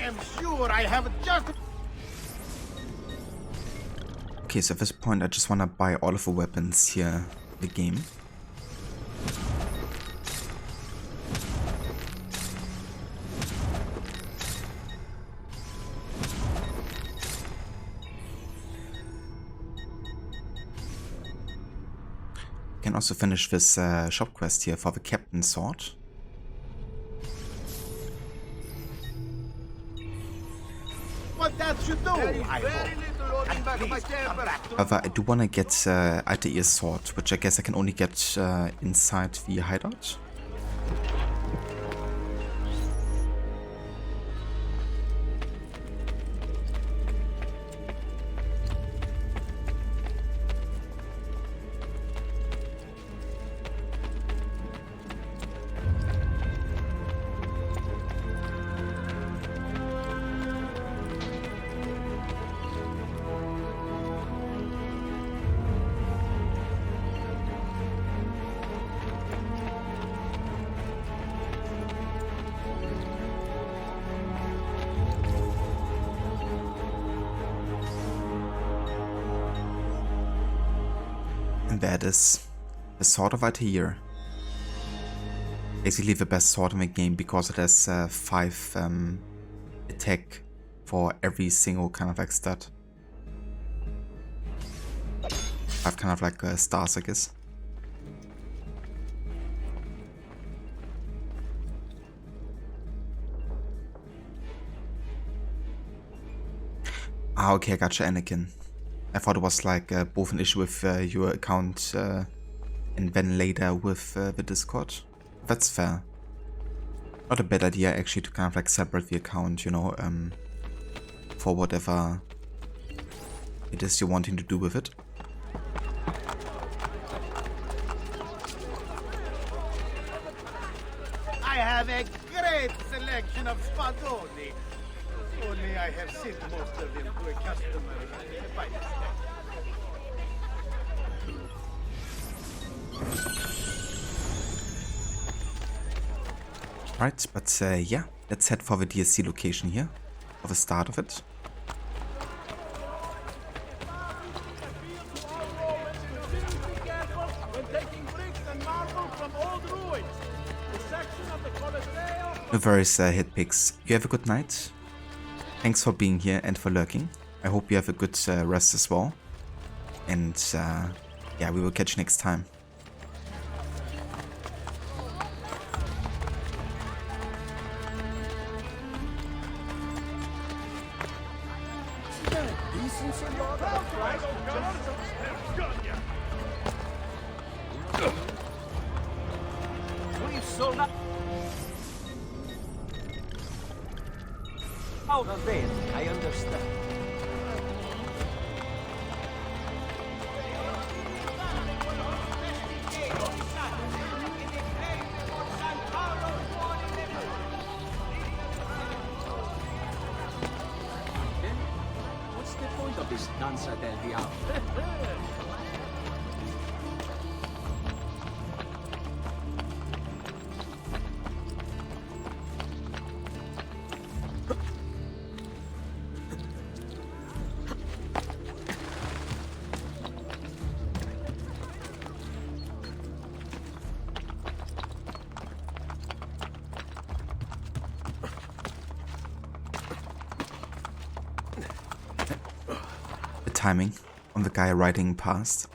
am sure I have just... Okay, so at this point I just want to buy all of the weapons here in the game. Can also finish this shop quest here for the Captain's Sword. What that should do, I hope. However, I do want to get Altair's sword, which I guess I can only get inside the hideout. And that is the Sword of Altair. Basically the best sword in the game because it has 5 attack for every single kind of like stat. 5 kind of like stars, I guess. Ah, okay, I gotcha, Anakin. I thought it was like both an issue with your account and then later with the Discord. That's fair. Not a bad idea actually to kind of like separate the account, you know, for whatever it is you're wanting to do with it. I have a great selection of spadoni. Only I have sent most of them to a customer by mistake. Right, but yeah, let's head for the DLC location here, for the start of it. No worries, hit picks. You have a good night. Thanks for being here and for lurking. I hope you have a good rest as well. And yeah, we will catch you next time. Out of bed, I understand. What's the point of this danza del diablo? Timing on the guy riding past.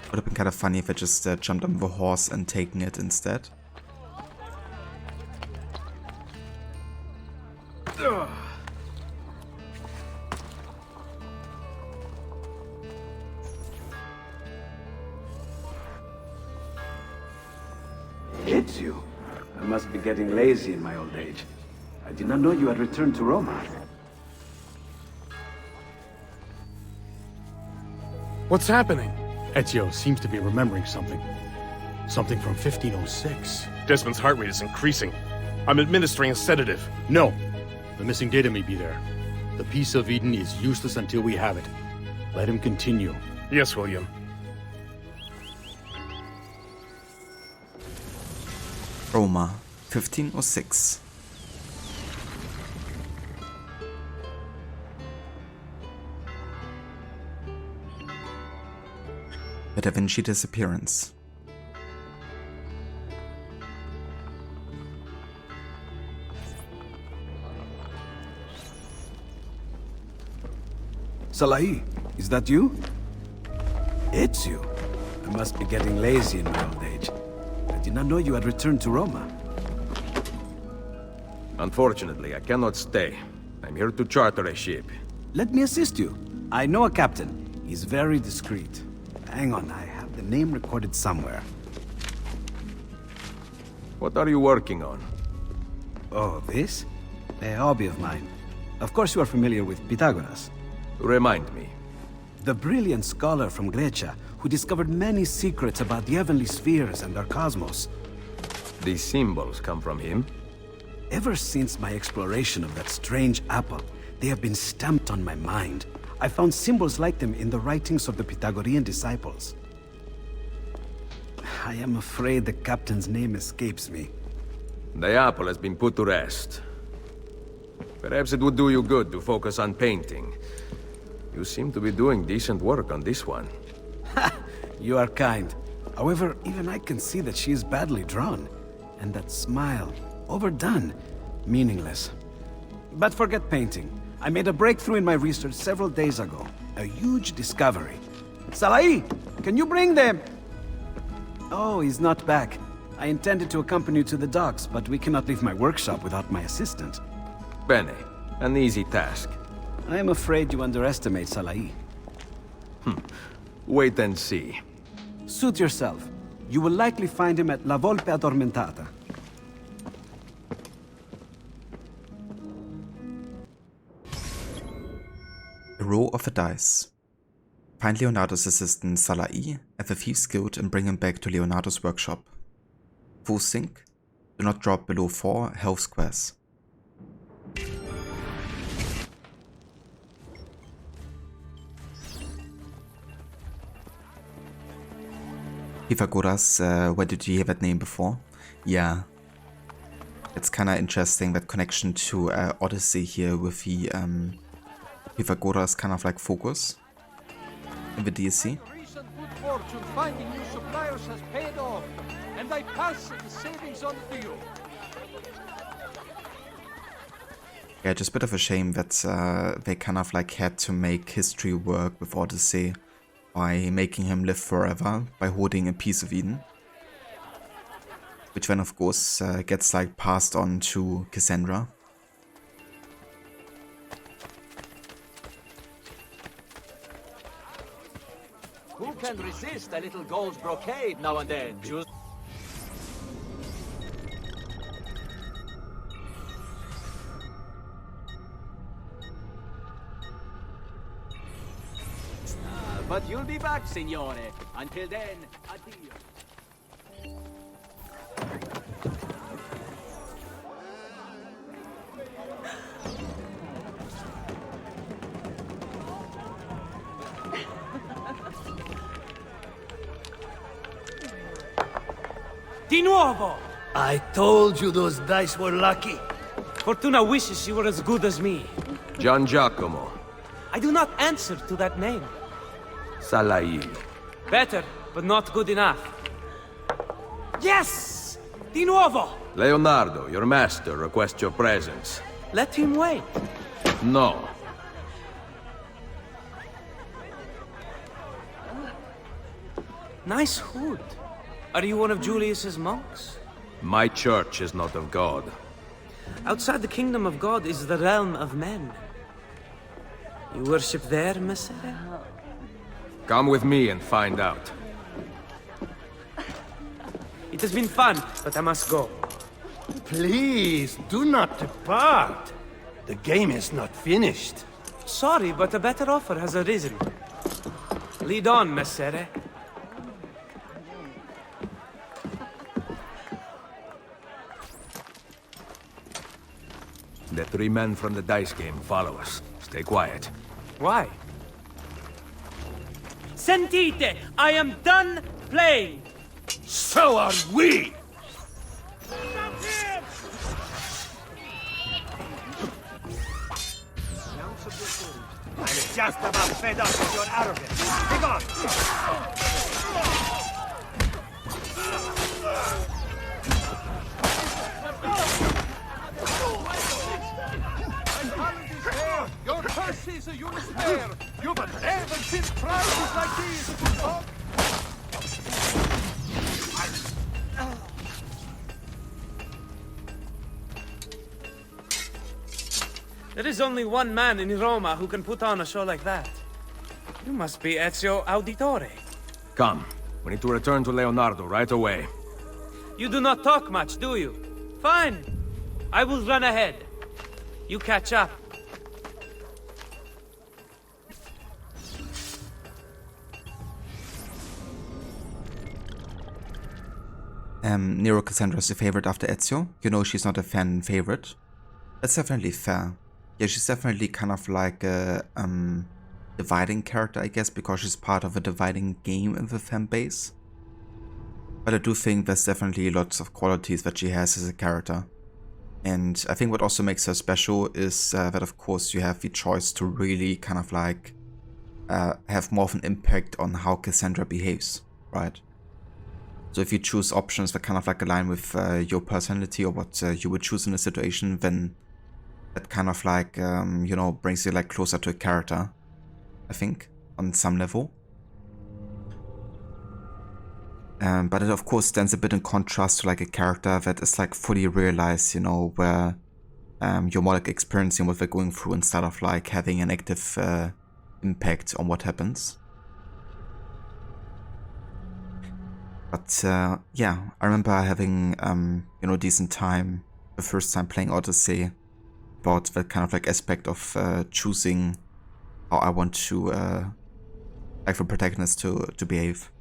Would have been kind of funny if I just jumped on the horse and taken it instead. Ezio, I must be getting lazy in my old age. I did not know you had returned to Roma. What's happening? Ezio seems to be remembering something. Something from 1506. Desmond's heart rate is increasing. I'm administering a sedative. No. The missing data may be there. The piece of Eden is useless until we have it. Let him continue. Yes, William. Roma, 1506. Da Vinci Disappearance. Salahi, is that you? Ezio. I must be getting lazy in my old age. I did not know you had returned to Roma. Unfortunately, I cannot stay. I'm here to charter a ship. Let me assist you. I know a captain. He's very discreet. Hang on, I have the name recorded somewhere. What are you working on? Oh, this? A hobby of mine. Of course you are familiar with Pythagoras. Remind me. The brilliant scholar from Grecia who discovered many secrets about the heavenly spheres and our cosmos. These symbols come from him? Ever since my exploration of that strange apple, they have been stamped on my mind. I found symbols like them in the writings of the Pythagorean disciples. I am afraid the captain's name escapes me. The apple has been put to rest. Perhaps it would do you good to focus on painting. You seem to be doing decent work on this one. Ha! You are kind. However, even I can see that she is badly drawn. And that smile, overdone, meaningless. But forget painting. I made a breakthrough in my research several days ago. A huge discovery. Salahi, can you bring them? Oh, he's not back. I intended to accompany you to the docks, but we cannot leave my workshop without my assistant. Bene, an easy task. I am afraid you underestimate Salahi. Wait and see. Suit yourself. You will likely find him at La Volpe Addormentata. A roll of a dice. Find Leonardo's assistant Salahi at the Thieves Guild and bring him back to Leonardo's workshop. Full sync. Do not drop below 4 health squares. Pythagoras, where did you hear that name before? Yeah. It's kinda interesting, that connection to Odyssey here with the Pythagoras kind of like focus in the DLC. Recent good fortune finding new suppliers has paid off, and I pass the savings on to you. Yeah, just a bit of a shame that they kind of like had to make history work with Odyssey by making him live forever by holding a piece of Eden, which then of course gets like passed on to Cassandra. Who can resist a little gold brocade now and then? Just but you'll be back, signore. Until then, addio. Di nuovo! I told you those dice were lucky. Fortuna wishes you were as good as me. Gian Giacomo. I do not answer to that name. Salahi. Better, but not good enough. Yes! Di nuovo! Leonardo, your master, requests your presence. Let him wait. No. Nice hood. Are you one of Julius's monks? My church is not of God. Outside the kingdom of God is the realm of men. You worship there, Messere? Come with me and find out. It has been fun, but I must go. Please, do not depart. The game is not finished. Sorry, but a better offer has arisen. Lead on, Messere. The 3 men from the dice game follow us. Stay quiet. Why? Sentite! I am done playing! So are we! I'm just about fed up with your arrogance. Begone! you despair. You've never seen prizes like these, dog. There is only one man in Roma who can put on a show like that. You must be Ezio Auditore. Come. We need to return to Leonardo right away. You do not talk much, do you? Fine. I will run ahead. You catch up. Nero Cassandra is the favorite after Ezio. You know she's not a fan favorite. That's definitely fair. Yeah, she's definitely kind of like a dividing character, I guess, because she's part of a dividing game in the fan base. But I do think there's definitely lots of qualities that she has as a character. And I think what also makes her special is that, of course, you have the choice to really kind of like have more of an impact on how Cassandra behaves, right? So if you choose options that kind of like align with your personality or what you would choose in a situation, then that kind of like, you know, brings you like closer to a character, I think, on some level. But it of course stands a bit in contrast to like a character that is like fully realized, you know, where you're more like experiencing what they're going through instead of like having an active impact on what happens. But yeah, I remember having, you know, decent time the first time playing Odyssey about that kind of like aspect of choosing how I want to, like the protagonist to behave.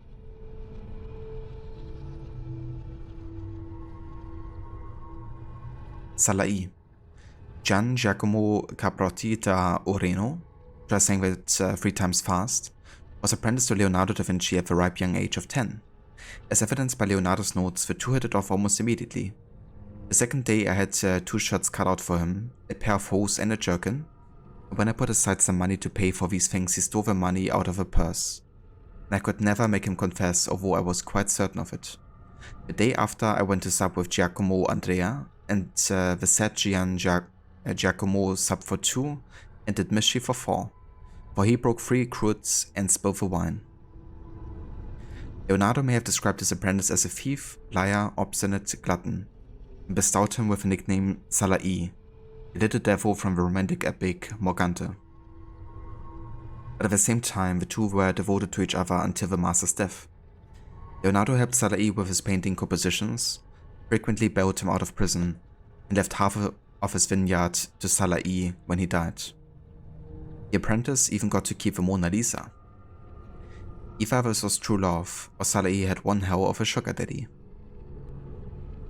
Salai. Gian Giacomo Caprotti da Oreno, just saying that 3 times fast, was apprenticed to Leonardo da Vinci at the ripe young age of 10. As evidenced by Leonardo's notes, the two hit it off almost immediately. The second day I had 2 shirts cut out for him, a pair of hose and a jerkin. When I put aside some money to pay for these things, he stole the money out of a purse. And I could never make him confess, although I was quite certain of it. The day after, I went to sub with Giacomo Andrea, and the said Giacomo subbed for 2 and did mischief for 4, for he broke 3 cruets and spilled the wine. Leonardo may have described his apprentice as a thief, liar, obstinate, glutton, and bestowed him with the nickname Salai, the little devil from the romantic epic Morgante. But at the same time, the two were devoted to each other until the master's death. Leonardo helped Salai with his painting compositions, frequently bailed him out of prison, and left half of his vineyard to Salai when he died. The apprentice even got to keep the Mona Lisa. Either this was true love, or Salai had one hell of a sugar daddy.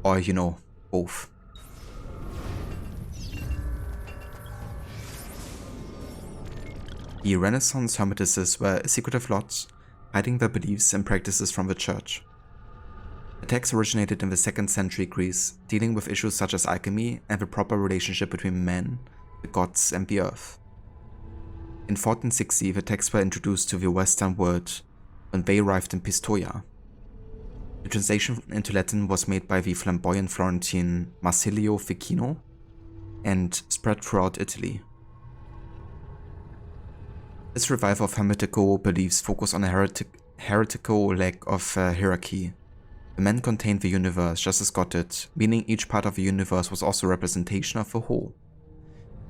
Or, you know, both. The Renaissance Hermetesses were a secretive lot, hiding their beliefs and practices from the church. The text originated in the 2nd century Greece, dealing with issues such as alchemy and the proper relationship between man, the gods, and the earth. In 1460, the texts were introduced to the Western world when they arrived in Pistoia. The translation into Latin was made by the flamboyant Florentine Marsilio Ficino and spread throughout Italy. This revival of Hermetical beliefs focused on a heretical lack of hierarchy. The man contained the universe just as God did, meaning each part of the universe was also a representation of the whole.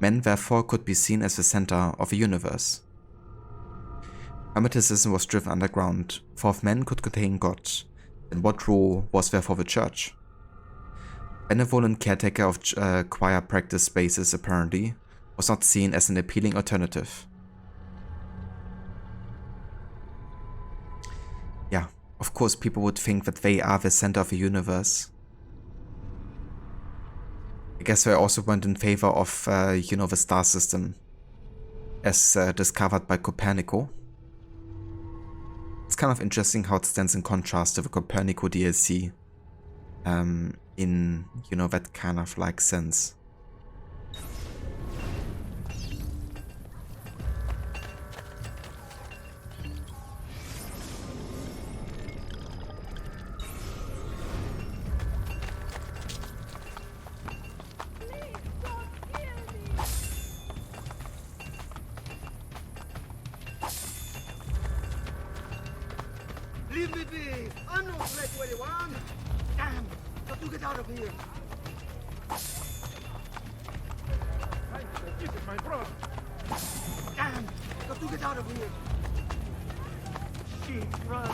Men therefore could be seen as the center of the universe. Hermeticism was driven underground, for if men could contain God, then what role was there for the church? Benevolent caretaker of choir practice spaces apparently was not seen as an appealing alternative. Yeah, of course people would think that they are the center of the universe. I guess they also weren't in favor of, you know, the star system as discovered by Copernico. It's kind of interesting how it stands in contrast to the Copernico DLC in, you know, that kind of like sense. don't threat to anyone. Damn! Got to get out of here. This is my brother. Damn! Got to get out of here. Shit, run.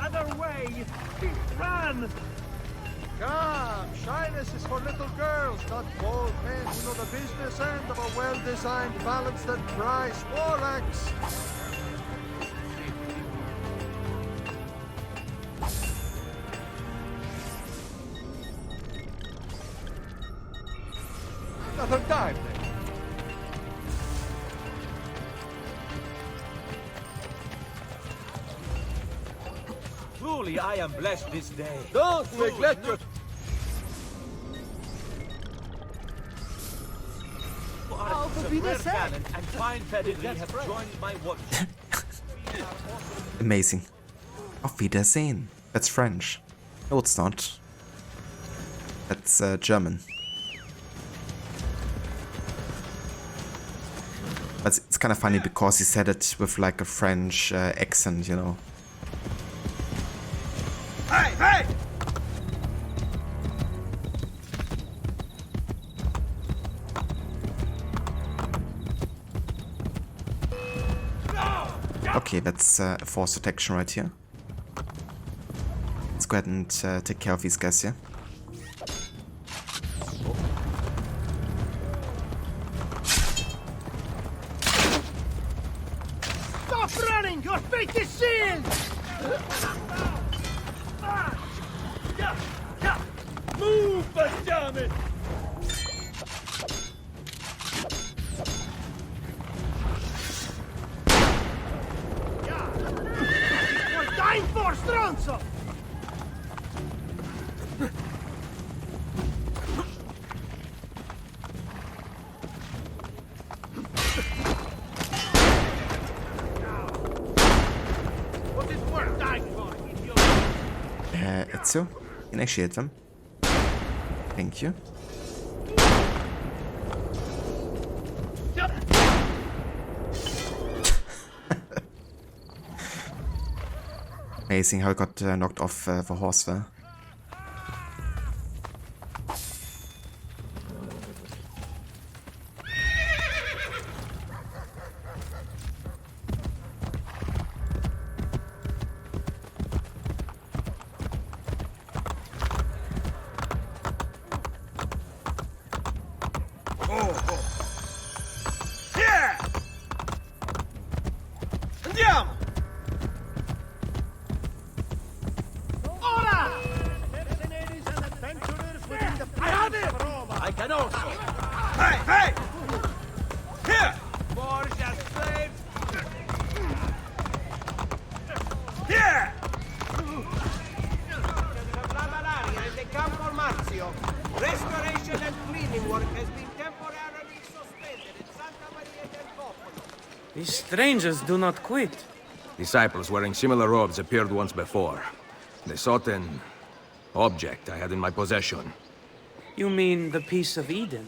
Other way. Run! Come, shyness is for little girls, not bold men who know the business end of a well-designed, balanced, and dry war axe. Another dive then. Truly, I am blessed this day. Don't neglect your... Cannon and fine pedigree have joined my watch. Amazing. Auf Wiedersehen. That's French. No, it's not. That's German. But it's kind of funny because he said it with like a French accent, you know. Hey, hey! Okay, that's force detection right here. Let's go ahead and take care of these guys here. Stop running! Your fate is sealed! Move, goddammit! You're dying for, Stronzo! What is worth dying for, idiot? Ezio, initiate them. Thank you. Amazing how he got knocked off the horse there. Andiamo! Ora! I have it! I can also. Hey, hey! Here! Borgia slave. Here! Restoration and cleaning work has been temporarily suspended in Santa Maria del Popolo. These strangers do not quit. Disciples wearing similar robes appeared once before. They sought an object I had in my possession. You mean the piece of Eden?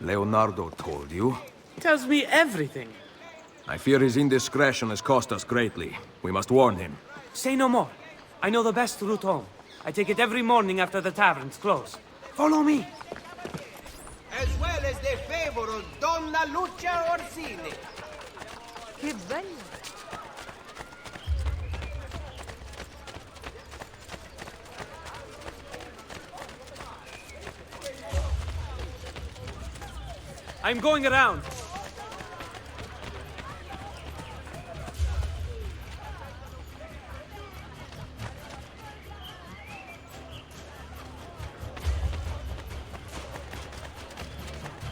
Leonardo told you? Tells me everything. I fear his indiscretion has cost us greatly. We must warn him. Say no more. I know the best route home. I take it every morning after the taverns close. Follow me. As well as the favor of Donna Lucia Orsini. Che bello! I'm going around.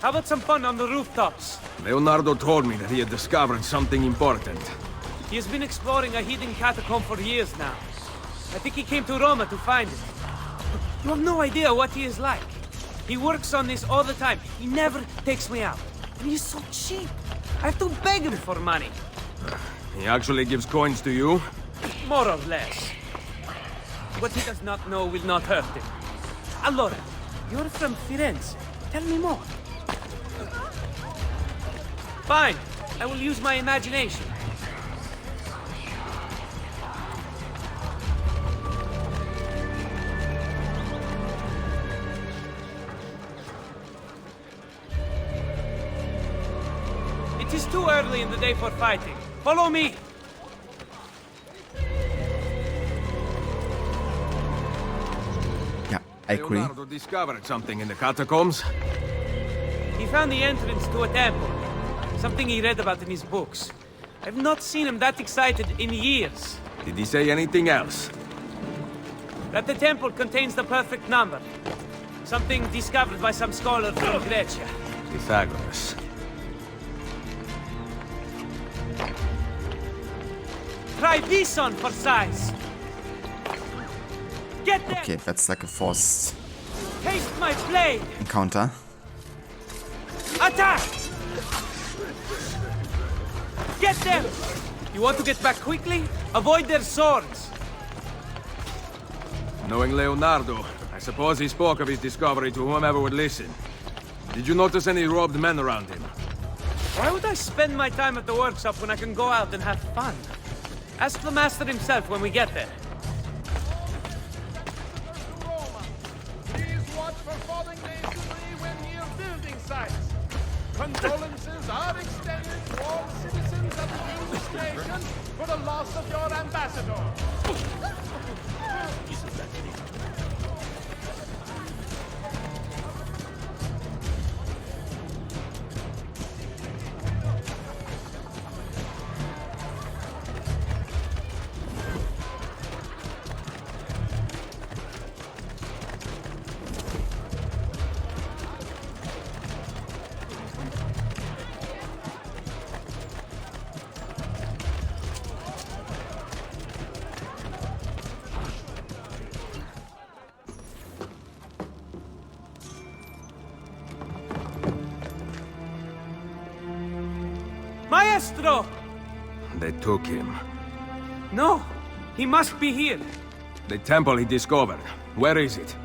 How about some fun on the rooftops? Leonardo told me that he had discovered something important. He has been exploring a hidden catacomb for years now. I think he came to Roma to find it. You have no idea what he is like. He works on this all the time. He never takes me out. And he's so cheap. I have to beg him for money. He actually gives coins to you? More or less. What he does not know will not hurt him. Allora, you're from Firenze. Tell me more. Fine. I will use my imagination. It is too early in the day for fighting. Follow me. Yeah, I agree. Leonardo discovered something in the catacombs. He found the entrance to a temple. Something he read about in his books. I've not seen him that excited in years. Did he say anything else? That the temple contains the perfect number. Something discovered by some scholar from Grecia. Pythagoras. Try this on for size. Get them! Okay, that's like a forced Taste my blade! encounter. Attack! Get them! You want to get back quickly? Avoid their swords. Knowing Leonardo, I suppose he spoke of his discovery to whomever would listen. Did you notice any robed men around him? Why would I spend my time at the workshop when I can go out and have fun? Ask the master himself when we get there. Please watch for falling masonry when near building sites. Condolences are extended to all citizens of the English nation for the loss of your ambassador. Maestro! They took him. No, he must be here. The temple he discovered. Where is it?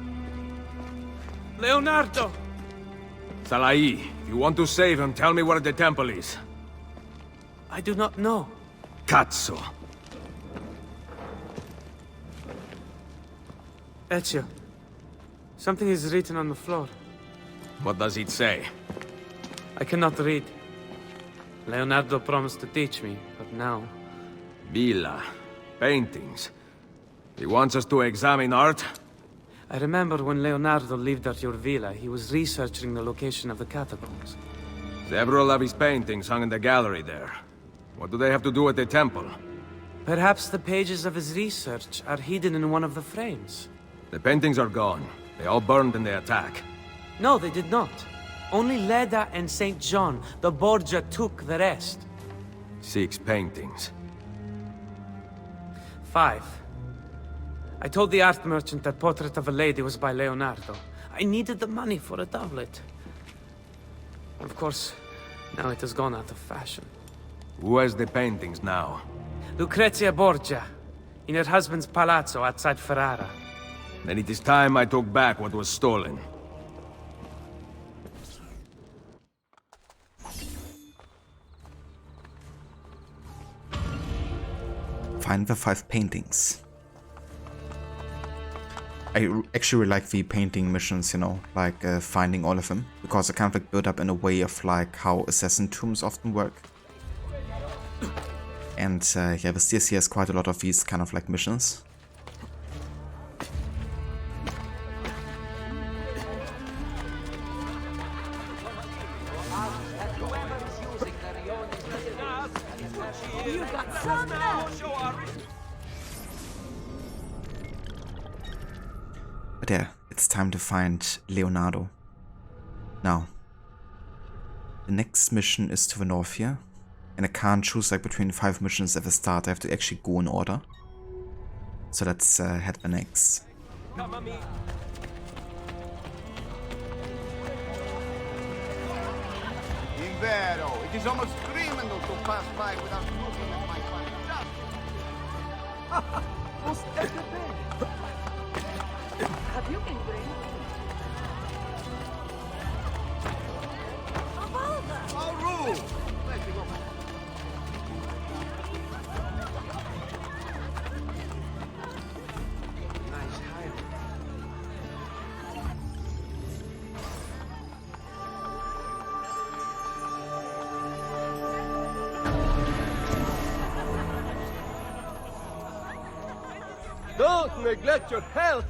Leonardo! Salai, if you want to save him, tell me where the temple is. I do not know. Cazzo! Ezio, something is written on the floor. What does it say? I cannot read. Leonardo promised to teach me, but now... Villa. Paintings. He wants us to examine art? I remember when Leonardo lived at your villa, he was researching the location of the catacombs. Several of his paintings hung in the gallery there. What do they have to do with the temple? Perhaps the pages of his research are hidden in one of the frames. The paintings are gone. They all burned in the attack. No, they did not. Only Leda and St. John, the Borgia, took the rest. 6 paintings. 5. I told the art merchant that Portrait of a Lady was by Leonardo. I needed the money for a doublet. Of course, now it has gone out of fashion. Who has the paintings now? Lucrezia Borgia, in her husband's palazzo outside Ferrara. Then it is time I took back what was stolen. Find the 5 paintings. I actually really like the painting missions, you know, like finding all of them, because they kind of like build up in a way of like how assassin tombs often work. And yeah, the CSC has quite a lot of these kind of like missions. But yeah, it's time to find Leonardo. Now, the next mission is to the north here. And I can't choose like between 5 missions at the start, I have to actually go in order. So let's head the next. Invero, it is almost criminal to pass by without looking at my fine. Have you been green? All rule! Let's go. Nice hiding. Don't neglect your health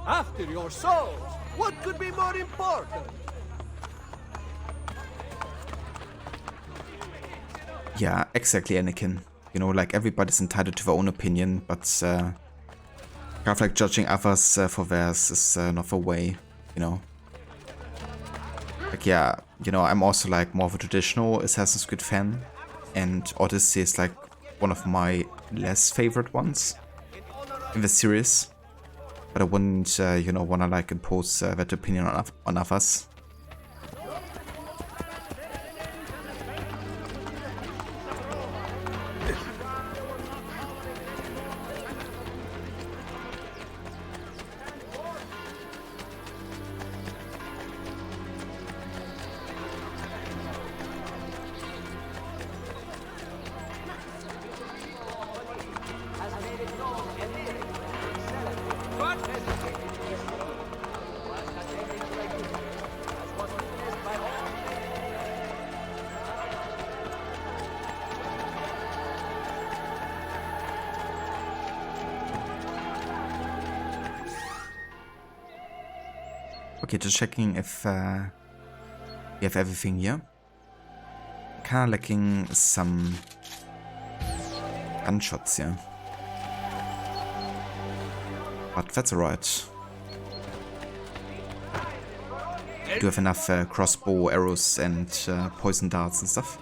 after your souls. What could be more important? Yeah, exactly, Anakin. You know, like, everybody's entitled to their own opinion, but kind of like judging others for theirs is not the way, you know. Like, yeah, you know, I'm also like more of a traditional Assassin's Creed fan, and Odyssey is like one of my less favorite ones in the series. But I wouldn't, you know, want to like impose that opinion on others. Okay, just checking if we have everything here. Kinda lacking some gunshots here. But that's alright. Do have enough crossbow arrows and poison darts and stuff.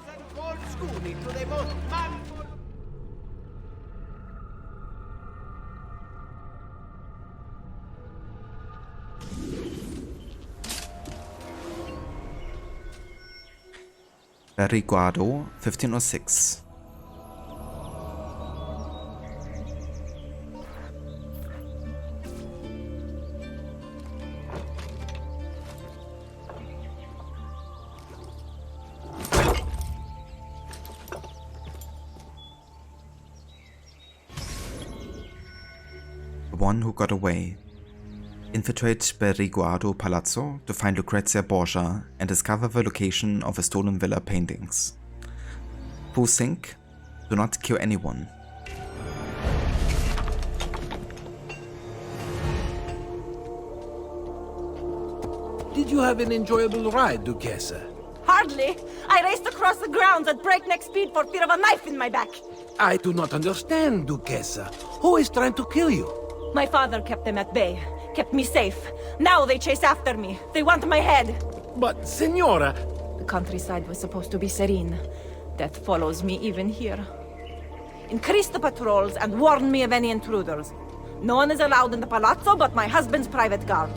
Riguardo 1506. The one who got away. Infiltrate Berriguardo Palazzo to find Lucrezia Borgia and discover the location of the stolen villa paintings. Who think? Do not kill anyone. Did you have an enjoyable ride, Duchessa? Hardly. I raced across the grounds at breakneck speed for fear of a knife in my back. I do not understand, Duchessa. Who is trying to kill you? My father kept them at bay, kept me safe. Now they chase after me. They want my head. But, Signora... The countryside was supposed to be serene. Death follows me even here. Increase the patrols and warn me of any intruders. No one is allowed in the palazzo but my husband's private guard.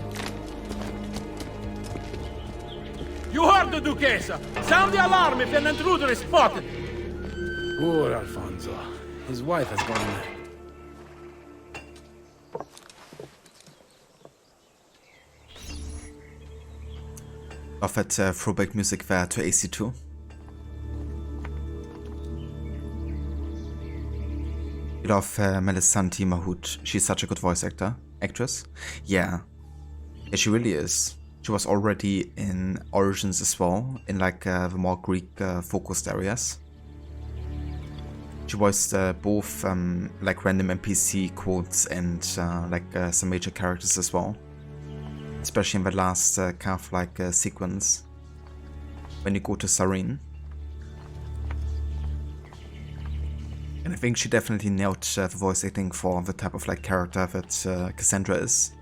You heard the Duchessa! Sound the alarm if an intruder is spotted! Poor Alfonso. His wife has gone mad. Love that throwback music there to AC2. You love Melisande Mahout. She's such a good voice actress. Yeah, she really is. She was already in Origins as well, in like the more Greek focused areas. She voiced both like random NPC quotes and like some major characters as well. Especially in the last kind of like sequence when you go to Sarene. And I think she definitely nailed the voice acting for the type of like character that Cassandra is.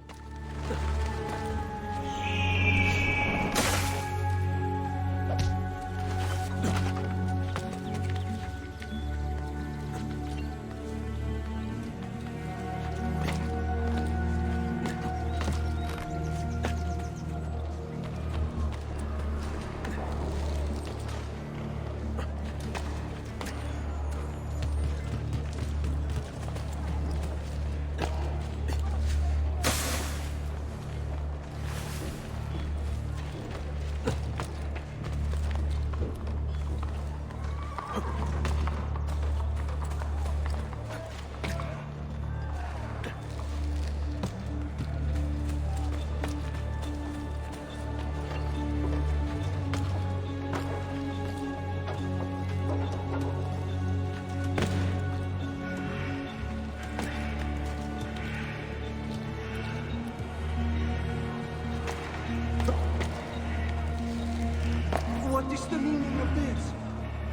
What is the meaning of this?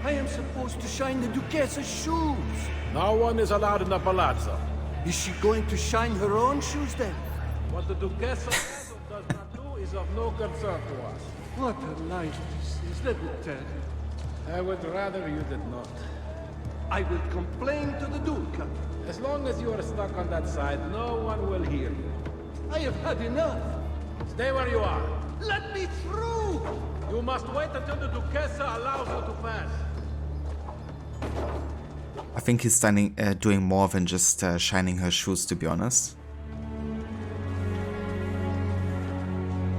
I am supposed to shine the Duchessa's shoes. No one is allowed in the palazzo. Is she going to shine her own shoes then? What the Duchessa does or does not do is of no concern to us. What a life this is, let me tell you. I would rather you did not. I will complain to the Duke. As long as you are stuck on that side, no one will hear you. I have had enough. Stay where you are. Let me through! You must wait until the Duchessa allows you to pass. I think he's doing more than just shining her shoes, to be honest.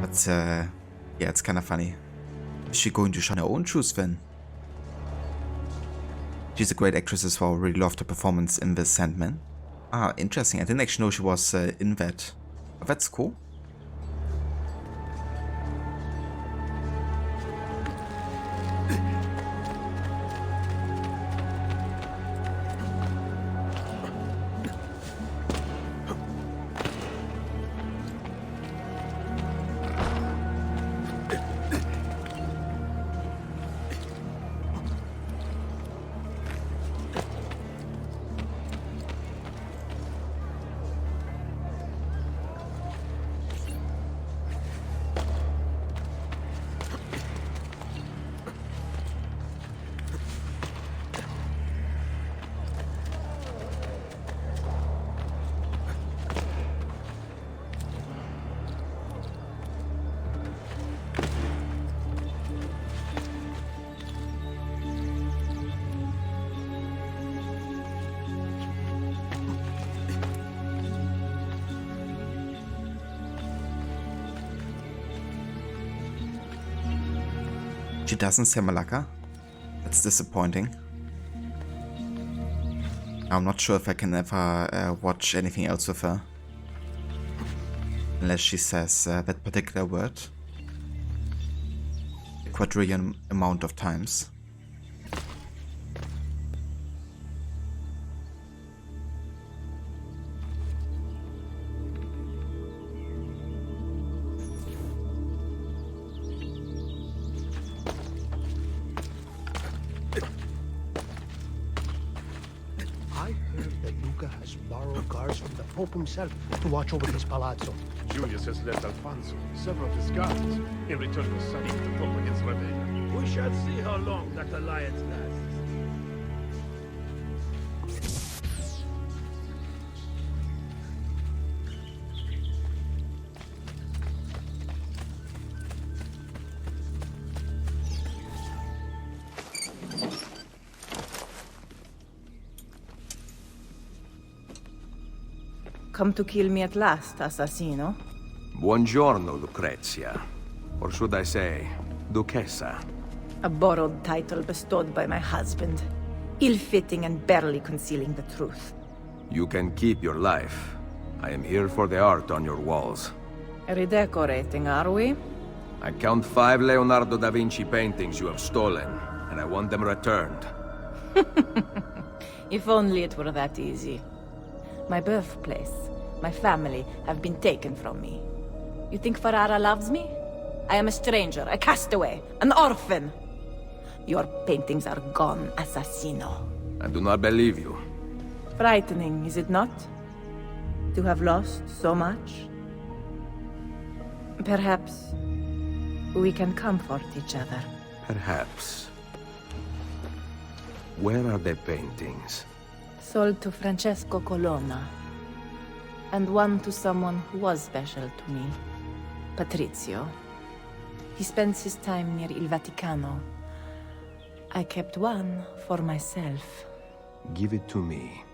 But yeah, it's kind of funny. Is she going to shine her own shoes then? She's a great actress as well. Really loved her performance in The Sandman. Ah, interesting. I didn't actually know she was in that. But that's cool. She doesn't say Malaka. That's disappointing. I'm not sure if I can ever watch anything else with her. Unless she says that particular word. A quadrillion amount of times. Pope himself to watch over his palazzo. Julius has left Alfonso several of his guards in return for studying the Pope against rebellion. We shall see how long that alliance lasts. Come to kill me at last, assassino? Buongiorno, Lucrezia. Or should I say, Duchessa. A borrowed title bestowed by my husband. Ill-fitting and barely concealing the truth. You can keep your life. I am here for the art on your walls. Redecorating, are we? I count 5 Leonardo da Vinci paintings you have stolen, and I want them returned. If only it were that easy. My birthplace, my family have been taken from me. You think Ferrara loves me? I am a stranger, a castaway, an orphan. Your paintings are gone, assassino. I do not believe you. Frightening, is it not? To have lost so much? Perhaps we can comfort each other. Perhaps. Where are the paintings? Sold to Francesco Colonna. And one to someone who was special to me. Patrizio. He spends his time near Il Vaticano. I kept one for myself. Give it to me.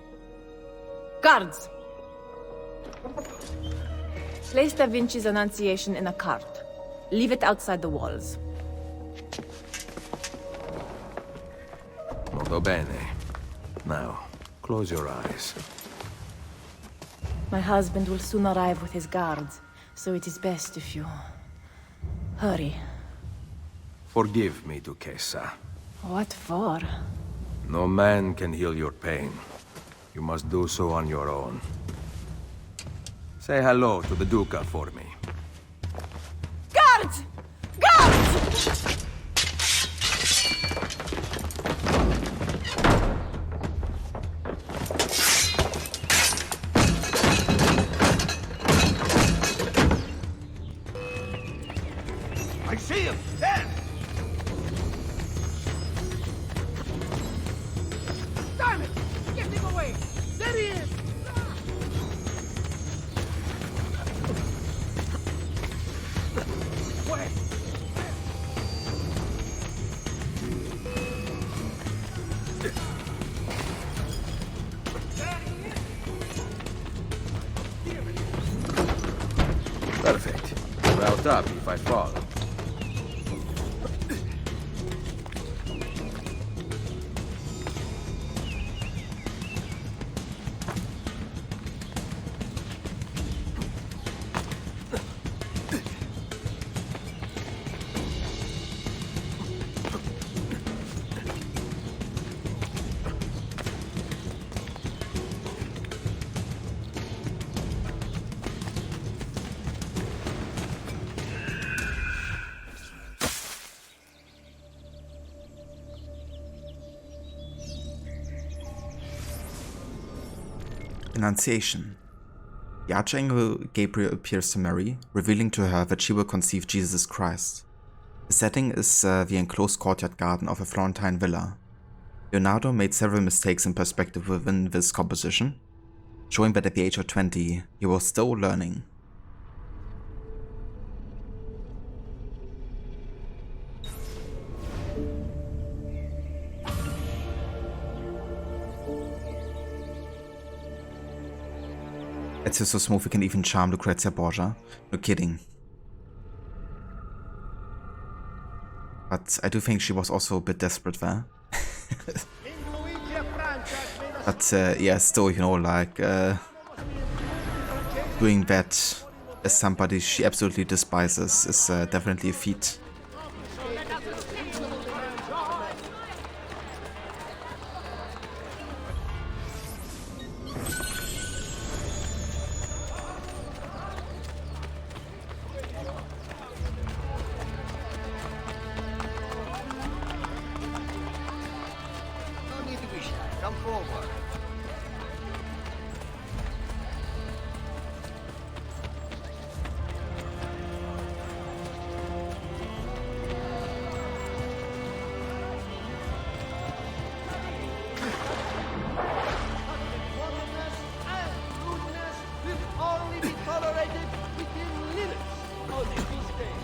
Guards! Place Da Vinci's Annunciation in a cart. Leave it outside the walls. Molto bene. Now, close your eyes. My husband will soon arrive with his guards, so it is best if you... hurry. Forgive me, Duchessa. What for? No man can heal your pain. You must do so on your own. Say hello to the Duca for me. Guards! Guards! I see him! There! Damn it! Get him away! There he is! Where? Perfect. Route up if I fall. Annunciation. The Archangel Gabriel appears to Mary, revealing to her that she will conceive Jesus Christ. The setting is the enclosed courtyard garden of a Florentine villa. Leonardo made several mistakes in perspective within this composition, showing that at the age of 20, he was still learning. Ezio is so smooth he can even charm Lucrezia Borgia. No kidding. But I do think she was also a bit desperate there. But yeah, still, you know, like doing that as somebody she absolutely despises is definitely a feat. Come forward. Wantonness and rudeness will only be tolerated within limits on this feast day.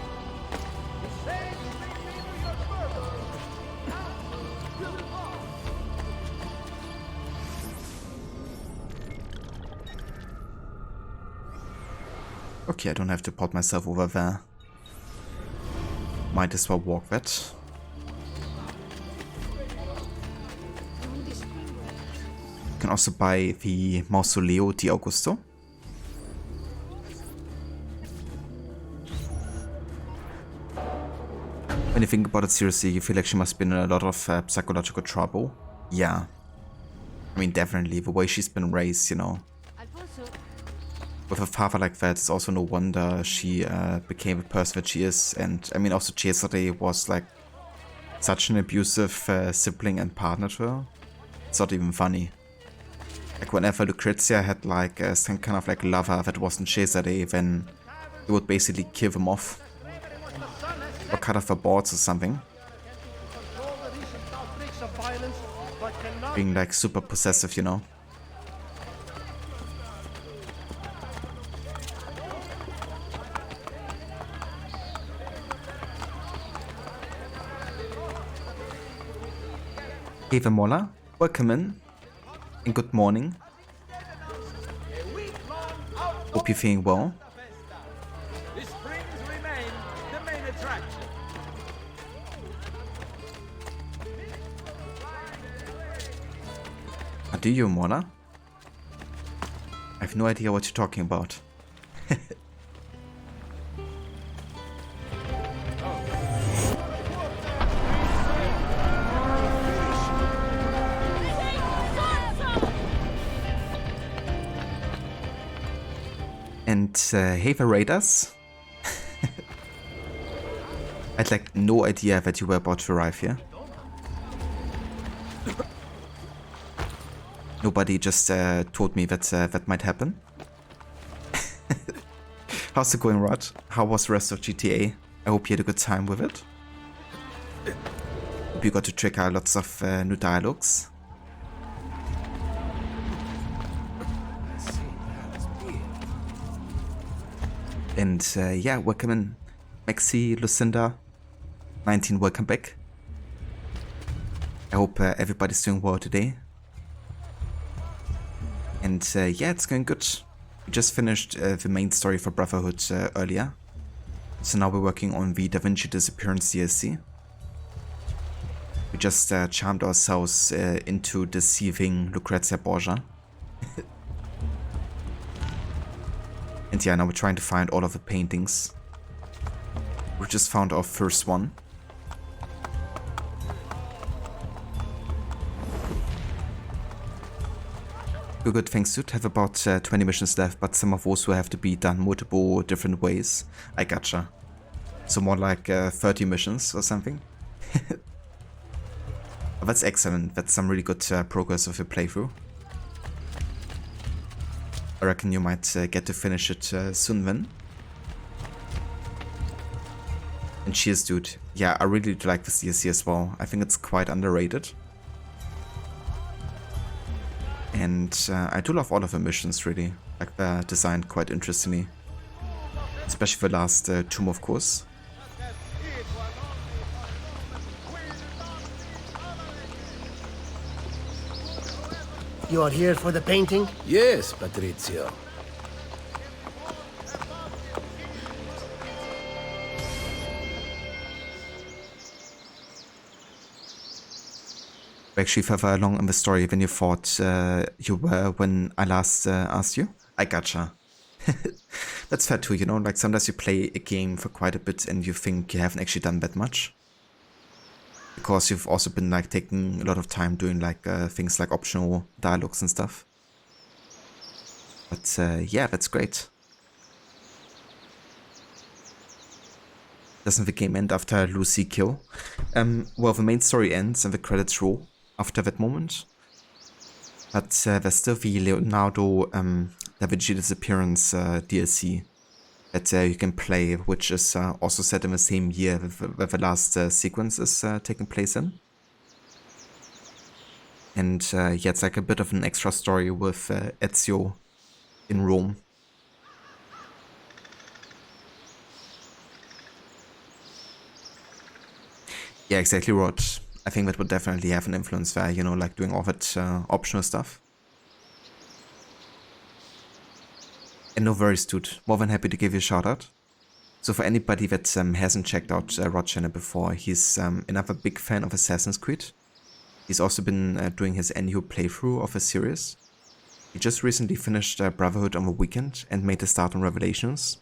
The saints may favor your fervor, and will depart. Okay, I don't have to port myself over there. Might as well walk that. You can also buy the Mausoleo di Augusto. When you think about it seriously, you feel like she must be in a lot of psychological trouble. Yeah. I mean, definitely, the way she's been raised, you know. With a father like that, it's also no wonder she became the person that she is. And I mean, also Cesare was like such an abusive sibling and partner to her. It's not even funny. Like whenever Lucrezia had like some kind of like lover that wasn't Cesare, then he would basically kill them off. Or cut off their boards or something. Being like super possessive, you know. Hey Vemola, welcome in, and good morning. Hope you're feeling well. The springs remain the main attraction. Do you, Mona? I have no idea what you're talking about. And hey the raiders. I had like no idea that you were about to arrive here. Nobody just told me that that might happen. How's it going, Rod? How was the rest of GTA? I hope you had a good time with it. Hope you got to check out lots of new dialogues. And yeah, welcome in Maxi, Lucinda, 19, welcome back. I hope everybody's doing well today. And yeah, it's going good. We just finished the main story for Brotherhood earlier. So now we're working on the Da Vinci Disappearance DLC. We just charmed ourselves into deceiving Lucrezia Borgia. And yeah, now we're trying to find all of the paintings. We just found our first one. Good, thanks dude. Have about 20 missions left, but some of those will have to be done multiple different ways. I gotcha. So more like 30 missions or something. Oh, that's excellent. That's some really good progress of your playthrough. I reckon you might get to finish it soon then. And cheers dude. Yeah, I really do like this DLC as well. I think it's quite underrated. And I do love all of the missions really. Like they're designed quite interestingly. Especially the last tomb, of course. You are here for the painting? Yes, Patrizio. Actually further along in the story than you thought you were when I last asked you. I gotcha. That's fair too, you know, like sometimes you play a game for quite a bit and you think you haven't actually done that much. Because you've also been like taking a lot of time doing like things like optional dialogues and stuff. But yeah, that's great. Doesn't the game end after Lucy kill? Well, the main story ends and the credits roll after that moment. But there's still the Leonardo Da Vinci Disappearance DLC that you can play, which is also set in the same year where the last sequence is taking place in. And yeah, it's like a bit of an extra story with Ezio in Rome. Yeah, exactly, Rod. I think that would definitely have an influence there, you know, like doing all that optional stuff. And no worries, dude. More than happy to give you a shout out. So for anybody that hasn't checked out Rod's channel before, he's another big fan of Assassin's Creed. He's also been doing his annual playthrough of a series. He just recently finished Brotherhood on the weekend and made a start on Revelations,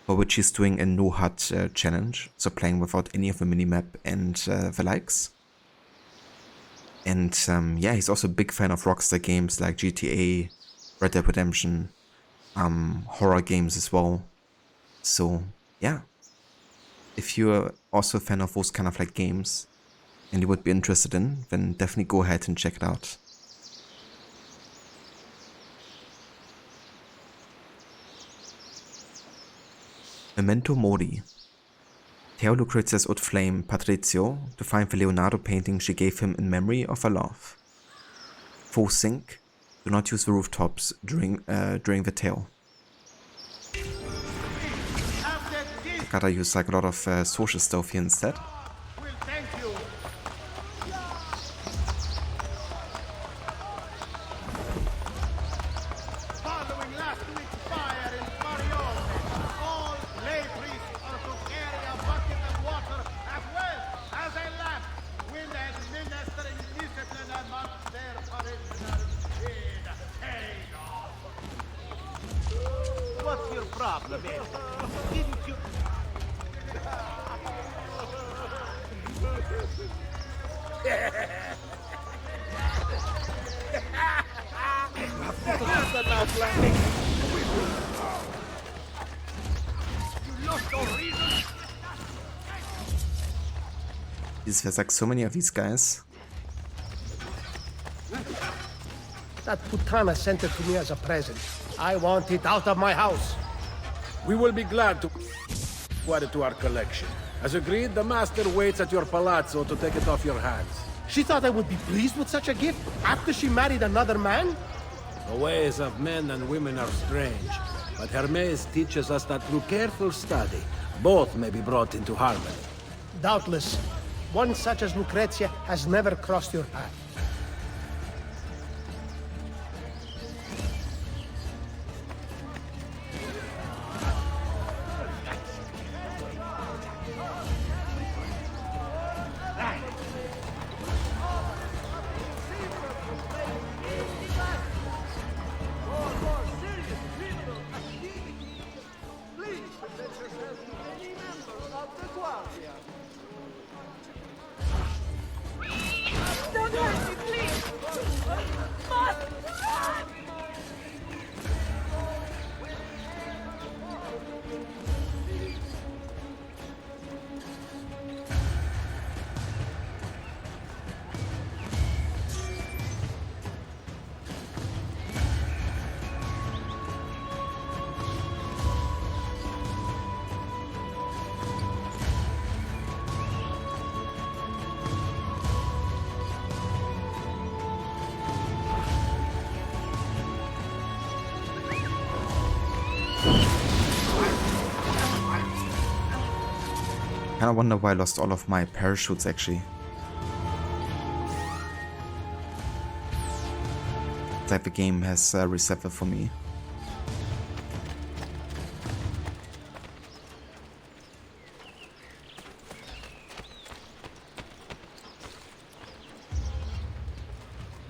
for which he's doing a no HUD challenge, so playing without any of the minimap and the likes. And yeah, he's also a big fan of Rockstar games like GTA, Red Dead Redemption, horror games as well. So yeah, if you're also a fan of those kind of like games and you would be interested in, then definitely go ahead and check it out. Memento Mori. Tell Lucrezia's old flame, Patrizio, to find the Leonardo painting she gave him in memory of her love. Full sync. Do not use the rooftops during the tale. Gotta use like a lot of social stuff here instead. Well, thank you. Following last week's fire in Marione, all lay priests are to carry a bucket of water as well as a lamp when administering discipline amongst their parishioners in chaos. What's your problem, Ezio? Didn't you... There's like so many of these guys. That Putana sent it to me as a present. I want it out of my house. We will be glad to... to add it to our collection. As agreed, the master waits at your palazzo to take it off your hands. She thought I would be pleased with such a gift after she married another man? The ways of men and women are strange, but Hermes teaches us that through careful study, both may be brought into harmony. Doubtless. One such as Lucrezia has never crossed your path. Kinda wonder why I lost all of my parachutes actually. It's like the game has reset it for me.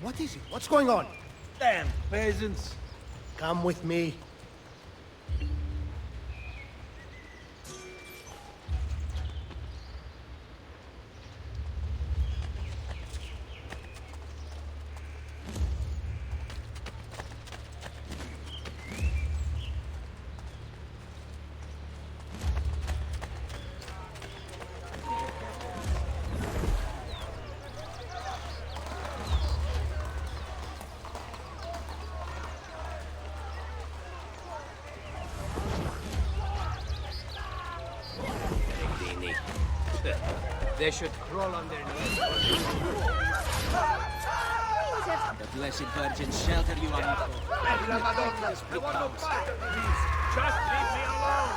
What is it? What's going on? Damn peasants. Come with me. They should crawl on their knees. The Blessed Virgin shelter you, amico. Just leave me alone.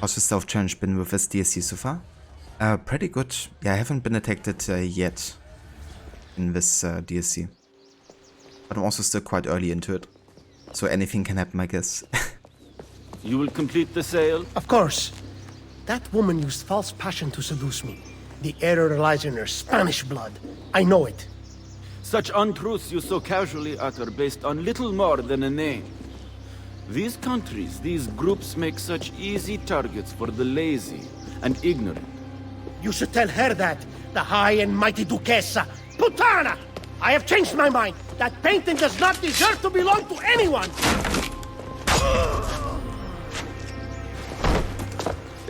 How's the stealth challenge been with this DLC so far? Pretty good. Yeah, I haven't been detected yet in this DLC. But I'm also still quite early into it. So anything can happen, I guess. You will complete the sale? Of course. That woman used false passion to seduce me. The error lies in her Spanish blood. I know it. Such untruths you so casually utter based on little more than a name. These countries, these groups make such easy targets for the lazy and ignorant. You should tell her that, the high and mighty Duquesa. Putana! I have changed my mind. That painting does not deserve to belong to anyone!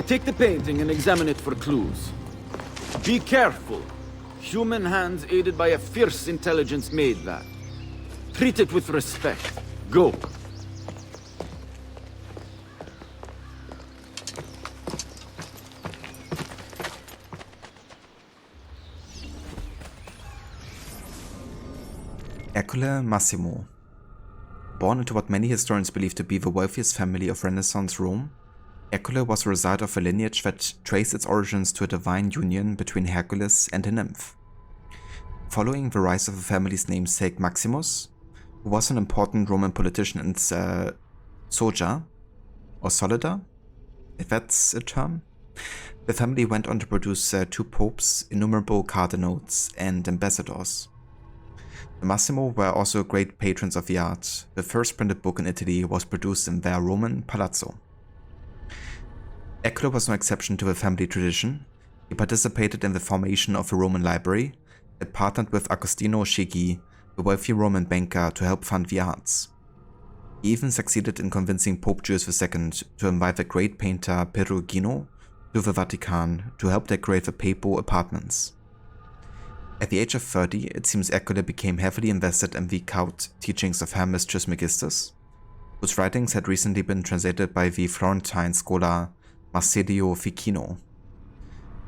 Take the painting and examine it for clues. Be careful. Human hands aided by a fierce intelligence made that. Treat it with respect. Go. Ercole Massimo. Born into what many historians believe to be the wealthiest family of Renaissance Rome, Ercole was a result of a lineage that traced its origins to a divine union between Hercules and a nymph. Following the rise of the family's namesake Maximus, who was an important Roman politician and soldier, or soldier, if that's a term, the family went on to produce 2 popes, innumerable cardinals, and ambassadors. The Massimo were also great patrons of the art. The first printed book in Italy was produced in their Roman palazzo. Ercole was no exception to the family tradition. He participated in the formation of a Roman library and partnered with Agostino Chigi, the wealthy Roman banker, to help fund the arts. He even succeeded in convincing Pope Julius II to invite the great painter Perugino to the Vatican to help decorate the papal apartments. At the age of 30, it seems Ercole became heavily invested in the cult teachings of Hermes Trismegistus, whose writings had recently been translated by the Florentine scholar Marsilio Ficino.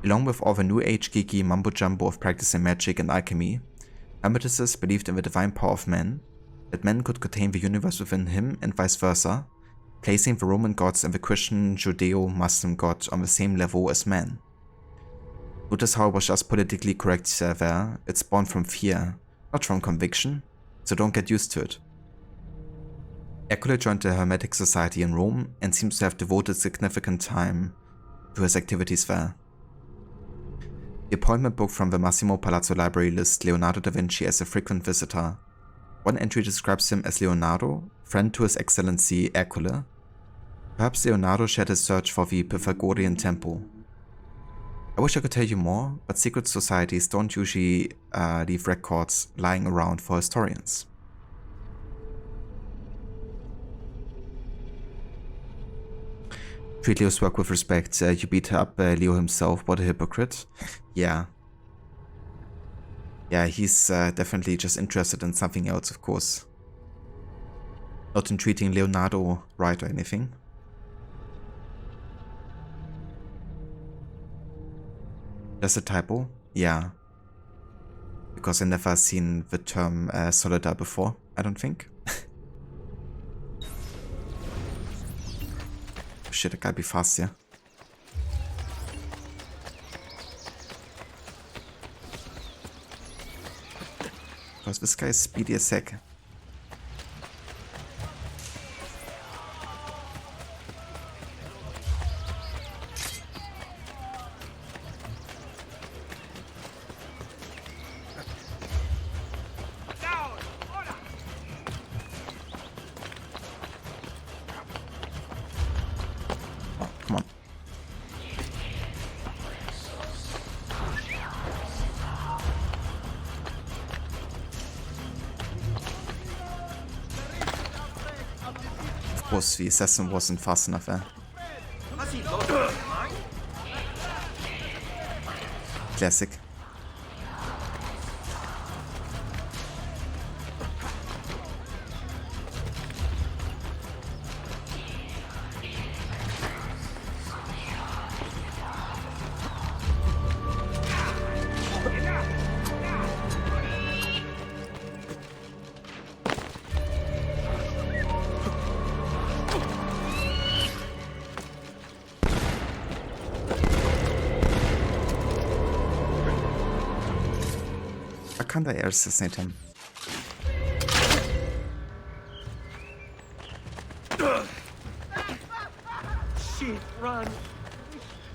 Along with all the New Age geeky mumbo-jumbo of practicing magic and alchemy, Hermeticists believed in the divine power of man, that man could contain the universe within him and vice versa, placing the Roman gods and the Christian Judeo-Muslim god on the same level as man. Notice how it was just politically correct there. It's born from fear, not from conviction, so don't get used to it. Ercole joined the Hermetic Society in Rome and seems to have devoted significant time to his activities there. The appointment book from the Massimo Palazzo Library lists Leonardo da Vinci as a frequent visitor. One entry describes him as Leonardo, friend to His Excellency Ercole. Perhaps Leonardo shared his search for the Pythagorean temple. I wish I could tell you more, but secret societies don't usually leave records lying around for historians. Treat Leo's work with respect. You beat up Leo himself, what a hypocrite. Yeah. Yeah, he's definitely just interested in something else, of course. Not in treating Leonardo right or anything. Just a typo? Yeah. Because I never seen the term Solidar before, I don't think. Shit, I gotta be fast, yeah. Because this guy is speedy as heck. Of course, the assassin wasn't fast enough there. Classic. Can't I assassinate him? Shit, run!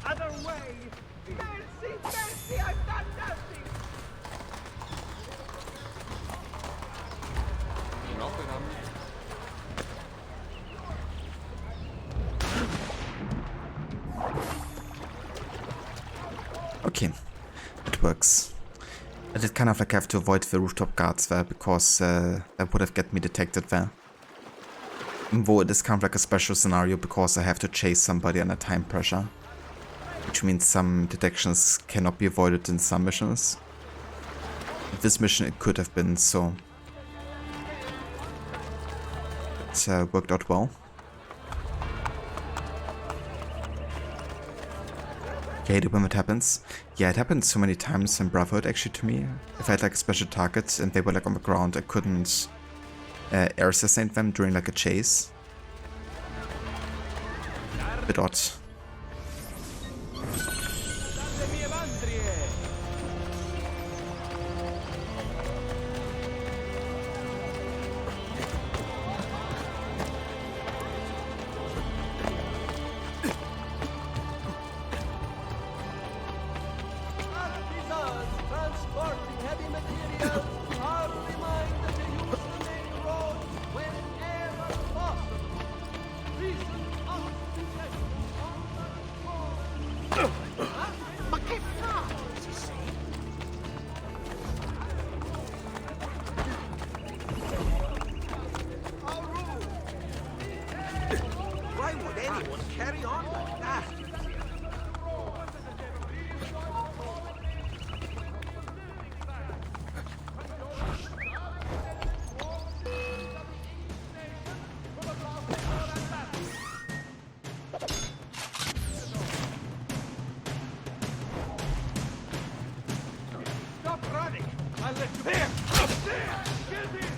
Other way! Mercy, mercy, I've done nothing! Okay, it works. I did kind of like have to avoid the rooftop guards there because that would have get me detected there. Even though it is kind of like a special scenario because I have to chase somebody under time pressure. Which means some detections cannot be avoided in some missions. With this mission it could have been, so it worked out well. I hate it when that happens. Yeah, it happened so many times in Brotherhood actually to me. If I had like a special target and they were like on the ground, I couldn't air assassinate them during like a chase. Bit odd. Transporting heavy materials, hardly mine. won't carry on like that. Stop running! I'll let you... Here! Up there! Get in!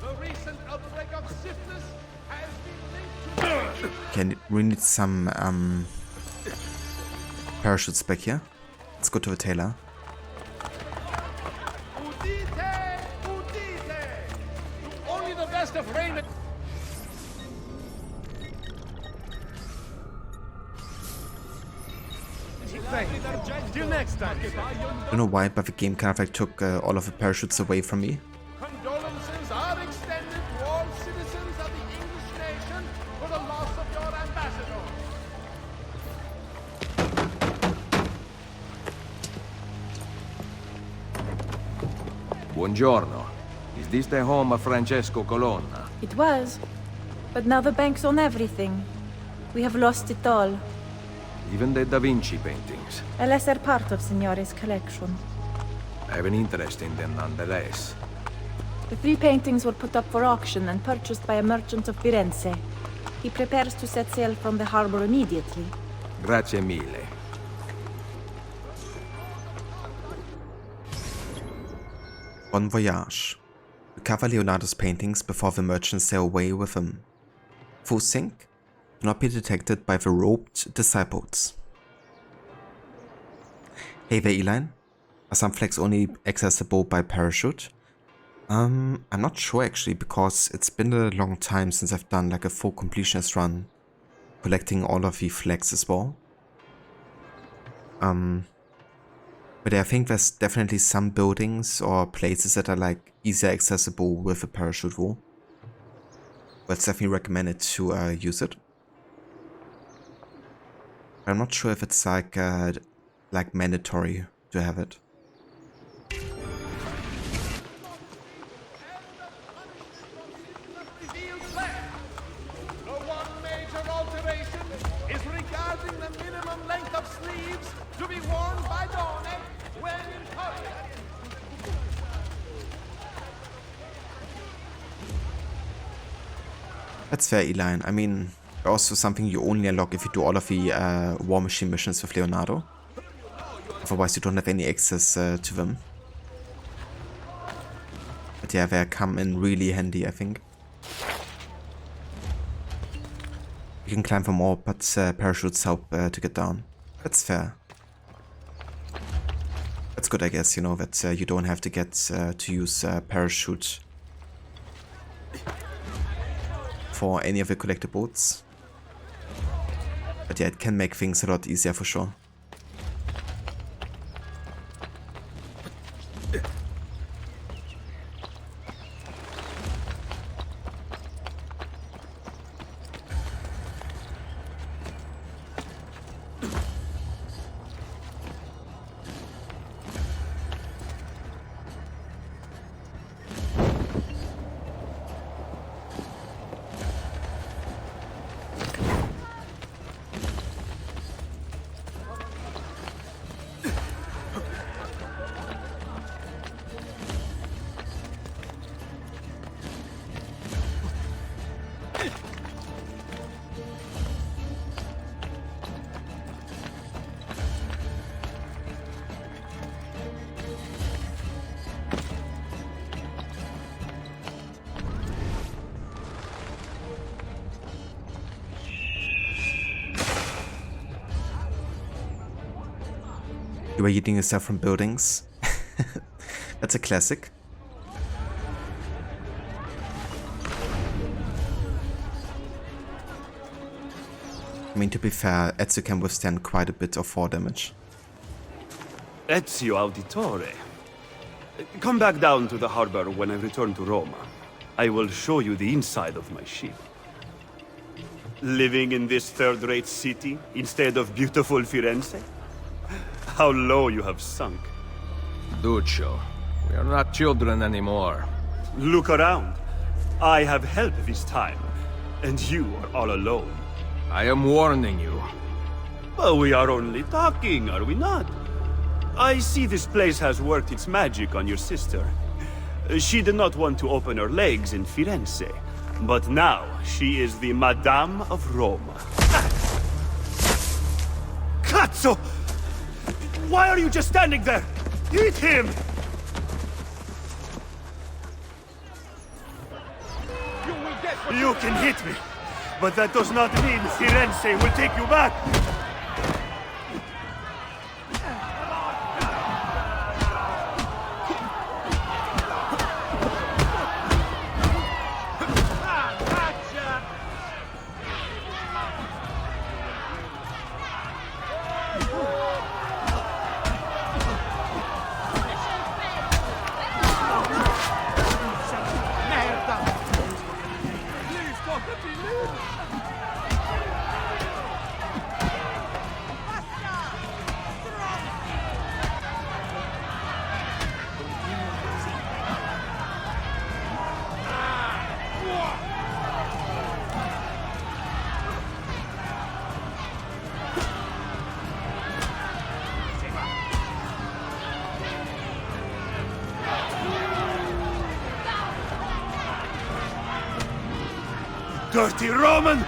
The recent outbreak of syphilis has been linked to... Okay, we need some parachutes back here. Let's go to the tailor. Udite! Udite! Only the best of rain... Till next time. I don't know why, but the game kind of like took all of the parachutes away from me. Condolences are extended to all citizens of the English nation for the loss of your ambassador. Buongiorno. Is this the home of Francesco Colonna? It was. But now the banks own everything. We have lost it all. Even the Da Vinci paintings. A lesser part of Signore's collection. I have an interest in them nonetheless. The 3 paintings were put up for auction and purchased by a merchant of Firenze. He prepares to set sail from the harbor immediately. Grazie mille. Bon voyage. Recover Leonardo's paintings before the merchants sail away with them. Full sink? Do not be detected by the robed disciples. Hey there, Eline. Are some flags only accessible by parachute? I'm not sure actually, because it's been a long time since I've done like a full completionist run, collecting all of the flags as well. But I think there's definitely some buildings or places that are like easier accessible with a parachute rule. But it's definitely recommended to use it. I'm not sure if it's like mandatory to have it. The one major alteration is regarding the minimum length of sleeves to be worn by donors when in public. That's fair, Eline. I mean, also something you only unlock if you do all of the War Machine missions with Leonardo. Otherwise you don't have any access to them. But yeah, they come in really handy, I think. You can climb for more, but parachutes help to get down. That's fair. That's good, I guess, you know, that you don't have to get to use parachute for any of the collectibles. But yeah, it can make things a lot easier for sure. You were eating yourself from buildings. That's a classic. I mean, to be fair, Ezio can withstand quite a bit of 4 damage. Ezio Auditore. Come back down to the harbor when I return to Roma. I will show you the inside of my ship. Living in this third-rate city instead of beautiful Firenze? How low you have sunk. Duccio, we are not children anymore. Look around. I have help this time, and you are all alone. I am warning you. Well, we are only talking, are we not? I see this place has worked its magic on your sister. She did not want to open her legs in Firenze, but now she is the Madame of Roma. Cazzo! Why are you just standing there? Eat him! You can hit me, but that does not mean Firenze will take you back. Dirty Roman!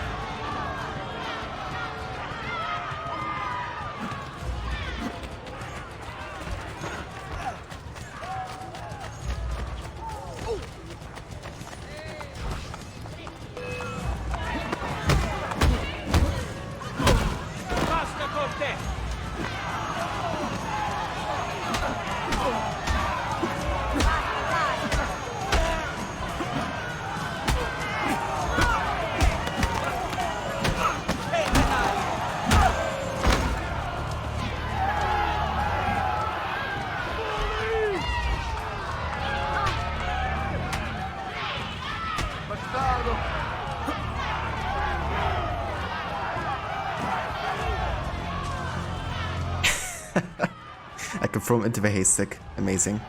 I can throw him into the haystack. Amazing.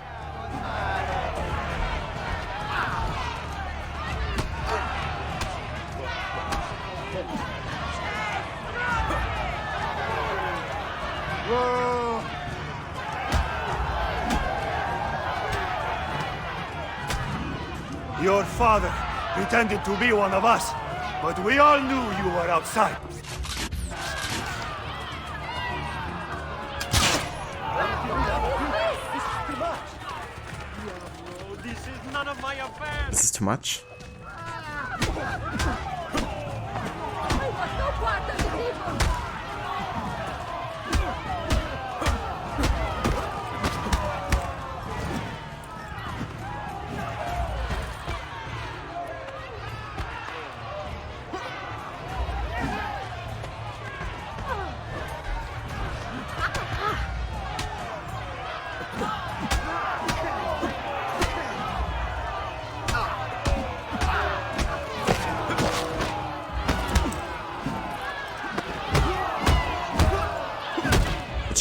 Your father pretended to be one of us, but we all knew you were outside. This is too much.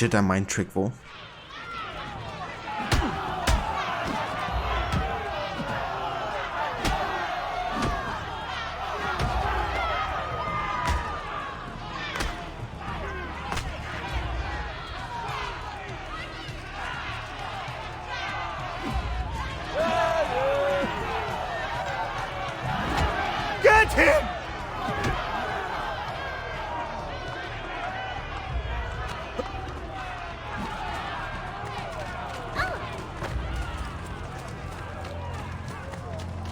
Jedi mind trick wo. Get him!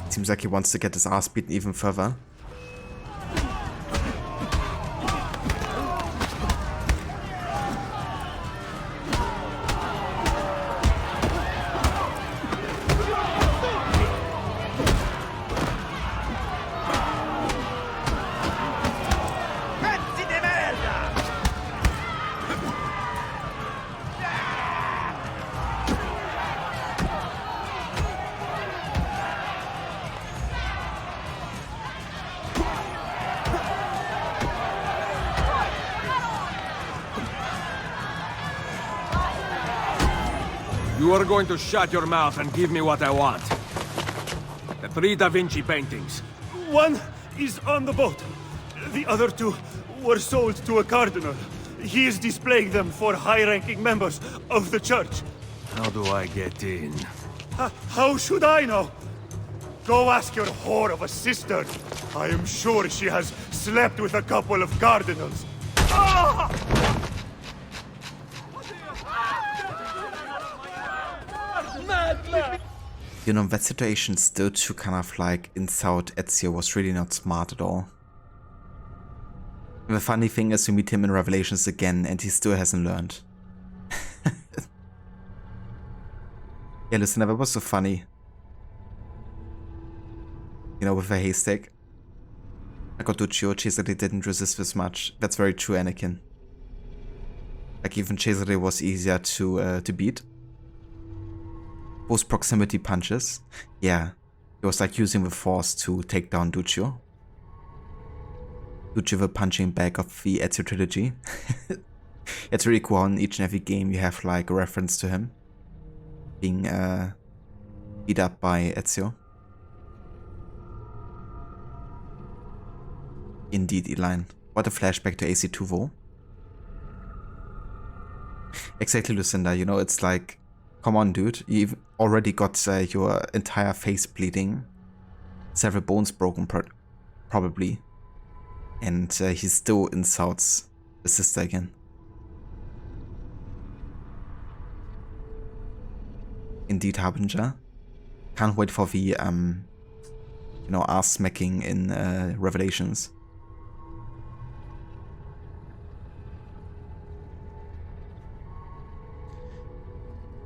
Seems like he wants to get his ass beaten even further. You are going to shut your mouth and give me what I want. The 3 Da Vinci paintings. One is on the boat. The other 2 were sold to a cardinal. He is displaying them for high-ranking members of the church. How do I get in? How should I know? Go ask your whore of a sister. I am sure she has slept with a couple of cardinals. Ah! You know, that situation still to kind of like insult Ezio was really not smart at all. And the funny thing is, we meet him in Revelations again and he still hasn't learned. Yeah, listen, that was so funny. You know, with the haystack. I got Duccio, Cesare didn't resist this much. That's very true, Anakin. Like, even Cesare was easier to beat. Those proximity punches. Yeah, it was like using the force to take down Duccio. Duccio the punching bag of the Ezio trilogy. It's really cool. In each and every game you have like a reference to him being beat up by Ezio. Indeed, Eline. What a flashback to AC2 though. Exactly, Lucinda. You know, it's like, come on, dude. You've already got your entire face bleeding, several bones broken, probably, and he still insults the sister again. Indeed, Harbinger. Can't wait for the, you know, ass smacking in Revelations.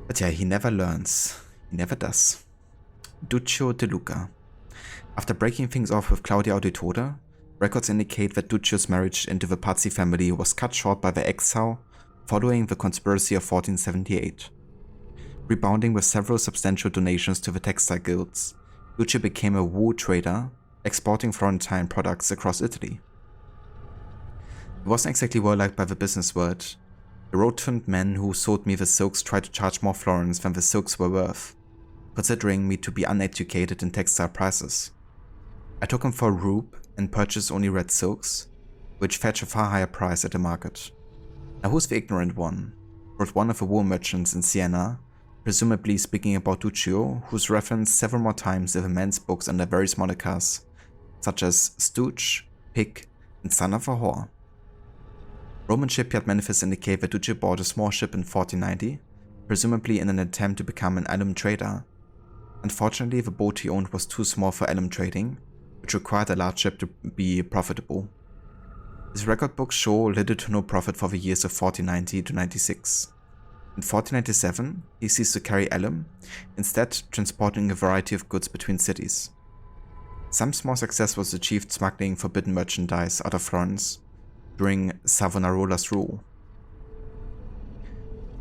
But yeah, he never learns. He never does. Duccio De Luca. After breaking things off with Claudia Auditore, records indicate that Duccio's marriage into the Pazzi family was cut short by the exile following the conspiracy of 1478. Rebounding with several substantial donations to the textile guilds, Duccio became a wool trader, exporting Florentine products across Italy. He wasn't exactly well liked by the business world. The rotund men who sold me the silks tried to charge more florins than the silks were worth, considering me to be uneducated in textile prices. I took him for a rube and purchased only red silks, which fetch a far higher price at the market. Now who's the ignorant one? Wrote one of the wool merchants in Siena, presumably speaking about Duccio, who's referenced several more times in the men's books under various monikers, such as Stooge, Pig, and Son of a Whore. Roman shipyard manifests indicate that Duccio bought a small ship in 1490, presumably in an attempt to become an alum trader. Unfortunately, the boat he owned was too small for alum trading, which required a large ship to be profitable. His record books show little to no profit for the years of 1490 to 96. In 1497, he ceased to carry alum, instead transporting a variety of goods between cities. Some small success was achieved smuggling forbidden merchandise out of Florence during Savonarola's rule.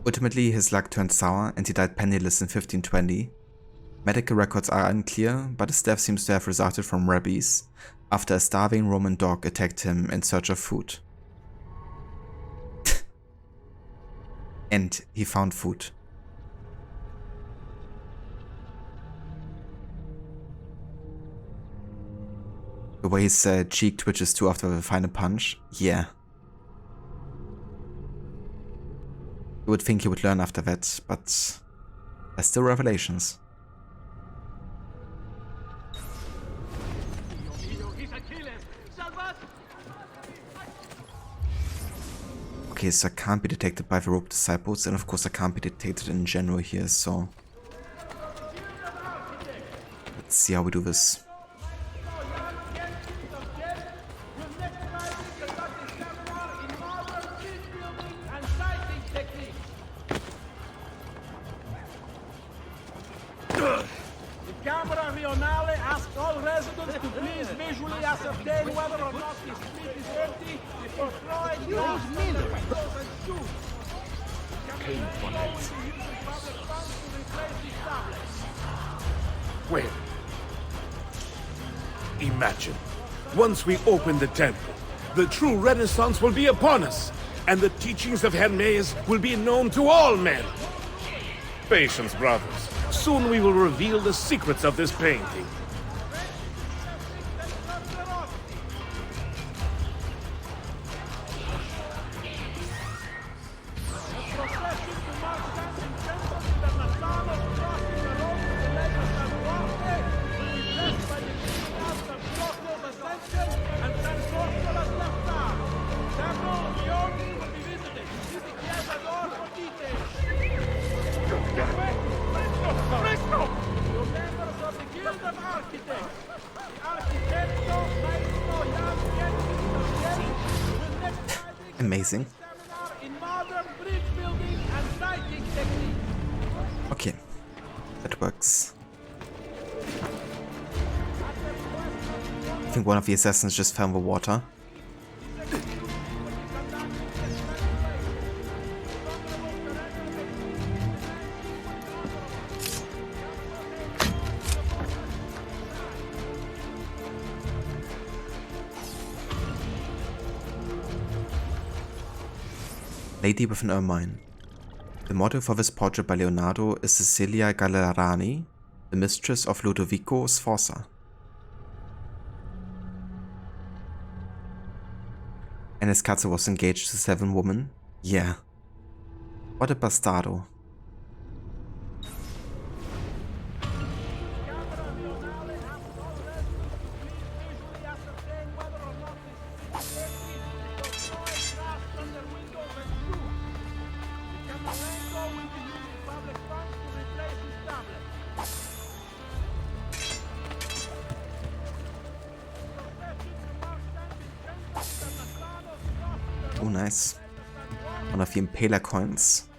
Ultimately, his luck turned sour and he died penniless in 1520. Medical records are unclear, but his death seems to have resulted from rabies after a starving Roman dog attacked him in search of food. And he found food. The way his cheek twitches too after the final punch, yeah. You would think he would learn after that, but there's still Revelations. Okay, so I can't be detected by the rope disciples, and of course I can't be detected in general here, so let's see how we do this. Camera Rionale asks all residents to please visually ascertain whether or not the street is empty before throwing those windows and shoes. Well, imagine, once we open the temple, the true Renaissance will be upon us, and the teachings of Hermes will be known to all men. Patience, brothers. Soon we will reveal the secrets of this painting. Guild of Architects. The Architetto Maestro Jan will next Friday Amazing. seminar in modern bridge building and sighting techniques. Okay, that works. I think one of the assassins just fell in the water. Lady with an Ermine. The model for this portrait by Leonardo is Cecilia Gallerani, the mistress of Ludovico Sforza. And his Katze was engaged to 7 women? Yeah. What a bastardo. Oh, nice. One of the Impaler coins.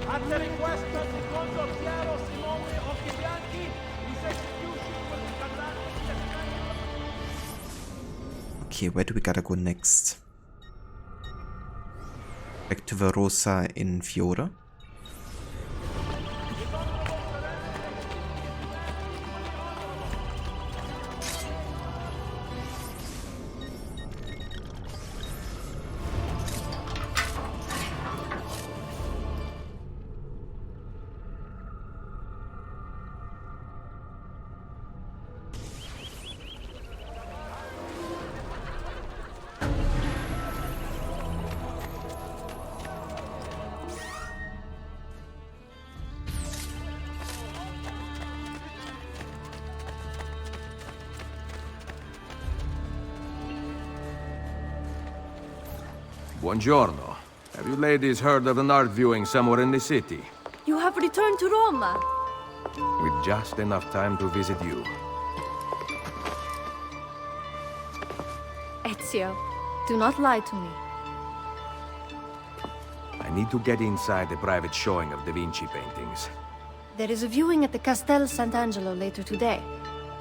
At the request of the Consul Piero Simone Occhibianchi, his execution will be conducted in the Okay, where do we gotta go next? Back to the Rosa in Fiore. Buongiorno. Have you ladies heard of an art viewing somewhere in the city? You have returned to Roma. With just enough time to visit you. Ezio, do not lie to me. I need to get inside a private showing of Da Vinci paintings. There is a viewing at the Castel Sant'Angelo later today.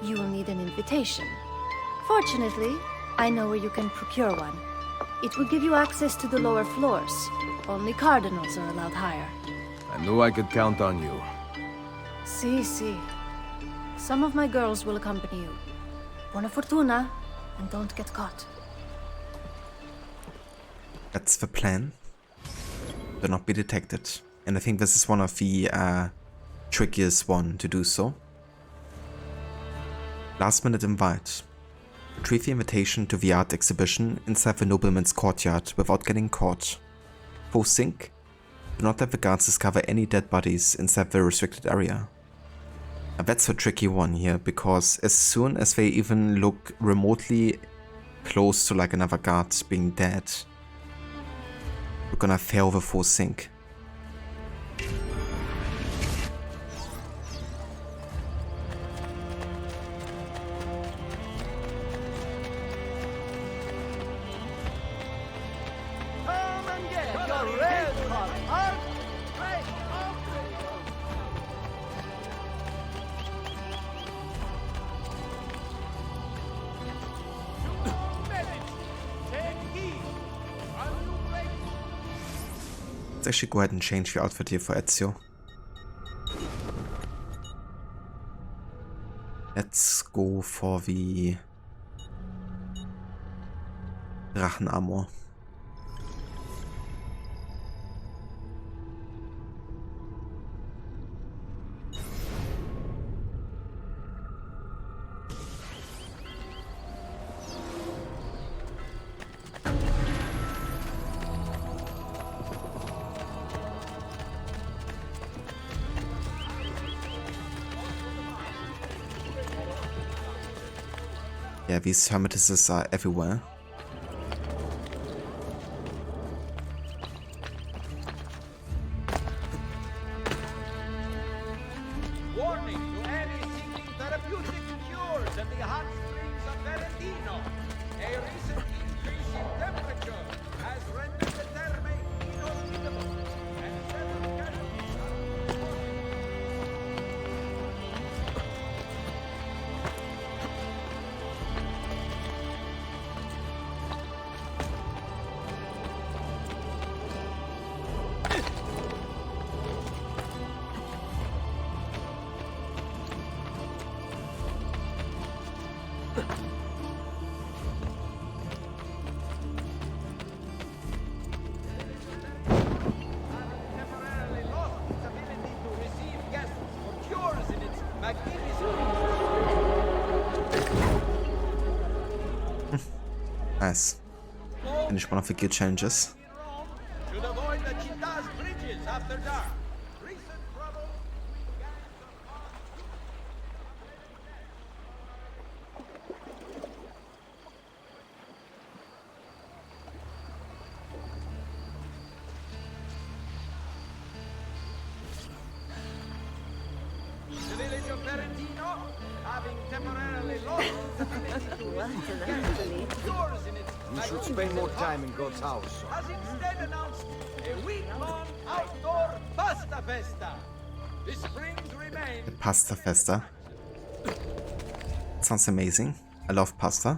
You will need an invitation. Fortunately, I know where you can procure one. It will give you access to the lower floors. Only cardinals are allowed higher. I knew I could count on you. Si. Some of my girls will accompany you. Buona fortuna, and don't get caught. That's the plan. Do not be detected. And I think this is one of the trickiest one to do so. Last minute invite. Retrieve the invitation to the art exhibition inside the nobleman's courtyard without getting caught. Full sync. Do not let the guards discover any dead bodies inside the restricted area. Now that's a tricky one here, because as soon as they even look remotely close to like another guard being dead, we're gonna fail the full sync. Let's actually go ahead and change the outfit here for Ezio. Let's go for the Drachen Armor. Yeah, these hermitages are everywhere. Warning to any seeking therapeutic cures at the hot springs of Valentino. A recent increase in temperature has rendered the therme inhospitable, and several casualties are reported. Temporarily lost its ability to receive guests for cures in its magnificent. Nice. Finish one of the gear challenges. Should avoid the Citta's bridges after dark. Recent trouble between gangs of armed. The village of Ferentino, having temporarily lost its ability to receive guests for cures in its You should spend more time in God's house. has instead announced a week-long outdoor pasta festa. The springs remain. The pasta festa. Sounds amazing. I love pasta.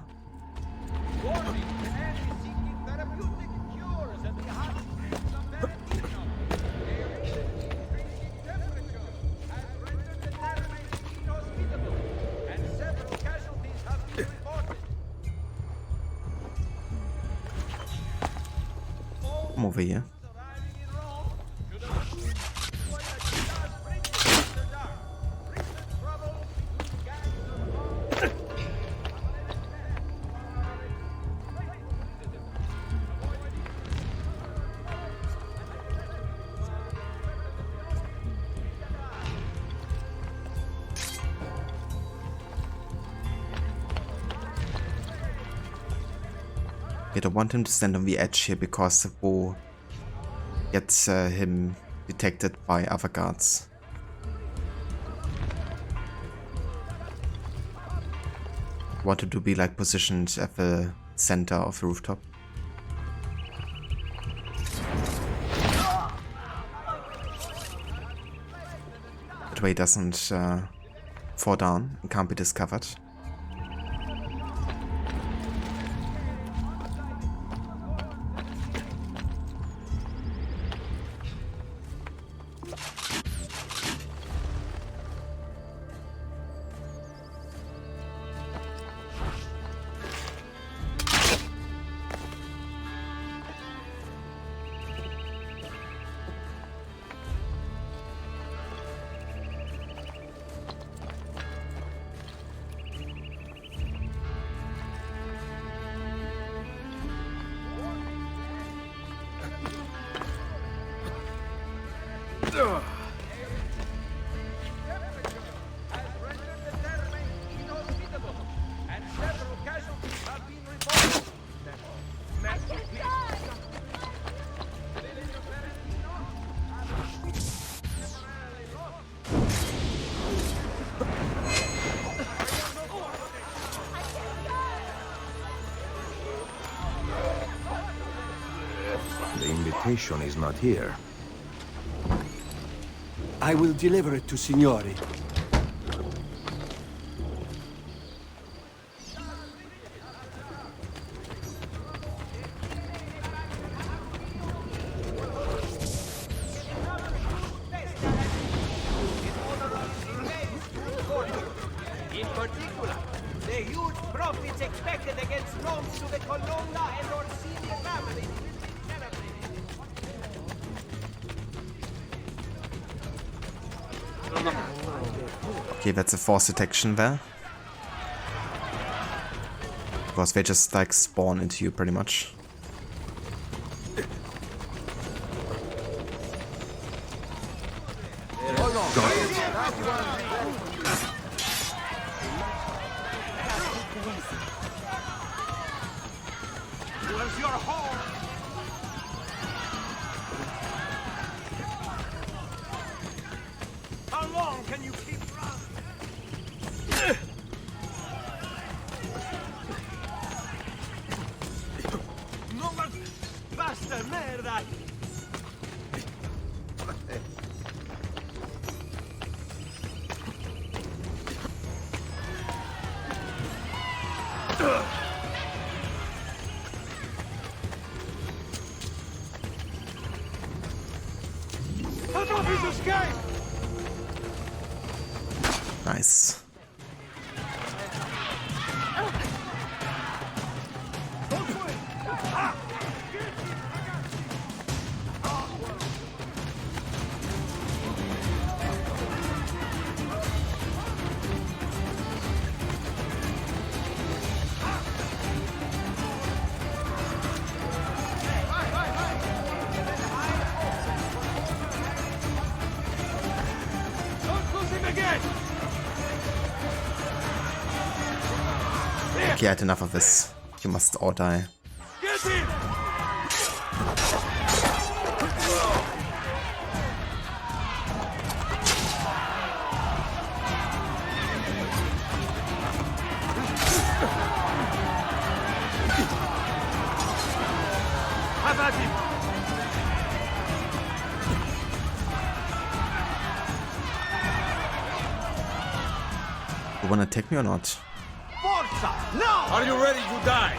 Warning to any seeking therapeutic cures at the hot springs of Valentino. A recent increase in temperature has rendered the therme inhospitable, and several casualties have been reported. Come over here. Arriving in Rome should avoid the Citta's bridges after dark. Recent trouble between gangs of armed. I don't want him to stand on the edge here because the bow gets him detected by other guards. I wanted to be like positioned at the center of the rooftop. That way he doesn't fall down and can't be discovered. The invitation is not here. I will deliver it to Signori. In particular, the huge profits expected against Rome to the Colonna and Orsini families will be celebrated. Okay, that's a force detection there. Because they just like spawn into you pretty much. is your home! How long can you keep running? No más. Basta, merda! Cut off his escape! Nice. Okay, I had enough of this. You must all die. Get him! Have at him! You wanna take me or not? Forza! Now! Are you ready to die?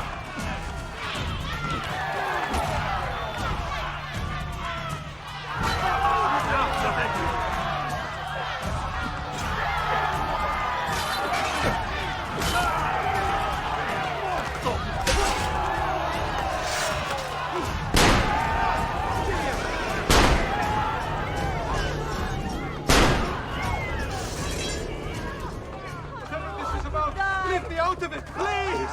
Lift me out of it, please!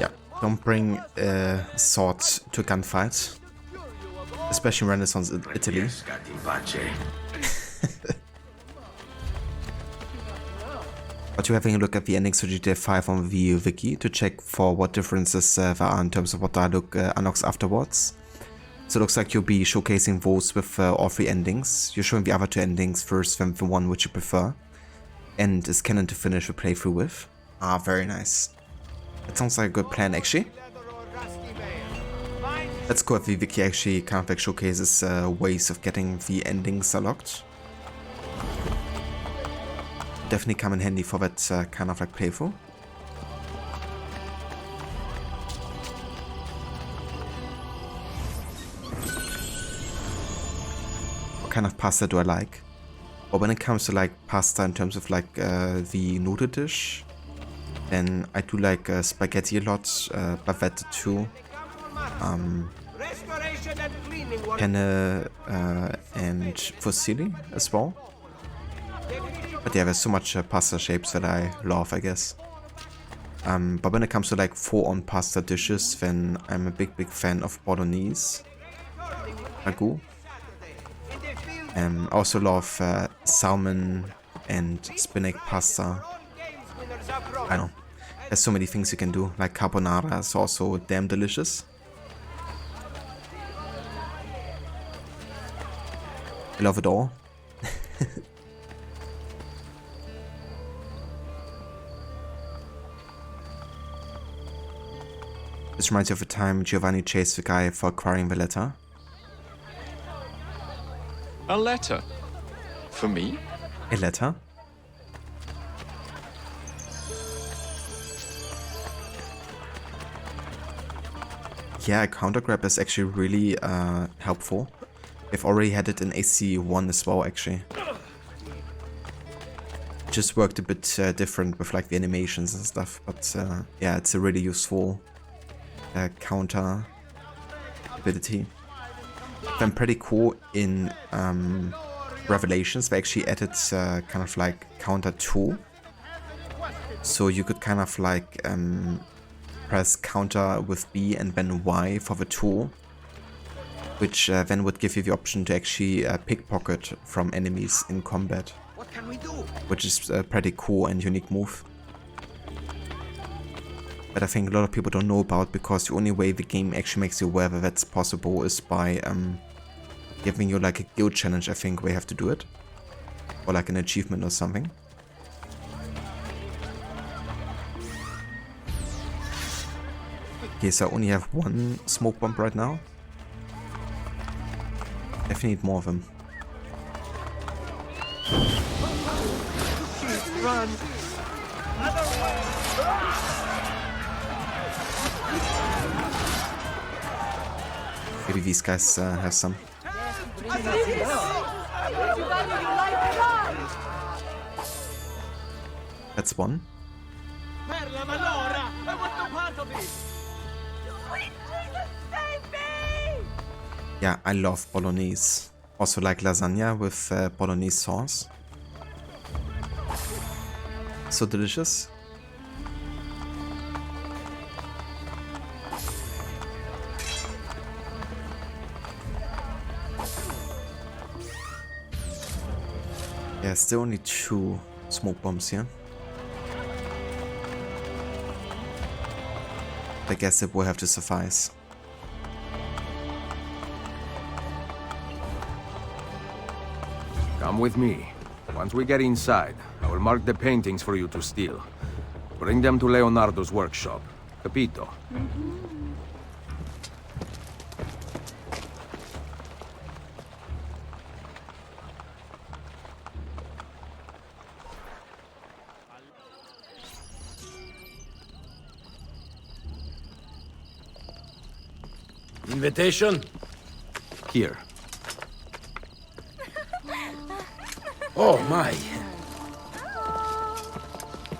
Yeah, don't bring a sword to a gunfight. Especially in Renaissance Italy. But you're having a look at the endings to GTA 5 on the wiki to check for what differences there are in terms of what dialogue unlocks afterwards. So it looks like you'll be showcasing those with all 3 endings. You're showing the other 2 endings first, then the one which you prefer. And is canon to finish the playthrough with. Ah, very nice. That sounds like a good plan, actually. That's cool if the wiki actually kind of like showcases ways of getting the endings unlocked. Definitely come in handy for that kind of like playthrough. What kind of pasta do I like? But when it comes to like pasta in terms of like the noodle dish, then I do like spaghetti a lot, bavette too, penne and fusilli as well. But yeah, there's so much pasta shapes that I love, I guess. But when it comes to like full-on pasta dishes, then I'm a big fan of bolognese, ragu. I also love salmon and spinach pasta. I don't know. There's so many things you can do. Like carbonara is also damn delicious. I love it all. This reminds you of the time Giovanni chased the guy for acquiring the letter. A letter? For me? A letter? Yeah, a counter grab is actually really helpful. I've already had it in AC1 as well, actually. Just worked a bit different with like the animations and stuff, but yeah, it's a really useful counter ability. Then pretty cool in Revelations, they actually added kind of like counter 2. So you could kind of like press counter with B and then Y for the tool, which then would give you the option to actually pickpocket from enemies in combat. What can we do? Which is a pretty cool and unique move. But I think a lot of people don't know about, because the only way the game actually makes you aware that that's possible is by giving you like a guild challenge, I think, where you have to do it. Or like an achievement or something. Okay, so I only have one smoke bomb right now. Definitely need more of them. Run. Maybe these guys have some. That's one. Yeah, I love bolognese. Also like lasagna with bolognese sauce. So delicious. Yeah, still only 2 smoke bombs here. I guess it will have to suffice. Come with me. Once we get inside, I will mark the paintings for you to steal. Bring them to Leonardo's workshop. Capito? Invitation? Here. Oh my.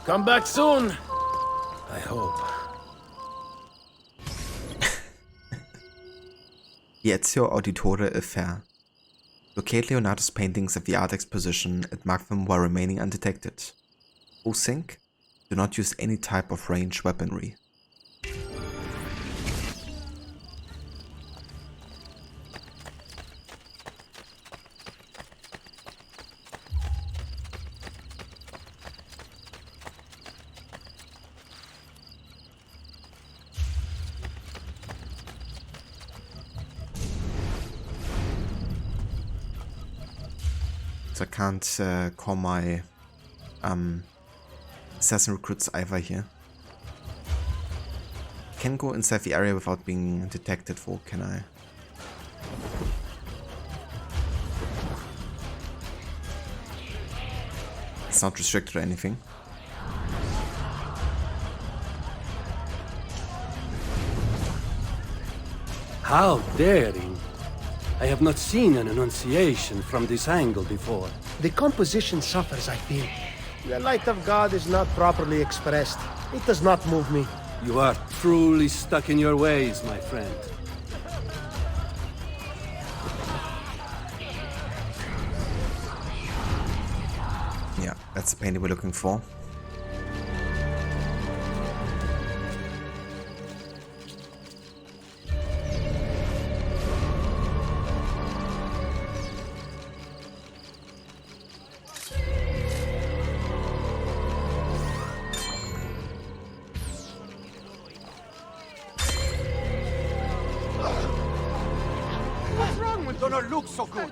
Come back soon. I hope. The Ezio Auditore affair. Locate Leonardo's paintings at the art exposition and mark them while remaining undetected. Who think? Do not use any type of ranged weaponry. I can't call my assassin recruits either here. Can go inside the area without being detected for, can I? It's not restricted or anything. How daring! I have not seen an Annunciation from this angle before. The composition suffers, I feel. The light of God is not properly expressed. It does not move me. You are truly stuck in your ways, my friend. Yeah, that's the painting we're looking for. What's wrong with don't look so good?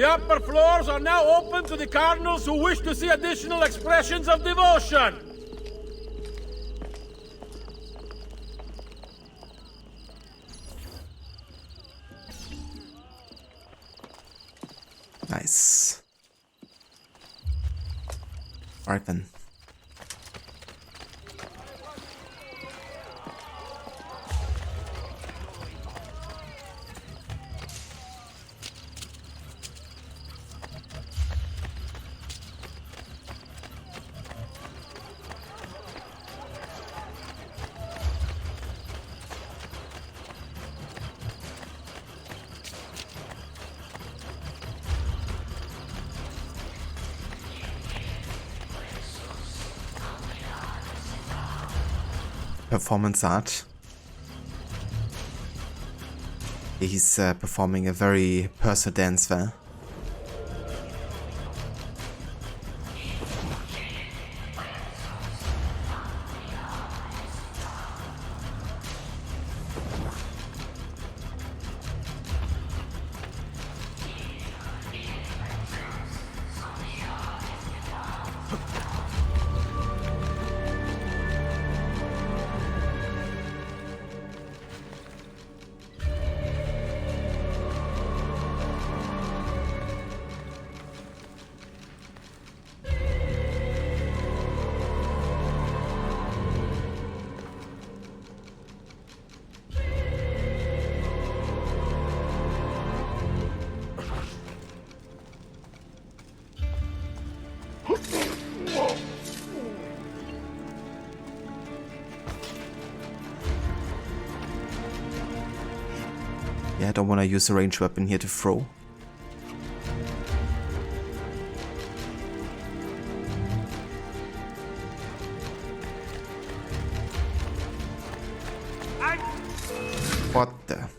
The upper floors are now open to the cardinals who wish to see additional expressions of devotion. Nice. Alright then. Performance art. He's performing a very personal dance there. Yeah, I don't want to use a ranged weapon here to throw. What the?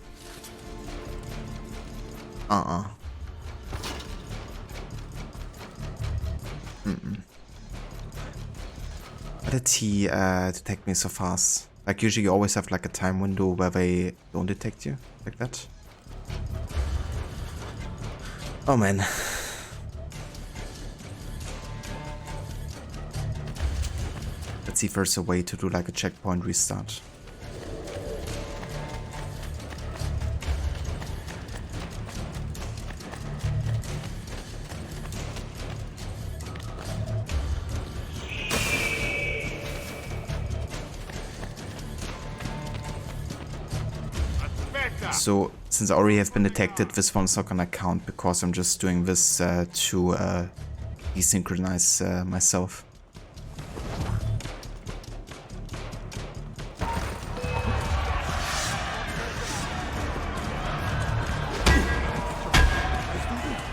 Why did he detect me so fast? Like usually you always have like a time window where they don't detect you like that. Oh man. Let's see if there's a way to do like a checkpoint restart. So, since I already have been detected, this one's not gonna count because I'm just doing this to desynchronize myself.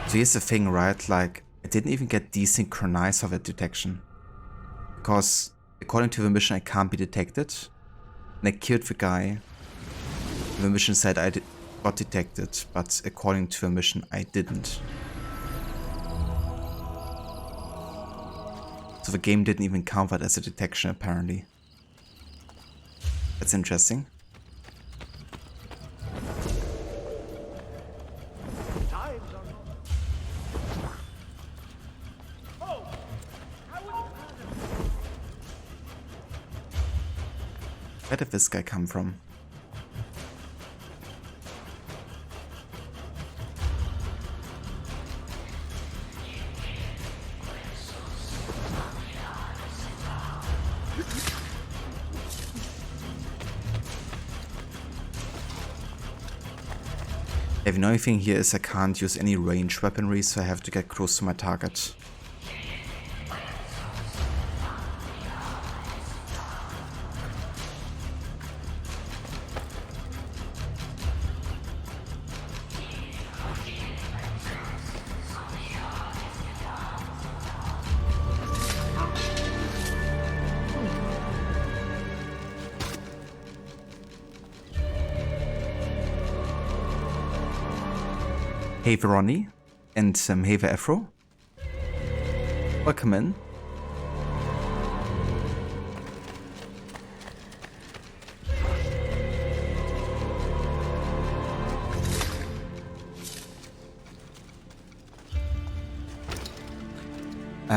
So here's the thing, right? Like, I didn't even get desynchronized of that detection. Because, according to the mission, I can't be detected. And I killed the guy. The mission said I got detected, but according to the mission, I didn't. So the game didn't even count that as a detection, apparently. That's interesting. Where did this guy come from? The only thing here is I can't use any ranged weaponry, so I have to get close to my target. Hey Veroni, and hey Afro. Welcome in.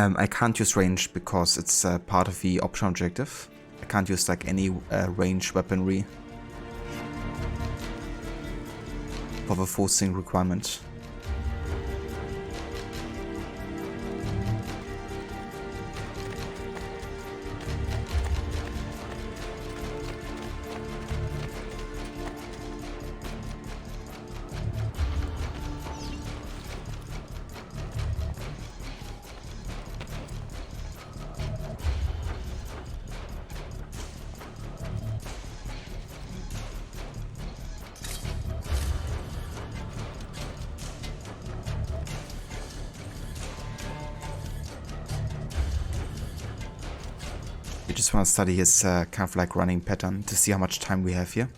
I can't use range because it's part of the optional objective. I can't use like any range weaponry for the forcing requirement. I just want to study his kind of like running pattern to see how much time we have here.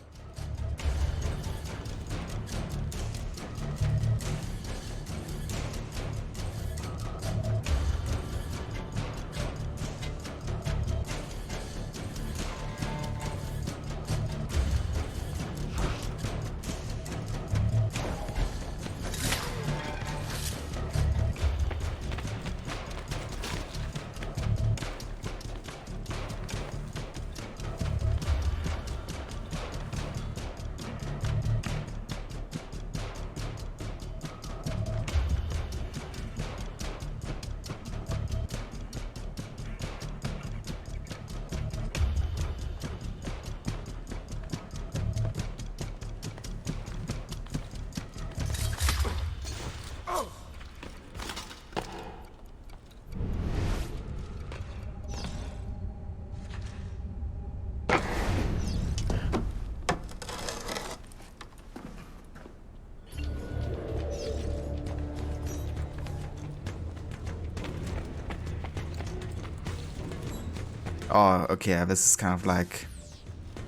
Oh, okay, this is kind of like...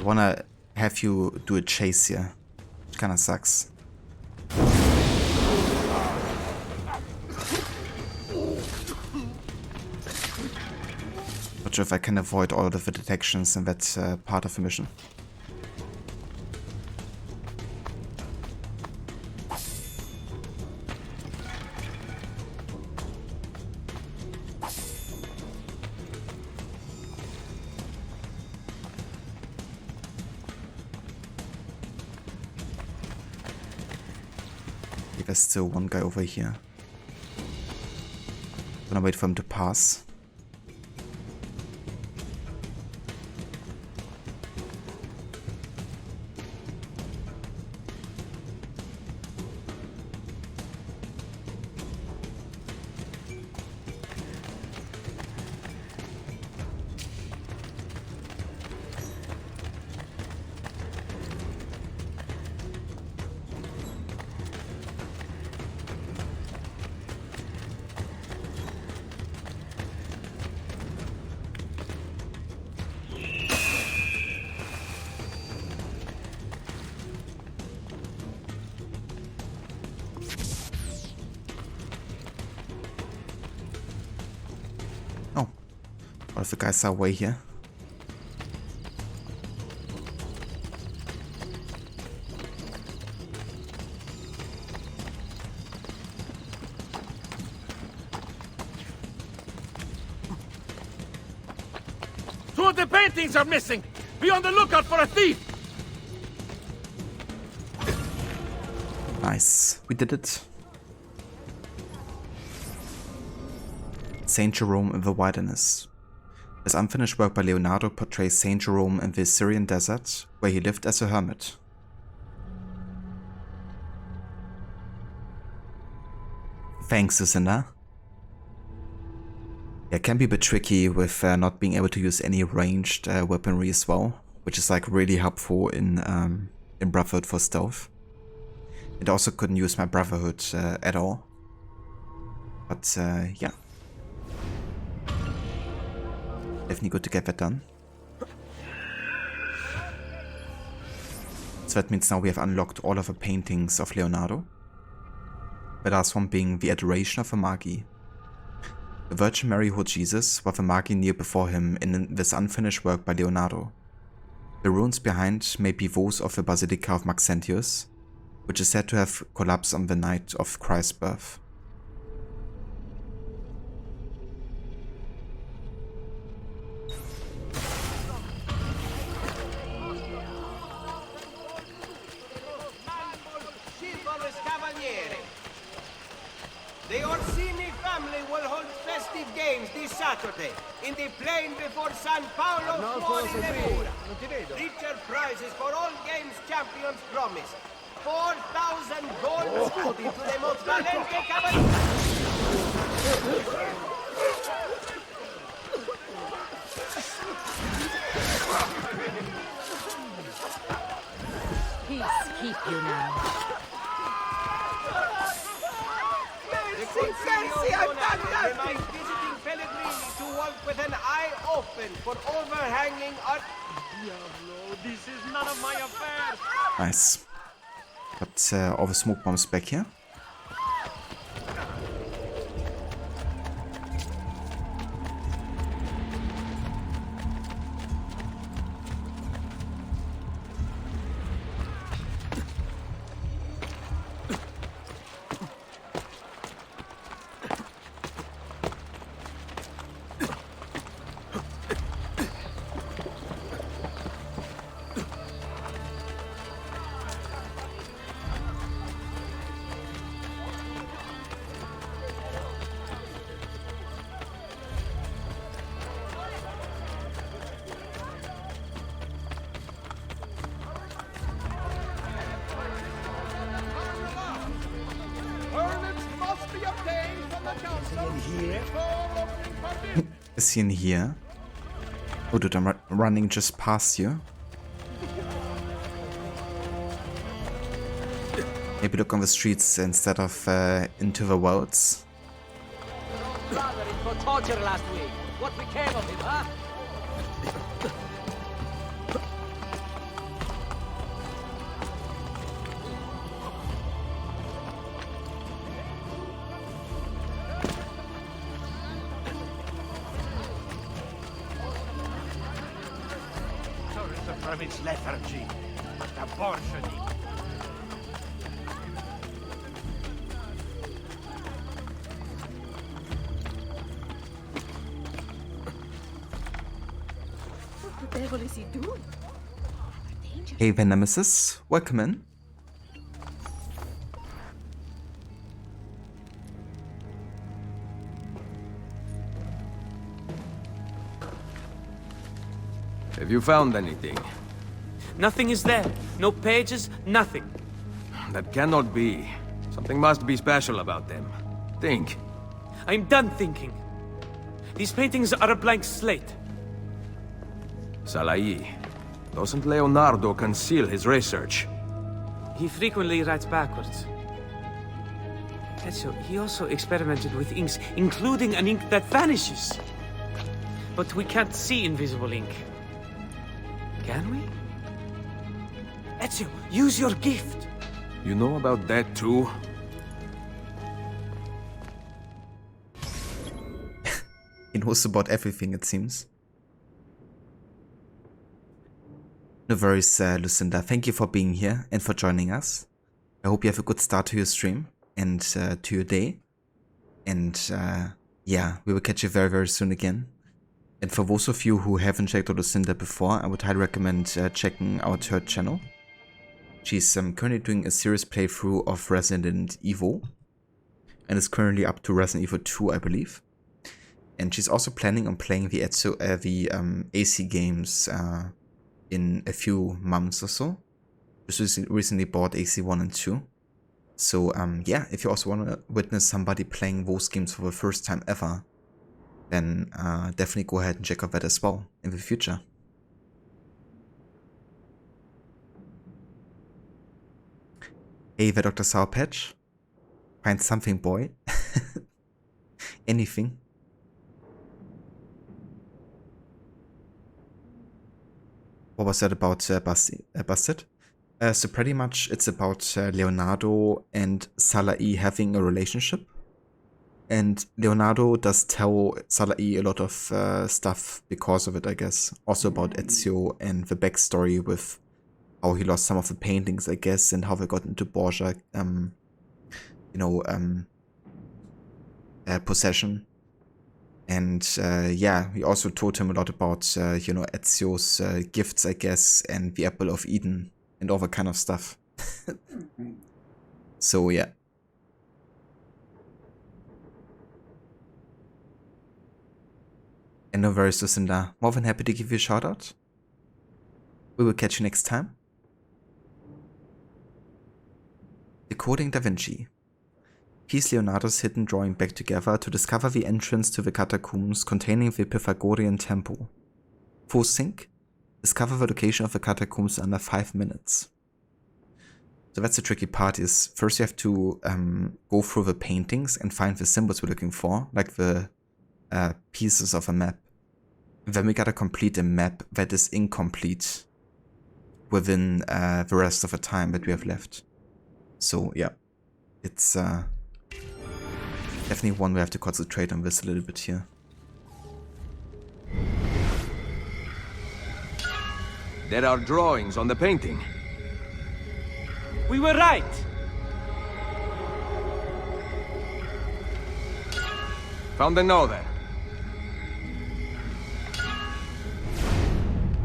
I wanna have you do a chase here, which kinda sucks. Not sure if I can avoid all of the detections in that part of the mission. There's still one guy over here. Gonna wait for him to pass. What if the guys are way here? Two of the paintings are missing! Be on the lookout for a thief! Nice, we did it. Saint Jerome in the Wilderness. This unfinished work by Leonardo portrays Saint Jerome in the Syrian desert, where he lived as a hermit. Thanks, Lucinda. Yeah, it can be a bit tricky with not being able to use any ranged weaponry as well, which is like really helpful in Brotherhood for stealth. And also couldn't use my Brotherhood at all. But yeah. Definitely good to get that done. So that means now we have unlocked all of the paintings of Leonardo. The last one being the Adoration of the Magi. The Virgin Mary holds Jesus, while the Magi kneel before him in this unfinished work by Leonardo. The ruins behind may be those of the Basilica of Maxentius, which is said to have collapsed on the night of Christ's birth. Games this Saturday in the plain before San Paolo Fuori Lemura. Richer prizes for all games champions promise. 4,000 gold scudi to the most valente cavaliere. Peace keep you now. Mercy, I've done nothing! Visiting Pellegrini to walk with an eye open for overhanging our... Diablo, this is none of my affair! Nice. Got all the smoke bombs back here. Is he in here? Oh dude, I'm running just past you. Maybe look on the streets instead of into the worlds. Brother in for torture last week. What became of him, huh? From its lethargy, abortioning. What the devil is he doing? Hey there, Nemesis. Welcome in. Have you found anything? Nothing is there. No pages, nothing. That cannot be. Something must be special about them. Think. I'm done thinking. These paintings are a blank slate. Salai. Doesn't Leonardo conceal his research? He frequently writes backwards. Ezio, he also experimented with inks, including an ink that vanishes. But we can't see invisible ink. Can we? Ezio, use your gift! You know about that too? He knows about everything, it seems. No worries, Lucinda. Thank you for being here and for joining us. I hope you have a good start to your stream and to your day. And yeah, we will catch you very, very soon again. And for those of you who haven't checked out Lucinda before, I would highly recommend checking out her channel. She's currently doing a serious playthrough of Resident Evil, and is currently up to Resident Evil 2, I believe. And she's also planning on playing the AC games in a few months or so. She recently bought AC 1 and 2. So yeah, if you also want to witness somebody playing those games for the first time ever, then definitely go ahead and check out that as well in the future. Hey there, Dr. Sour Patch. Find something, boy. Anything. What was that about Bastet? So pretty much it's about Leonardo and Salai having a relationship. And Leonardo does tell Salai a lot of stuff because of it, I guess. Also about Ezio and the backstory with how he lost some of the paintings, I guess, and how they got into Borgia, possession. And yeah, we also told him a lot about, Ezio's gifts, I guess, and the Apple of Eden and all that kind of stuff. So yeah. And no worries, Lucinda. More than happy to give you a shout out. We will catch you next time. Decoding Da Vinci. Piece Leonardo's hidden drawing back together to discover the entrance to the catacombs containing the Pythagorean temple. Full sync. Discover the location of the catacombs under 5 minutes. So that's the tricky part, is first you have to go through the paintings and find the symbols we're looking for, like the pieces of a map. And then we gotta complete a map that is incomplete within the rest of the time that we have left. So yeah, it's definitely one we have to concentrate on this a little bit here. There are drawings on the painting. We were right! Found another.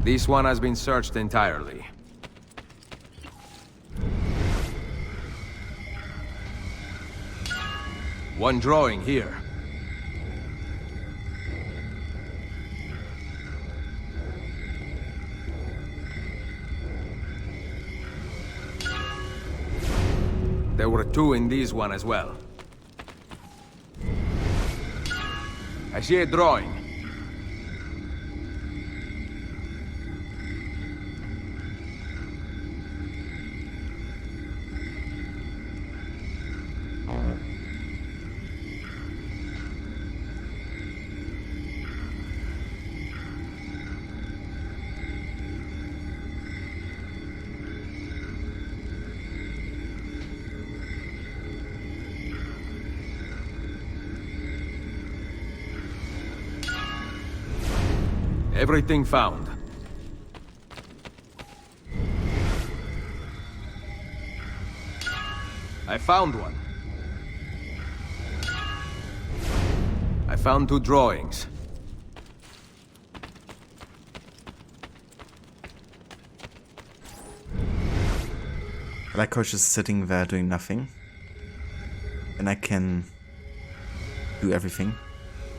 This one has been searched entirely. One drawing here. There were 2 in this one as well. I see a drawing. Everything found. I found one. I found 2 drawings. I like how she's sitting there doing nothing. And I can do everything.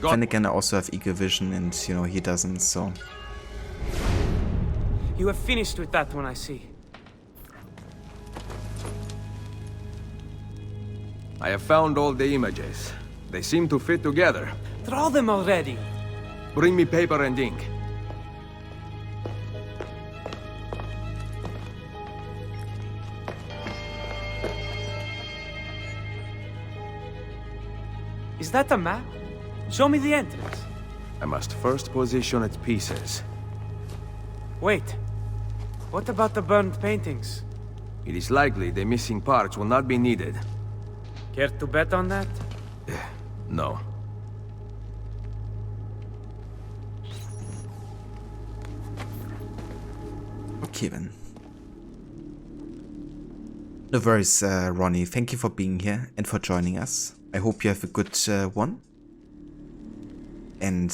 Then again, I also have eagle vision and, you know, he doesn't, so... You have finished with that one, I see. I have found all the images. They seem to fit together. Draw them already! Bring me paper and ink. Is that a map? Show me the entrance. I must first position its pieces. Wait. What about the burned paintings? It is likely the missing parts will not be needed. Care to bet on that? No. Okay then. No worries, Ronnie. Thank you for being here and for joining us. I hope you have a good one. And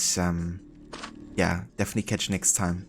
yeah, definitely catch you next time.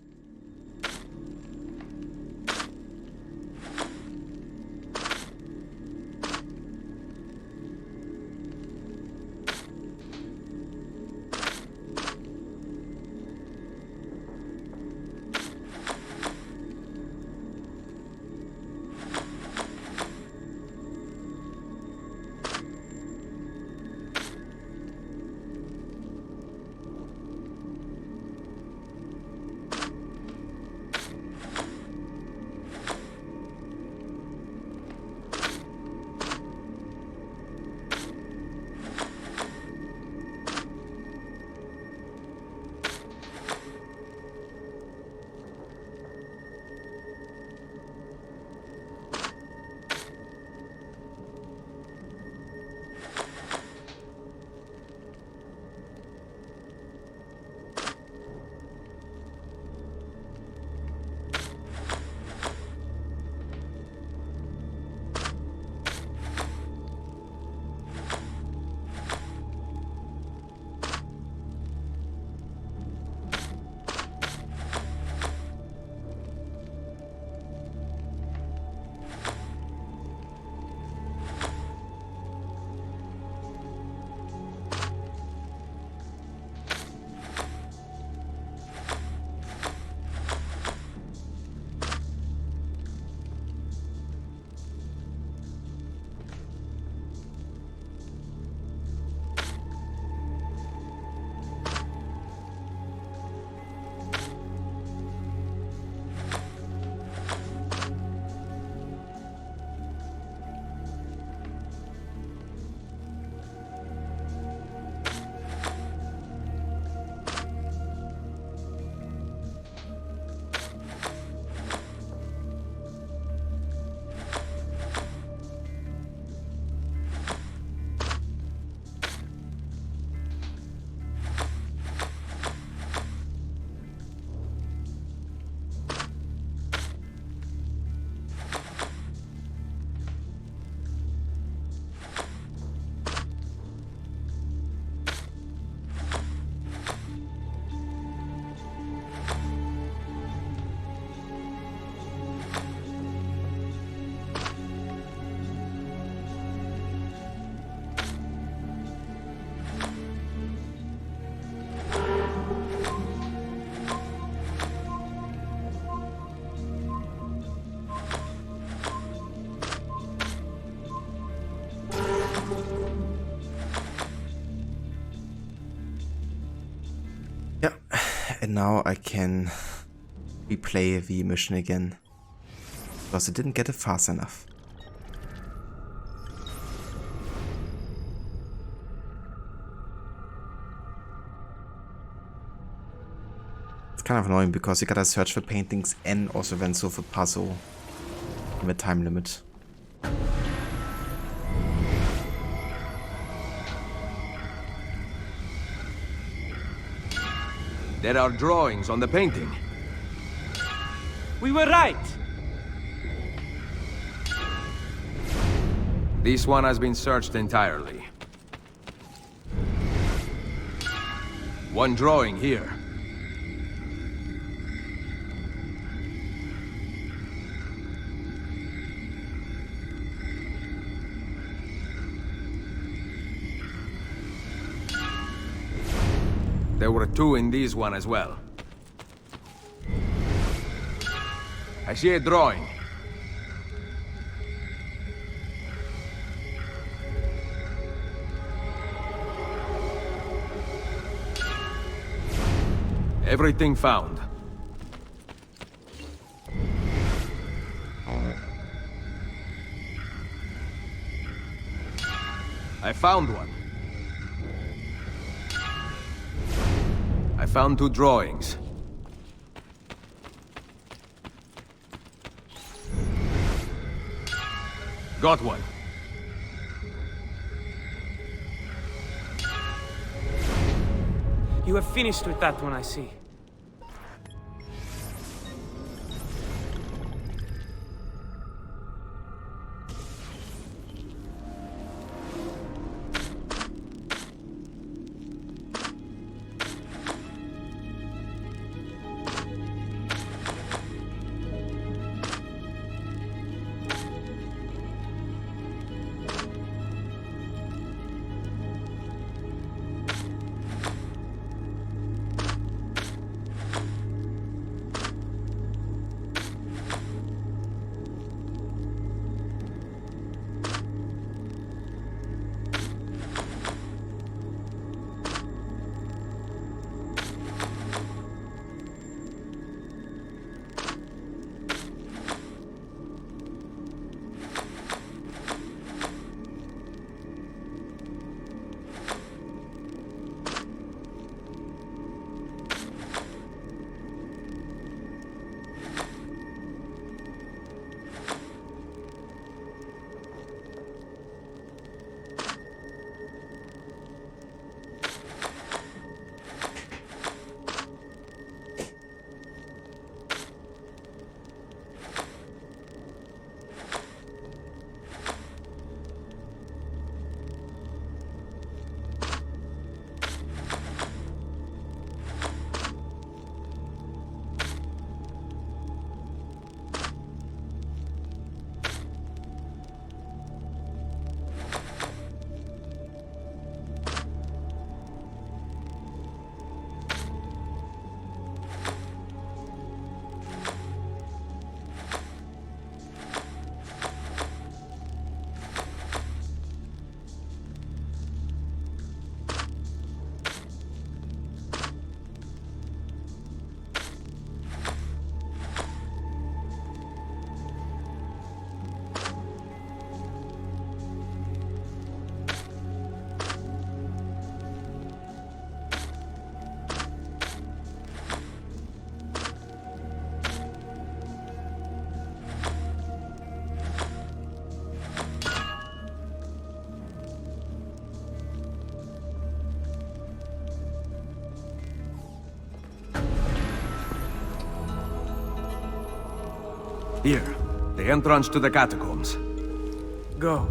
And now I can replay the mission again, because I didn't get it fast enough. It's kind of annoying because you gotta search for paintings and also then solve a puzzle in the time limit. There are drawings on the painting. We were right! This one has been searched entirely. One drawing here. There were two in this one as well. I see a drawing. Everything found. I found one. I found two drawings. Got one. You have finished with that one, I see. Here, the entrance to the catacombs. Go.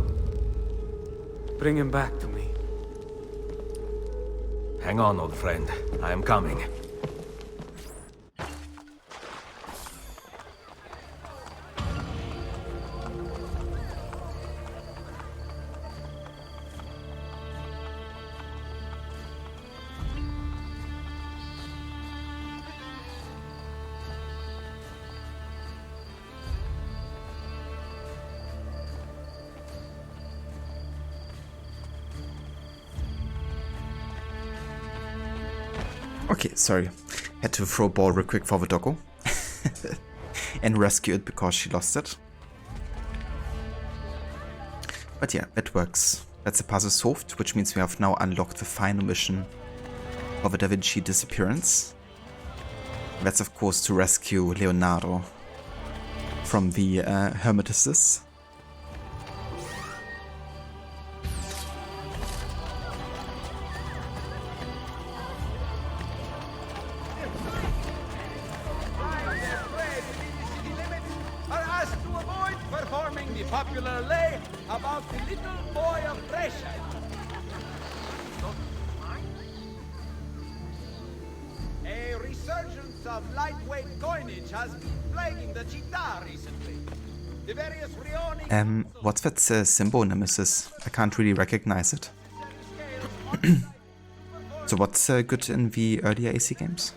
Bring him back to me. Hang on, old friend. I am coming. Okay, sorry. Had to throw a ball real quick for the doggo. And rescue it because she lost it. But yeah, that works. That's the puzzle solved, which means we have now unlocked the final mission of the Da Vinci Disappearance. That's of course to rescue Leonardo from the Hermetists. Are asked to avoid performing the popular lay about the little boy of Brescia. A resurgence of lightweight coinage has been plaguing the città recently. The various Rioni... What's that symbol, Nemesis? I can't really recognize it. So what's good in the earlier AC games?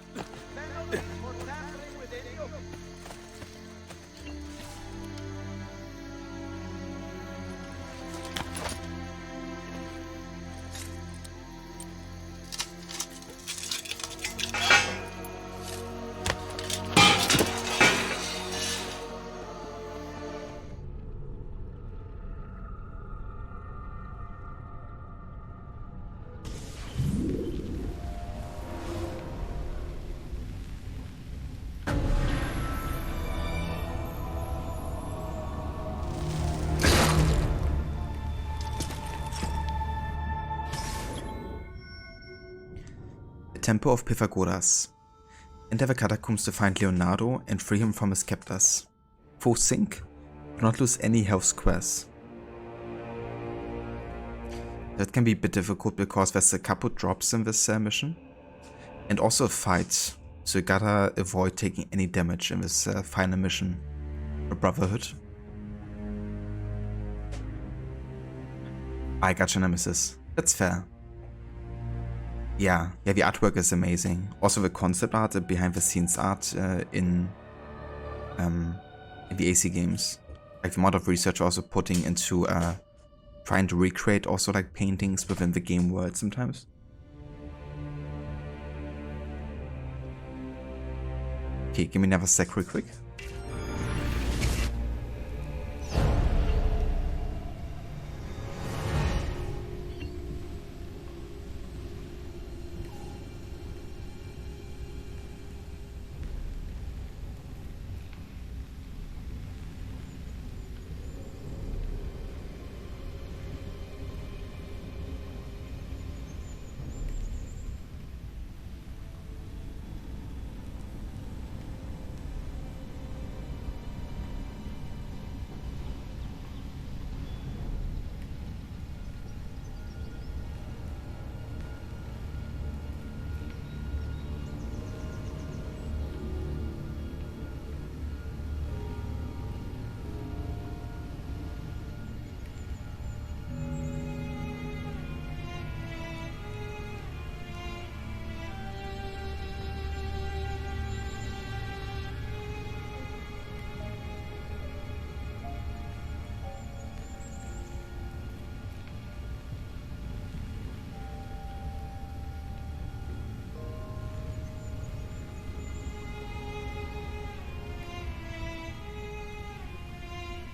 Temple of Pythagoras. Enter the catacombs to find Leonardo and free him from his captors. Full sync. Do not lose any health squares. That can be a bit difficult because there's a couple drops in this mission. And also a fight, so you gotta avoid taking any damage in this final mission for Brotherhood. I got your Nemesis. That's fair. Yeah, the artwork is amazing. Also the concept art, the behind the scenes art in the AC games. Like the amount of research also putting into trying to recreate also like paintings within the game world sometimes. Okay, give me another sec real quick.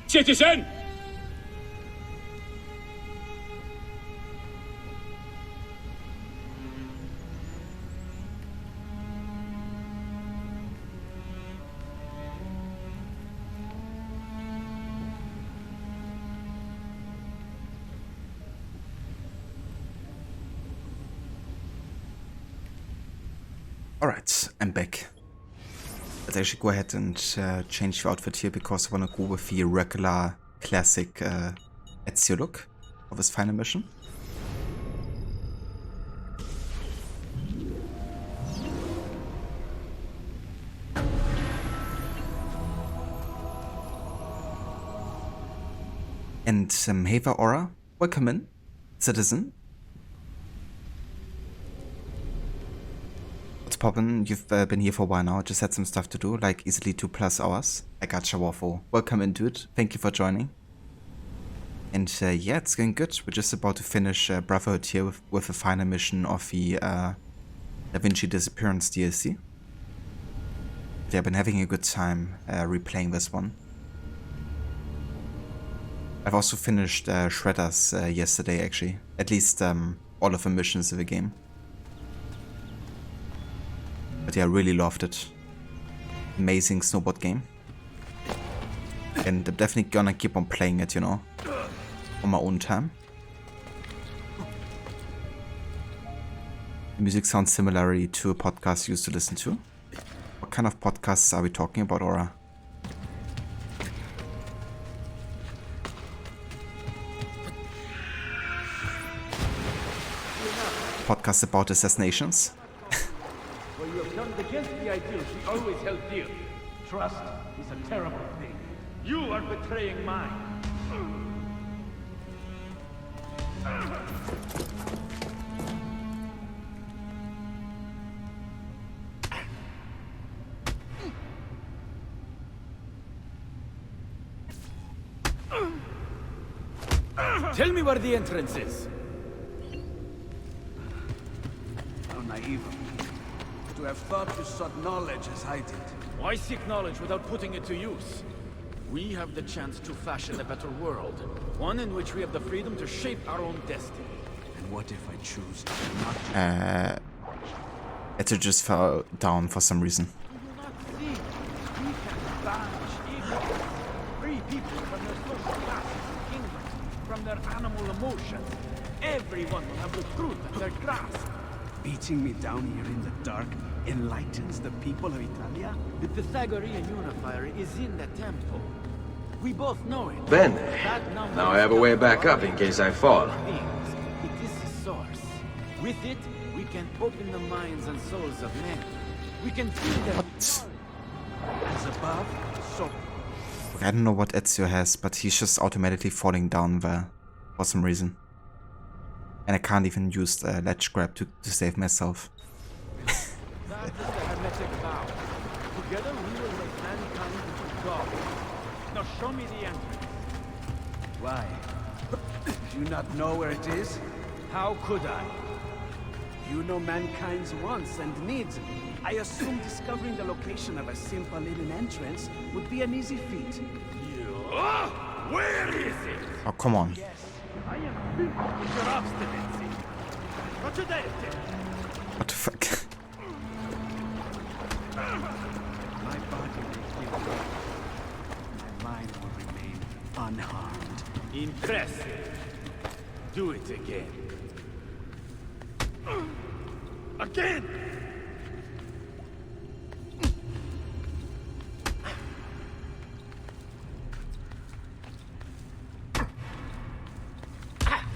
Citizen! Alright, I'm back. Let's actually go ahead and change the outfit here because I want to go with the regular classic Ezio look of his final mission. And hey there, Aura, welcome in, citizen. What's poppin'? You've been here for a while now, just had some stuff to do, like easily 2+ hours. I gotcha, Waffle. Welcome in, dude. Thank you for joining. And yeah, it's going good. We're just about to finish Brotherhood here with the final mission of the Da Vinci Disappearance DLC. Yeah, I've been having a good time replaying this one. I've also finished Shredders yesterday, actually. At least all of the missions of the game. But yeah, I really loved it. Amazing snowboard game. And I'm definitely gonna keep on playing it, you know, on my own time. The music sounds similarly to a podcast I used to listen to. What kind of podcasts are we talking about, Aura? Podcast about assassinations? When you have turned against the ideals we always held dear, trust is a terrible thing. You are betraying mine. Tell me where the entrance is. How naive of me. To have thought you sought knowledge as I did. Why seek knowledge without putting it to use? We have the chance to fashion a better world. One in which we have the freedom to shape our own destiny. And what if I choose not to? It just fell down for some reason. We can banish evil. Free people from their social classes and kingdoms, from their animal emotions. Everyone will have the truth at their grasp. Beating me down here in the dark enlightens the people of Italia? The Pythagorean unifier is in the temple. We both know it. Ben, now I have a way back up in case I fall. It is the source. With it, we can open the minds and souls of men. We can free them. As above, so. I don't know what Ezio has, but he's just automatically falling down there for some reason. And I can't even use the ledge grab to save myself. That is the hermetic vow. Together we will make mankind into God. Now show me the entrance. Why? Do you not know where it is? How could I? You know mankind's wants and needs. I assume discovering the location of a simple hidden entrance would be an easy feat. Where is it? Oh, come on. I am filled with your obstinacy. Today, What the fuck? My body may feel weak. My mind will remain unharmed. impressive. Do it again. Again!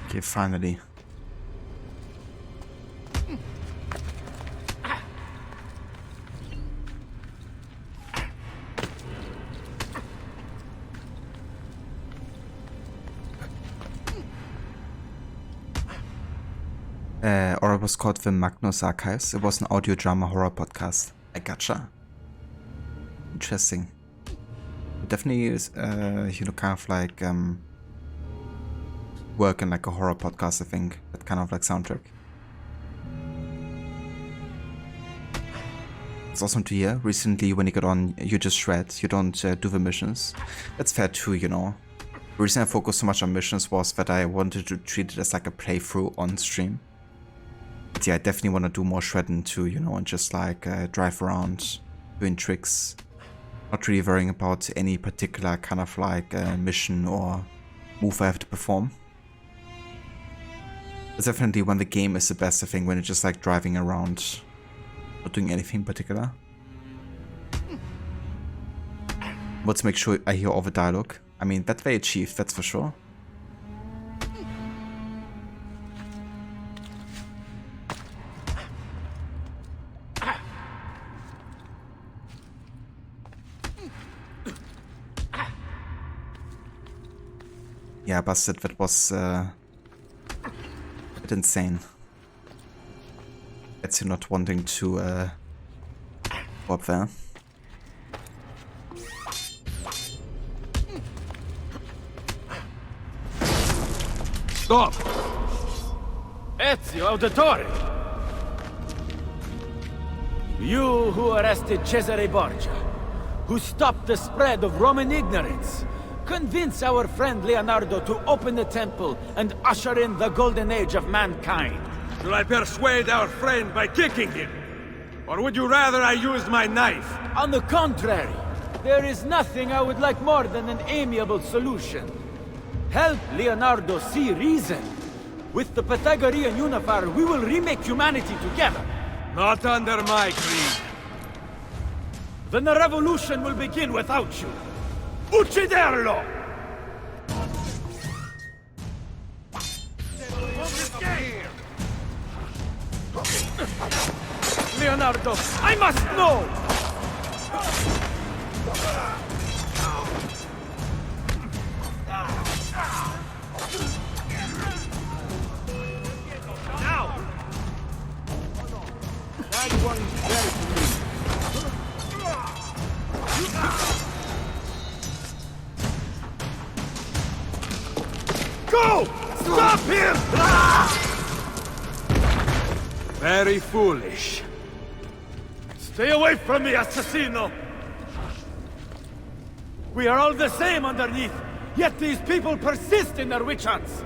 Okay, finally. Or it was called the Magnus Archives. It was an audio drama horror podcast. I gotcha. Interesting. It definitely is, you know, kind of like work in like a horror podcast, I think. That kind of like soundtrack. It's awesome to hear. Recently, when you get on, you just shred. You don't do the missions. That's fair too, you know. The reason I focused so much on missions was that I wanted to treat it as like a playthrough on stream. But yeah, I definitely want to do more shredding too, you know, and just like drive around doing tricks. Not really worrying about any particular kind of like mission or move I have to perform. It's definitely when the game is the best, I think, when it's just like driving around, not doing anything in particular. Let's make sure I hear all the dialogue. I mean, that they achieved, that's for sure. Yeah, busted. That was a bit insane. Ezio not wanting to go up there. Stop! Ezio, Auditore! You who arrested Cesare Borgia, who stopped the spread of Roman ignorance, convince our friend Leonardo to open the temple and usher in the golden age of mankind. Should I persuade our friend by kicking him? Or would you rather I used my knife? On the contrary, there is nothing I would like more than an amiable solution. Help Leonardo see reason. With the Pythagorean Unifier, we will remake humanity together. Not under my creed. Then the revolution will begin without you. Ucciderlo! Leonardo, I must know! Now! That one is very Go! Stop him! Very foolish. Stay away from me, assassino! We are all the same underneath, yet these people persist in their witch hunts.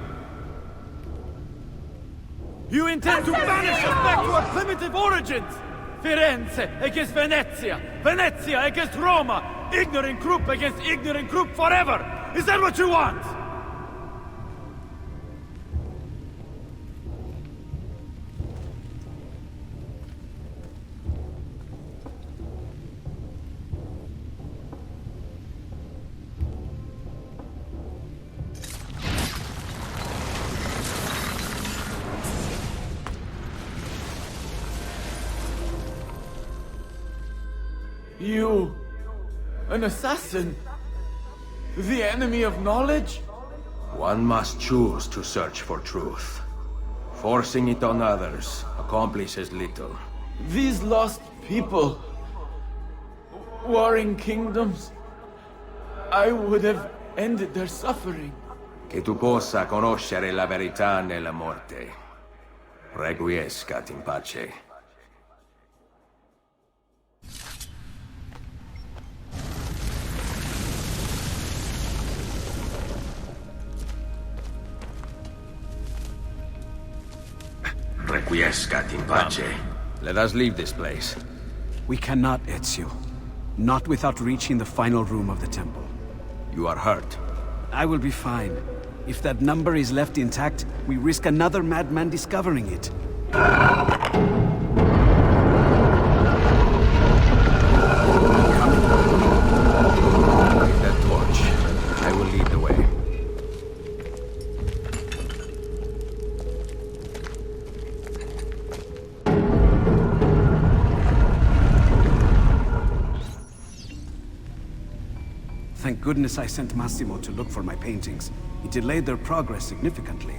You intend to banish us back to our primitive origins! Firenze against Venezia, Venezia against Roma, ignorant group against ignorant group forever! Is that what you want? You... an assassin? The enemy of knowledge? One must choose to search for truth. Forcing it on others accomplishes little. These lost people... warring kingdoms... I would have ended their suffering. Che tu possa conoscere la verità nella morte. Requiescat in pace. Requiescat in pace. Let us leave this place. We cannot, Ezio. Not without reaching the final room of the temple. You are hurt. I will be fine. If that number is left intact, we risk another madman discovering it. Take that torch. I will lead the way. Thank goodness I sent Massimo to look for my paintings. He delayed their progress significantly.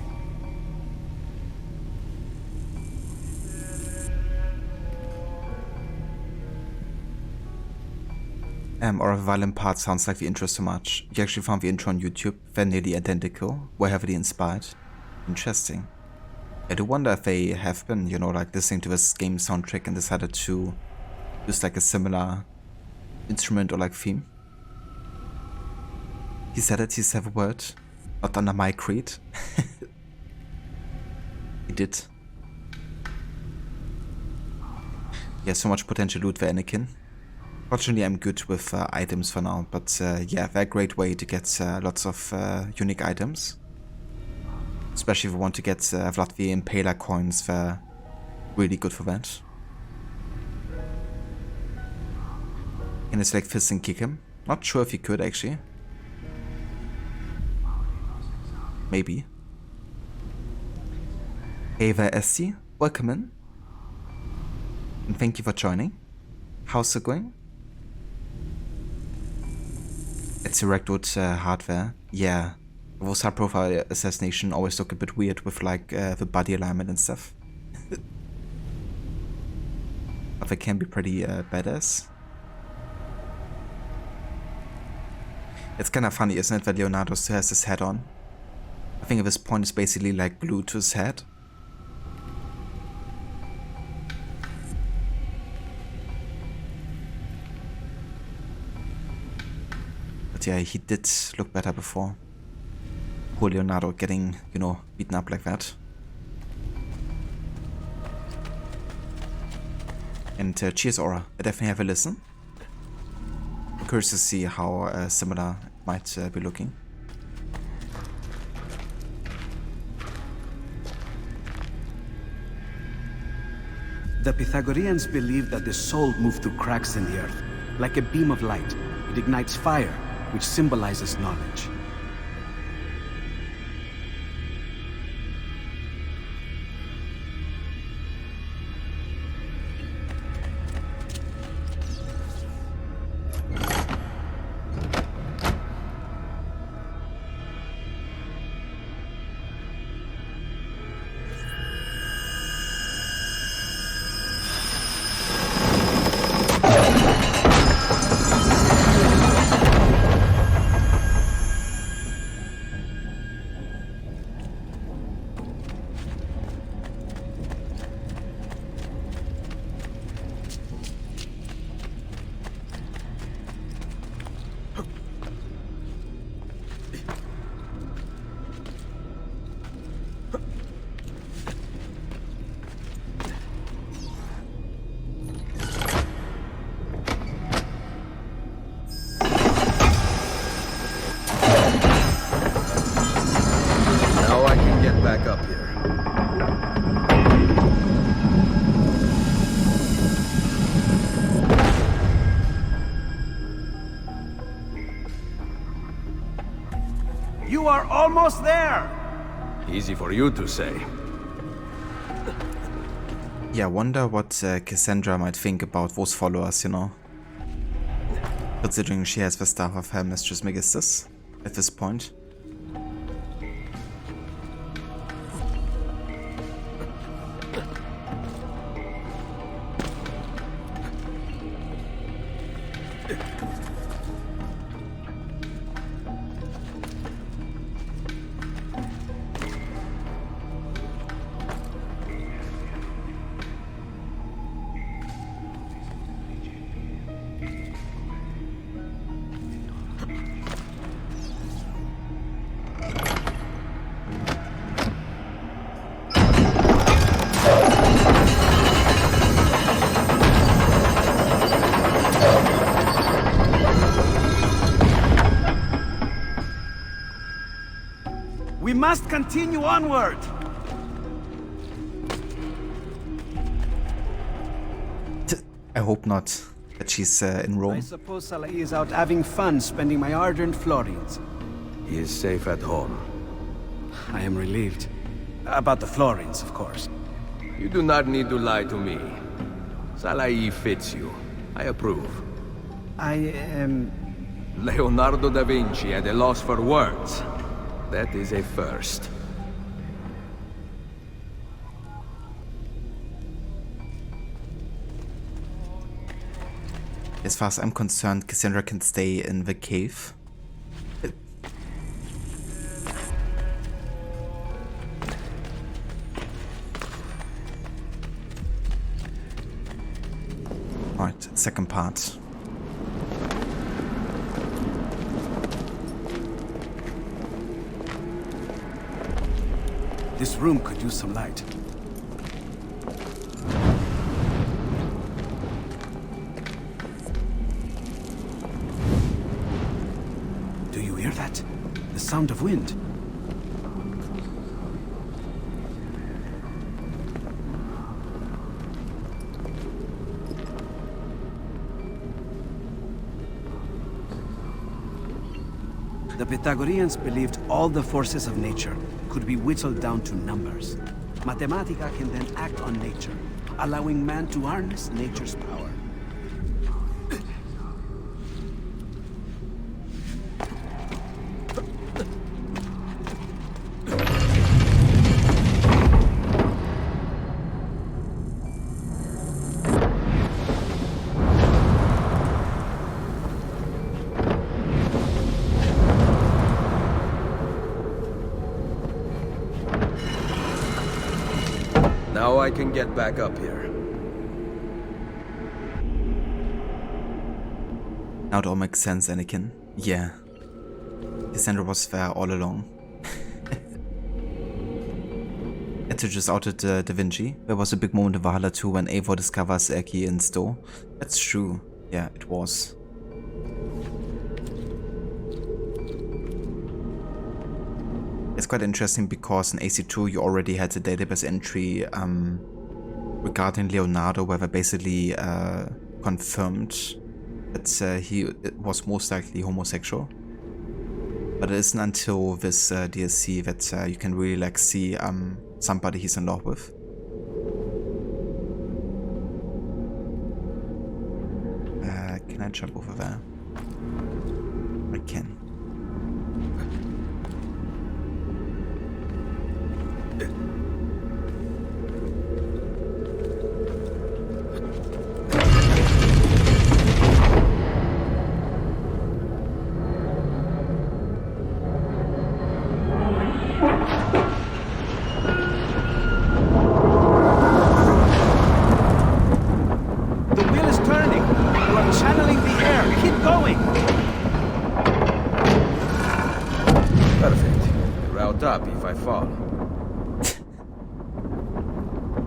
Or a violent part sounds like the intro so much. You actually found the intro on YouTube. They're nearly identical. Were heavily inspired. Interesting. I do wonder if they have been, you know, like listening to this game soundtrack and decided to use like a similar instrument or like theme. He said it, he said a word. Not under my creed. He did. Yeah, so much potential loot for Anakin. Fortunately, I'm good with items for now, but yeah, they're a great way to get lots of unique items. Especially if you want to get Vlad the Impaler coins, they're really good for that. Can I select fist and kick him? Not sure if you could actually. Maybe. Hey there, Ezio. Welcome in. And thank you for joining. How's it going? It's direct with hardware. Yeah. Those high profile assassination always look a bit weird with like the body alignment and stuff. But they can be pretty badass. It's kind of funny, isn't it, that Leonardo still has his head on? I think at this point it's basically like glued to his head. But yeah, he did look better before. Poor Leonardo getting, you know, beaten up like that. And cheers, Aura. I definitely have a listen. I'm curious to see how similar it might be looking. The Pythagoreans believed that the soul moved through cracks in the earth. Like a beam of light, it ignites fire, which symbolizes knowledge. Back up here. You are almost there! Easy for you to say. Yeah, I wonder what Cassandra might think about those followers, you know. Considering she has the staff of her Mistress Megistus at this point. We must continue onward! I hope not that she's in Rome. I suppose Salai is out having fun spending my hard-earned florins. He is safe at home. I am relieved. About the florins, of course. You do not need to lie to me. Salai fits you. I approve. I am... Leonardo da Vinci at a loss for words. That is a first. As far as I'm concerned, Cassandra can stay in the cave. Alright, second part. This room could use some light. Do you hear that? The sound of wind. The Pythagoreans believed all the forces of nature could be whittled down to numbers. Mathematica can then act on nature, allowing man to harness nature's power. Now I can get back up here. Now it all makes sense, Anakin. Yeah. Cassandra was there all along. Ezio just outed Da Vinci. There was a big moment in Valhalla too when Eivor discovers a key in store. That's true. Yeah, it was. It's quite interesting because in AC2 you already had a database entry regarding Leonardo where they basically confirmed that he was most likely homosexual. But it isn't until this DLC that you can really like see somebody he's in love with. Can I jump over there? I can.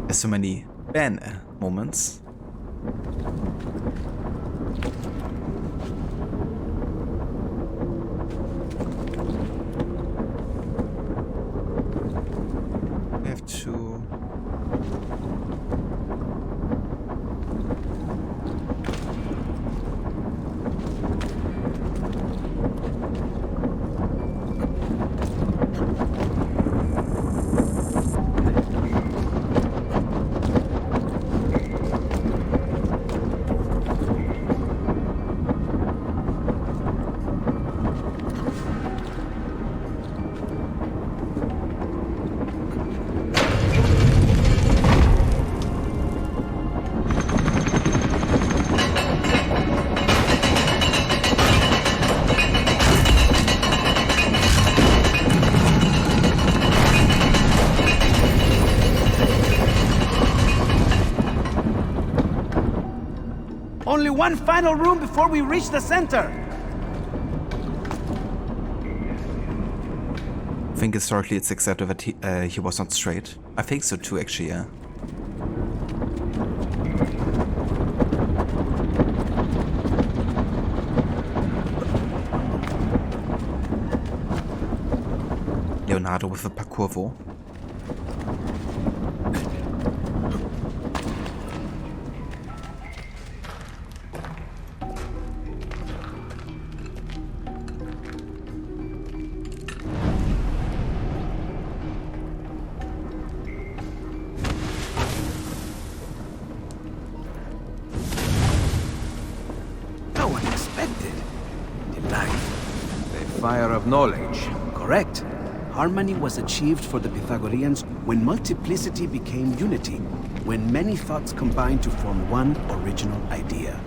There's so many Ben moments. I have to... Only one final room before we reach the center! I think historically it's accepted that he was not straight. I think so too, actually, yeah. Leonardo with a parkour. Knowledge. Correct. Harmony was achieved for the Pythagoreans when multiplicity became unity, when many thoughts combined to form one original idea.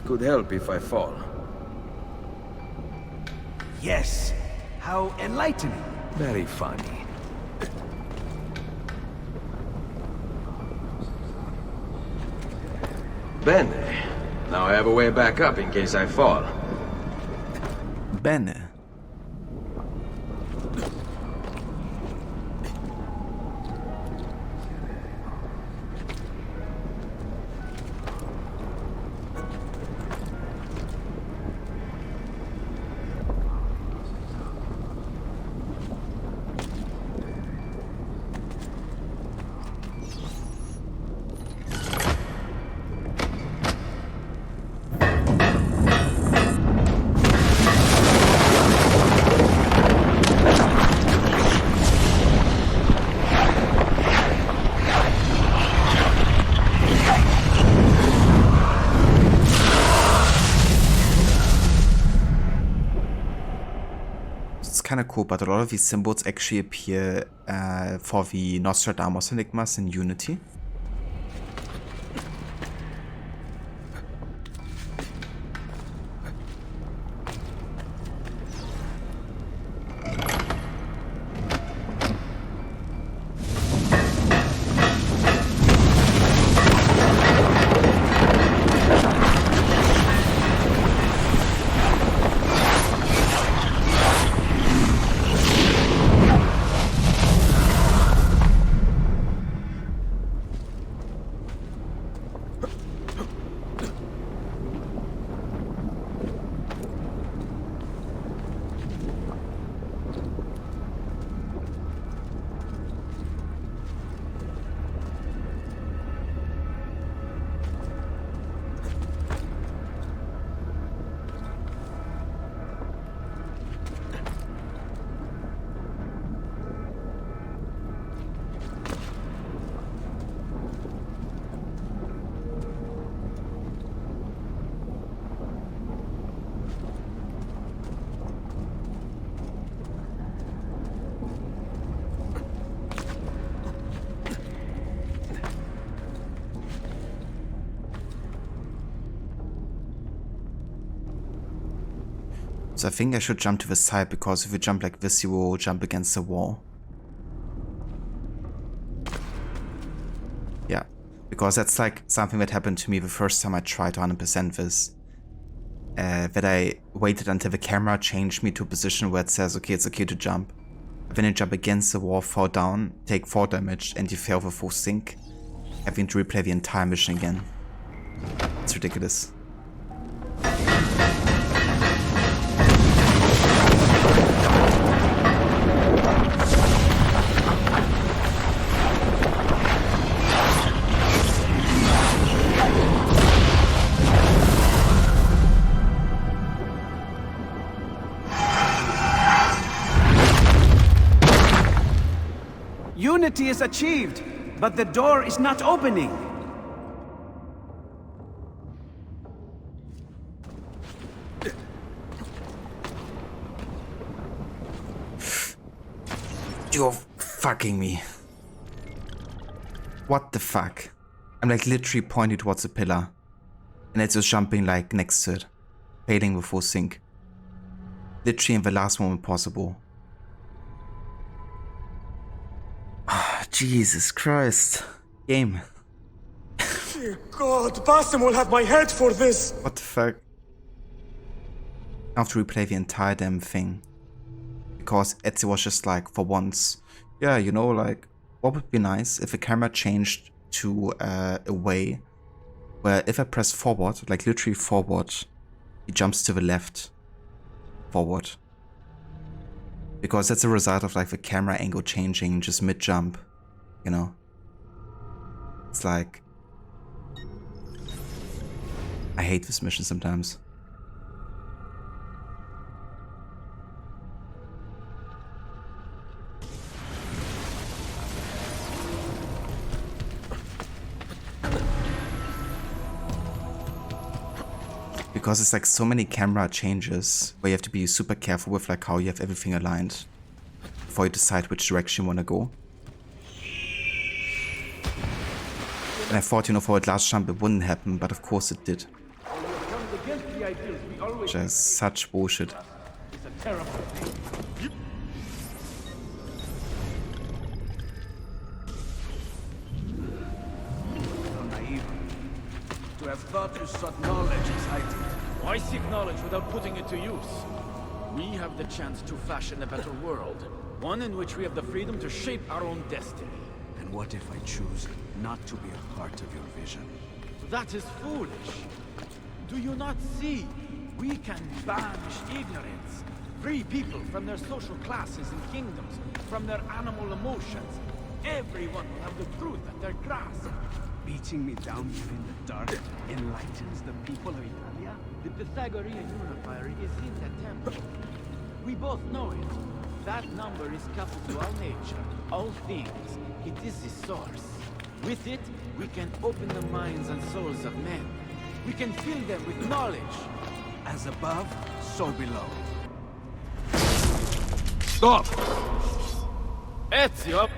Could help if I fall. Yes. How enlightening. Very funny. Bene. Now I have a way back up in case I fall. Bene. kind of cool, but a lot of these symbols actually appear for the Nostradamus enigmas in Unity. So I think I should jump to the side, because if you jump like this, you will jump against the wall. Yeah, because that's like something that happened to me the first time I tried to 100% this. That I waited until the camera changed me to a position where it says, okay, it's okay to jump. Then you jump against the wall, fall down, take 4 damage, and you fail the full sync, having to replay the entire mission again. It's ridiculous. Unity is achieved, but the door is not opening. You're fucking me. What the fuck? I'm like literally pointing towards the pillar, and it's just jumping like next to it, failing the full sync. Literally in the last moment possible. Jesus Christ. Game. Dear God, Basim will have my head for this! What the fuck? I have to replay the entire damn thing. Because Ezio was just like, for once, yeah, you know, like, what would be nice if the camera changed to a way where if I press forward, like literally forward, it jumps to the left. Forward. Because that's a result of like the camera angle changing just mid-jump. You know? It's like... I hate this mission sometimes. Because it's like so many camera changes where you have to be super careful with like how you have everything aligned before you decide which direction you want to go. And I thought, you know, for a last jump it wouldn't happen, but of course it did. Which is such bullshit. To have thought you sought knowledge is hiding. Why seek knowledge without putting it to use? We have the chance to fashion a better world. One in which we have the freedom to shape our own destiny. And what if I choose not to be a part of your vision? That is foolish. Do you not see? We can banish ignorance. Free people from their social classes and kingdoms, from their animal emotions. Everyone will have the truth at their grasp. Beating me down here in the dark enlightens the people of Italia? The Pythagorean unifier is in the temple. We both know it. That number is coupled to all nature, all things. It is the source. With it, we can open the minds and souls of men. We can fill them with knowledge. As above, so below. Stop! Ezio!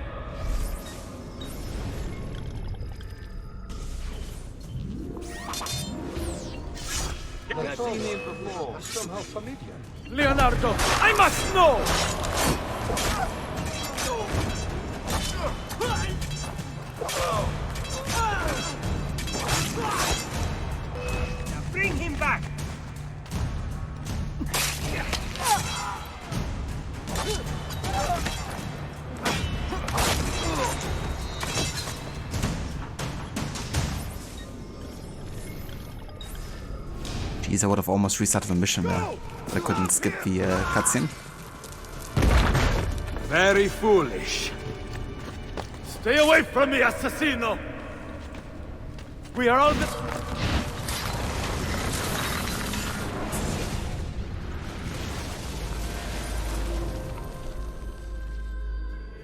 I've seen him before. Somehow familiar. Leonardo, I must know! Now bring him back! Jeez, I would have almost restarted the mission there if I couldn't skip the cutscene. Very foolish. Stay away from me, assassino! We are all the...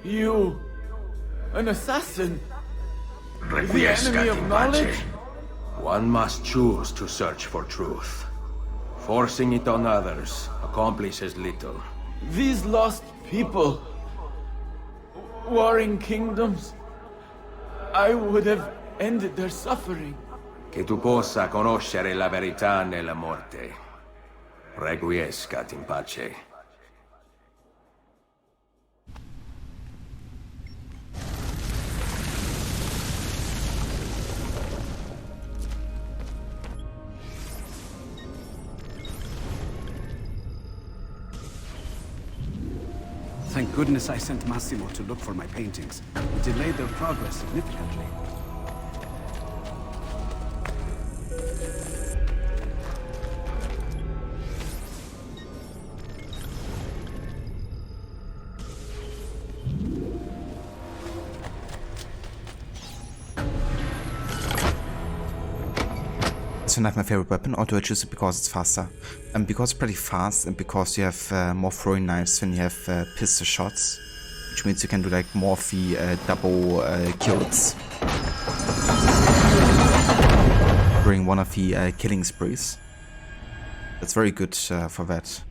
You... an assassin? The enemy of knowledge? One must choose to search for truth. Forcing it on others accomplishes little. These lost people... warring kingdoms... I would have ended their suffering. Che tu possa conoscere la verità nella morte. Requiescat in pace. Thank goodness I sent Massimo to look for my paintings. It delayed their progress significantly. It's not my favorite weapon, or do I choose it because it's faster? Because it's pretty fast, and because you have more throwing knives when you have pistol shots, which means you can do like more of the double kills during one of the killing sprees. That's very good for that.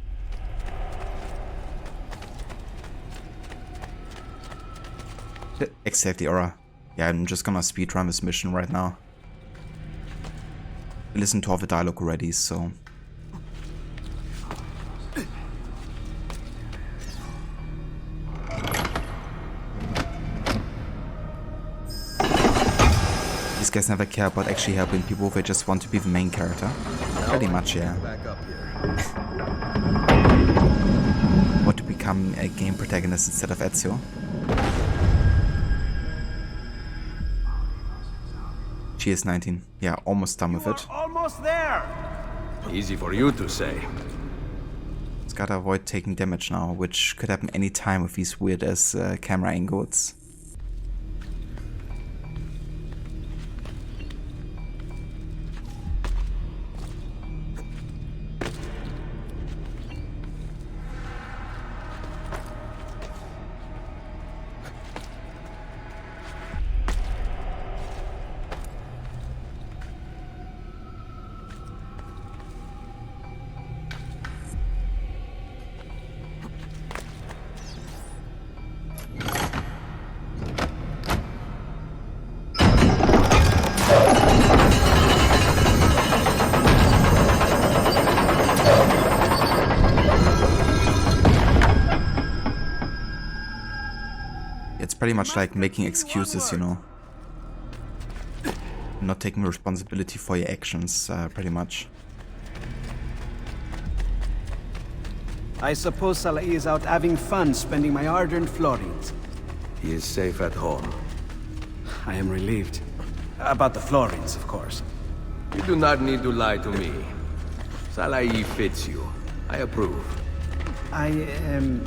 Except the aura. Yeah, I'm just gonna speedrun this mission right now. Listen to all the dialogue already, so... These guys never care about actually helping people, they just want to be the main character. Pretty much, yeah. Want to become a game protagonist instead of Ezio. Cheers, 19. Yeah, almost done with it. Almost there! Easy for you to say. Just gotta avoid taking damage now, which could happen any time with these weird ass camera angles. Pretty much like making excuses, you know. Not taking responsibility for your actions, pretty much. I suppose Salah is out having fun spending my hard-earned florins. He is safe at home. I am relieved. About the florins, of course. You do not need to lie to me. Salai fits you. I approve. I am...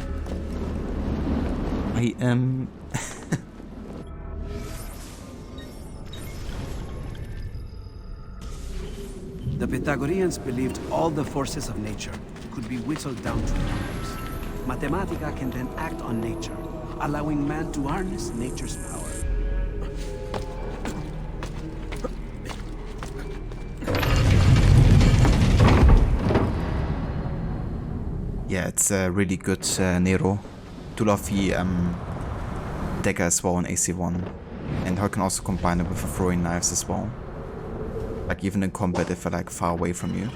The Pythagoreans believed all the forces of nature could be whittled down to numbers. Mathematica can then act on nature, allowing man to harness nature's power. Yeah, it's really good, Nero. tool of the dagger as well in AC1. And how I can also combine it with the throwing knives as well. Like even in combat if they're like far away from you.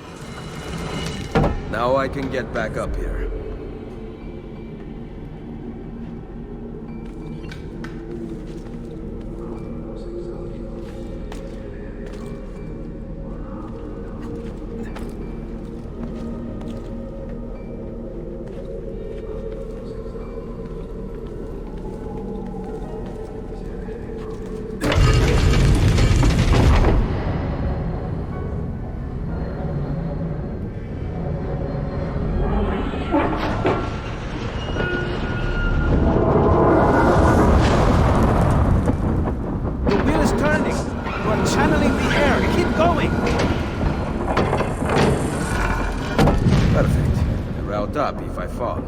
Now I can get back up here. Up if I fall.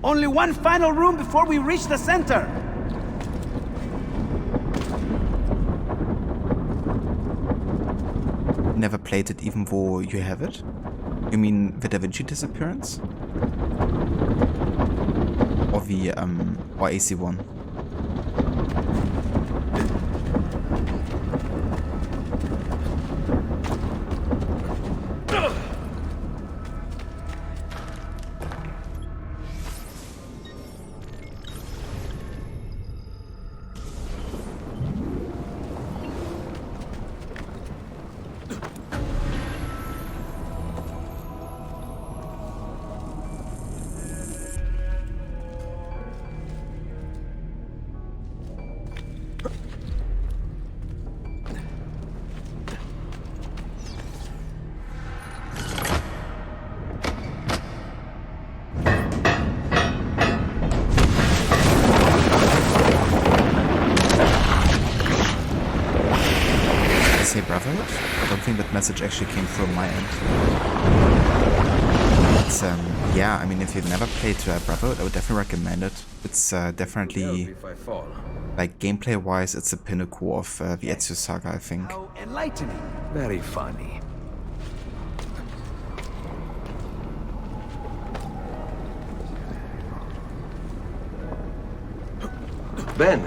Only one final room before we reach the center! Never played it even though you have it? You mean the Da Vinci Disappearance? Or the, or AC1? Brotherhood? I don't think that message actually came from my end. But, yeah, I mean, if you've never played Brotherhood, I would definitely recommend it. It's definitely, like, gameplay-wise, it's the pinnacle of the Ezio saga, I think. How enlightening. Very funny. Bene.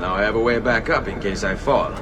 Now I have a way back up in case I fall.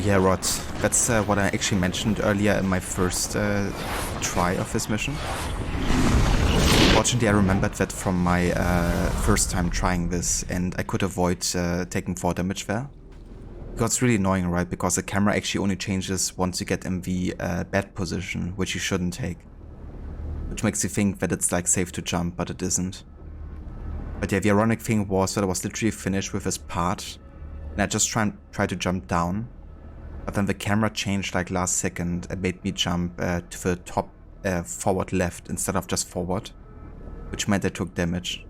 Yeah, Rod, that's what I actually mentioned earlier in my first try of this mission. Fortunately, I remembered that from my first time trying this, and I could avoid taking 4 damage there. Because it's really annoying, right? Because the camera actually only changes once you get in the bed position, which you shouldn't take. Which makes you think that it's like safe to jump, but it isn't. But yeah, the ironic thing was that I was literally finished with this part, and I just tried to jump down. But then the camera changed like last second and made me jump to the top forward left instead of just forward. Which meant I took damage.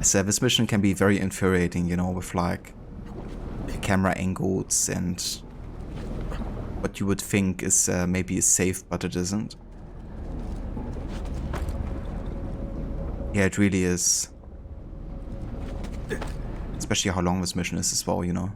So this mission can be very infuriating, you know, with like camera angles and what you would think is maybe is safe, but it isn't. Yeah, it really is. Especially how long this mission is as well, you know.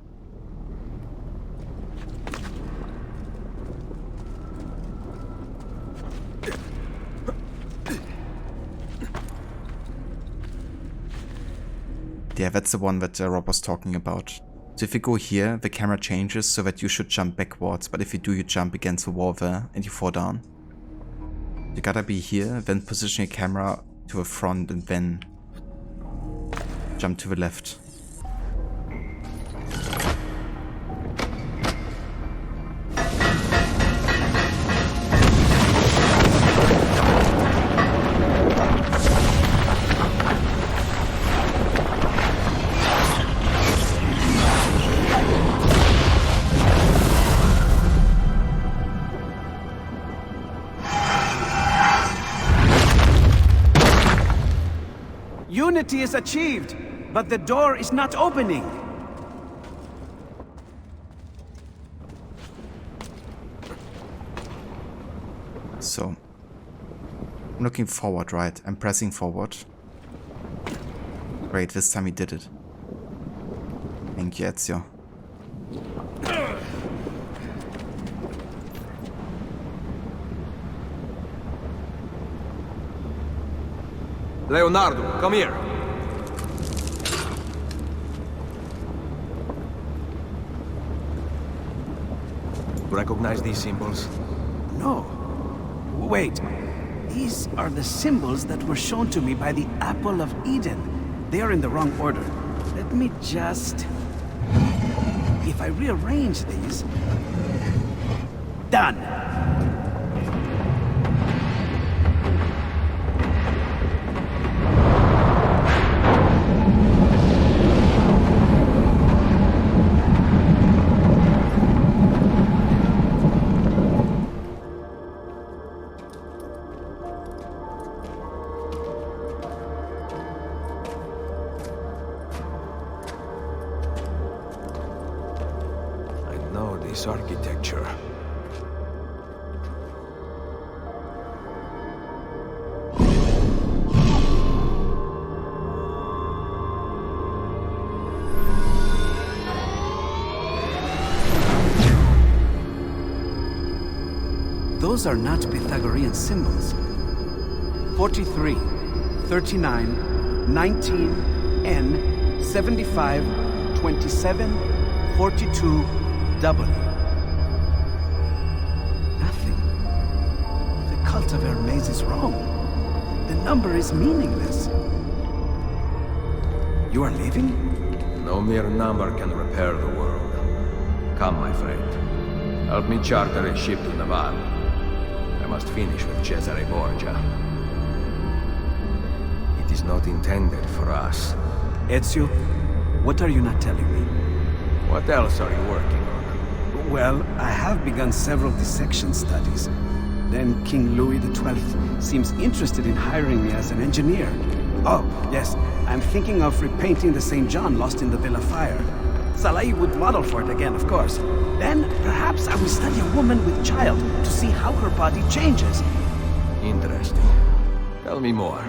Yeah, that's the one that Rob was talking about. So if you go here, the camera changes so that you should jump backwards, but if you do, you jump against the wall there and you fall down. You gotta be here, then position your camera to the front and then jump to the left. Unity is achieved, but the door is not opening. So, I'm looking forward, right? I'm pressing forward. Great, this time he did it. Thank you, Ezio. Leonardo, come here. Recognize these symbols? No. Wait. These are the symbols that were shown to me by the Apple of Eden. They are in the wrong order. Let me just... If I rearrange these... Done! Architecture. Those are not Pythagorean symbols. 43, 39, 19, N, 75, 27, 42, W. Cult of Hermes is wrong. The number is meaningless. You are leaving? No mere number can repair the world. Come, my friend. Help me charter a ship to Navarre. I must finish with Cesare Borgia. It is not intended for us. Ezio, what are you not telling me? What else are you working on? Well, I have begun several dissection studies. Then King Louis XII seems interested in hiring me as an engineer. Oh, yes, I'm thinking of repainting the St. John lost in the Villa Fire. Salai would model for it again, of course. Then, perhaps I will study a woman with child to see how her body changes. Interesting. Tell me more.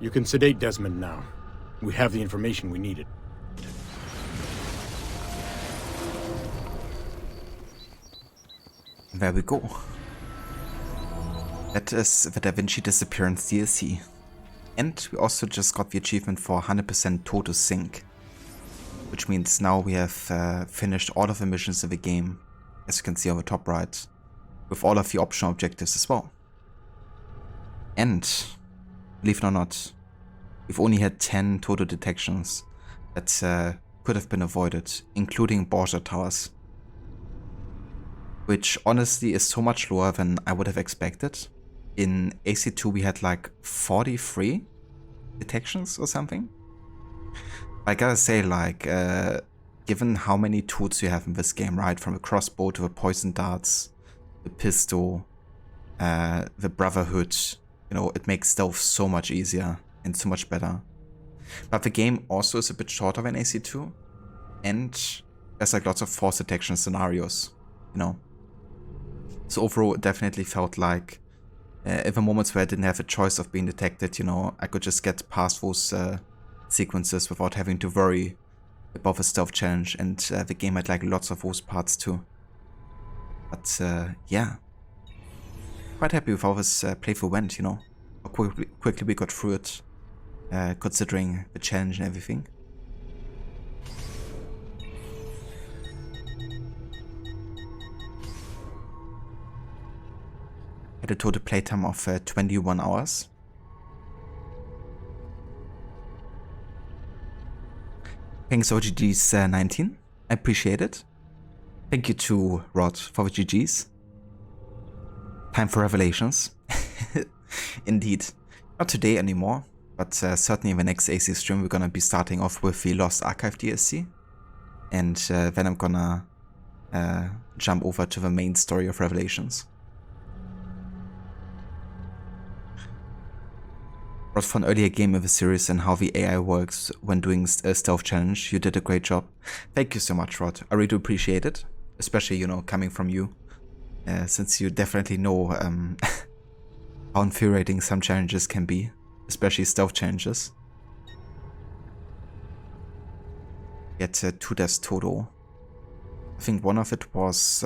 You can sedate Desmond now. We have the information we needed. There we go. That is the Da Vinci Disappearance DLC. And we also just got the achievement for 100% total sync. Which means now we have finished all of the missions in the game, as you can see on the top right, with all of the optional objectives as well. And, believe it or not, we've only had 10 total detections that could have been avoided, including Borgia Towers. Which honestly is so much lower than I would have expected. In AC2 we had like 43 detections or something. I gotta say, like, given how many tools you have in this game, right, from a crossbow to the poison darts, the pistol, the Brotherhood. You know, it makes stealth so much easier and so much better. But the game also is a bit shorter than AC2, and there's like lots of force detection scenarios, you know. So overall, it definitely felt like in the moments where I didn't have a choice of being detected, you know, I could just get past those sequences without having to worry about the stealth challenge, and the game had like lots of those parts too. But yeah, quite happy with how this playthrough went, you know, how quickly we got through it, considering the challenge and everything. Had a total playtime of 21 hours. Thanks OGG's 19, I appreciate it. Thank you to Rod for the GGs. Time for revelations. Indeed. Not today anymore, but certainly in the next AC stream we're gonna be starting off with the Lost Archive DLC. And then I'm gonna jump over to the main story of Revelations. Rod, for an earlier game in the series and how the AI works when doing a stealth challenge, you did a great job. Thank you so much, Rod. I really do appreciate it, especially, you know, coming from you, since you definitely know how infuriating some challenges can be, especially stealth challenges. Yet 2 deaths total. I think one of it was,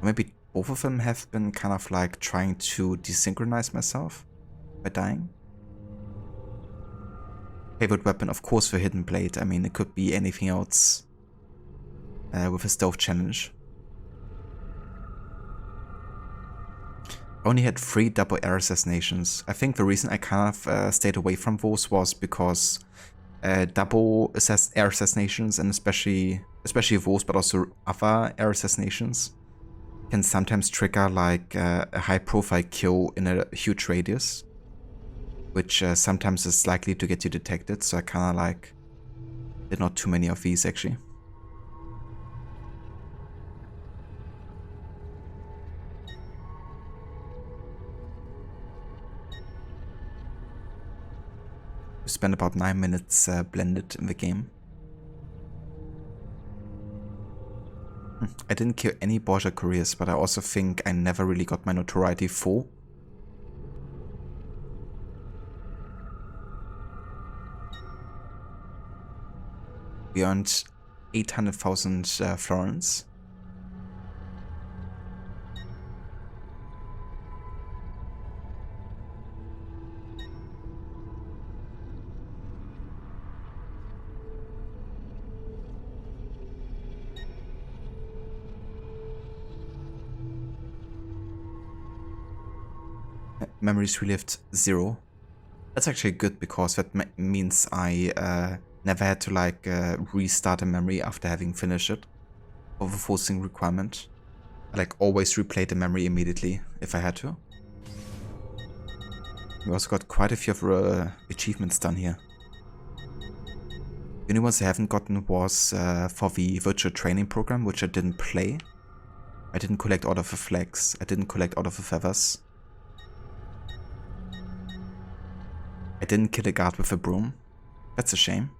maybe both of them have been kind of like trying to desynchronize myself by dying. Favorite weapon, of course, the hidden blade. I mean, it could be anything else with a stealth challenge. I only had 3 double air assassinations. I think the reason I kind of stayed away from those was because double air assassinations, and especially those, but also other air assassinations, can sometimes trigger like a high profile kill in a huge radius, which sometimes is likely to get you detected, so I kind of like did not too many of these actually. We spent about 9 minutes blended in the game. I didn't kill any Borgia couriers, but I also think I never really got my notoriety full. We earned 800,000 florins. Memories relived 0. That's actually good, because that means I never had to like restart a memory after having finished it, of a forcing requirement. I like always replayed the memory immediately if I had to. We also got quite a few of achievements done here. The only ones I haven't gotten was for the virtual training program, which I didn't play. I didn't collect all of the flags, I didn't collect all of the feathers. I didn't kill a guard with a broom. That's a shame.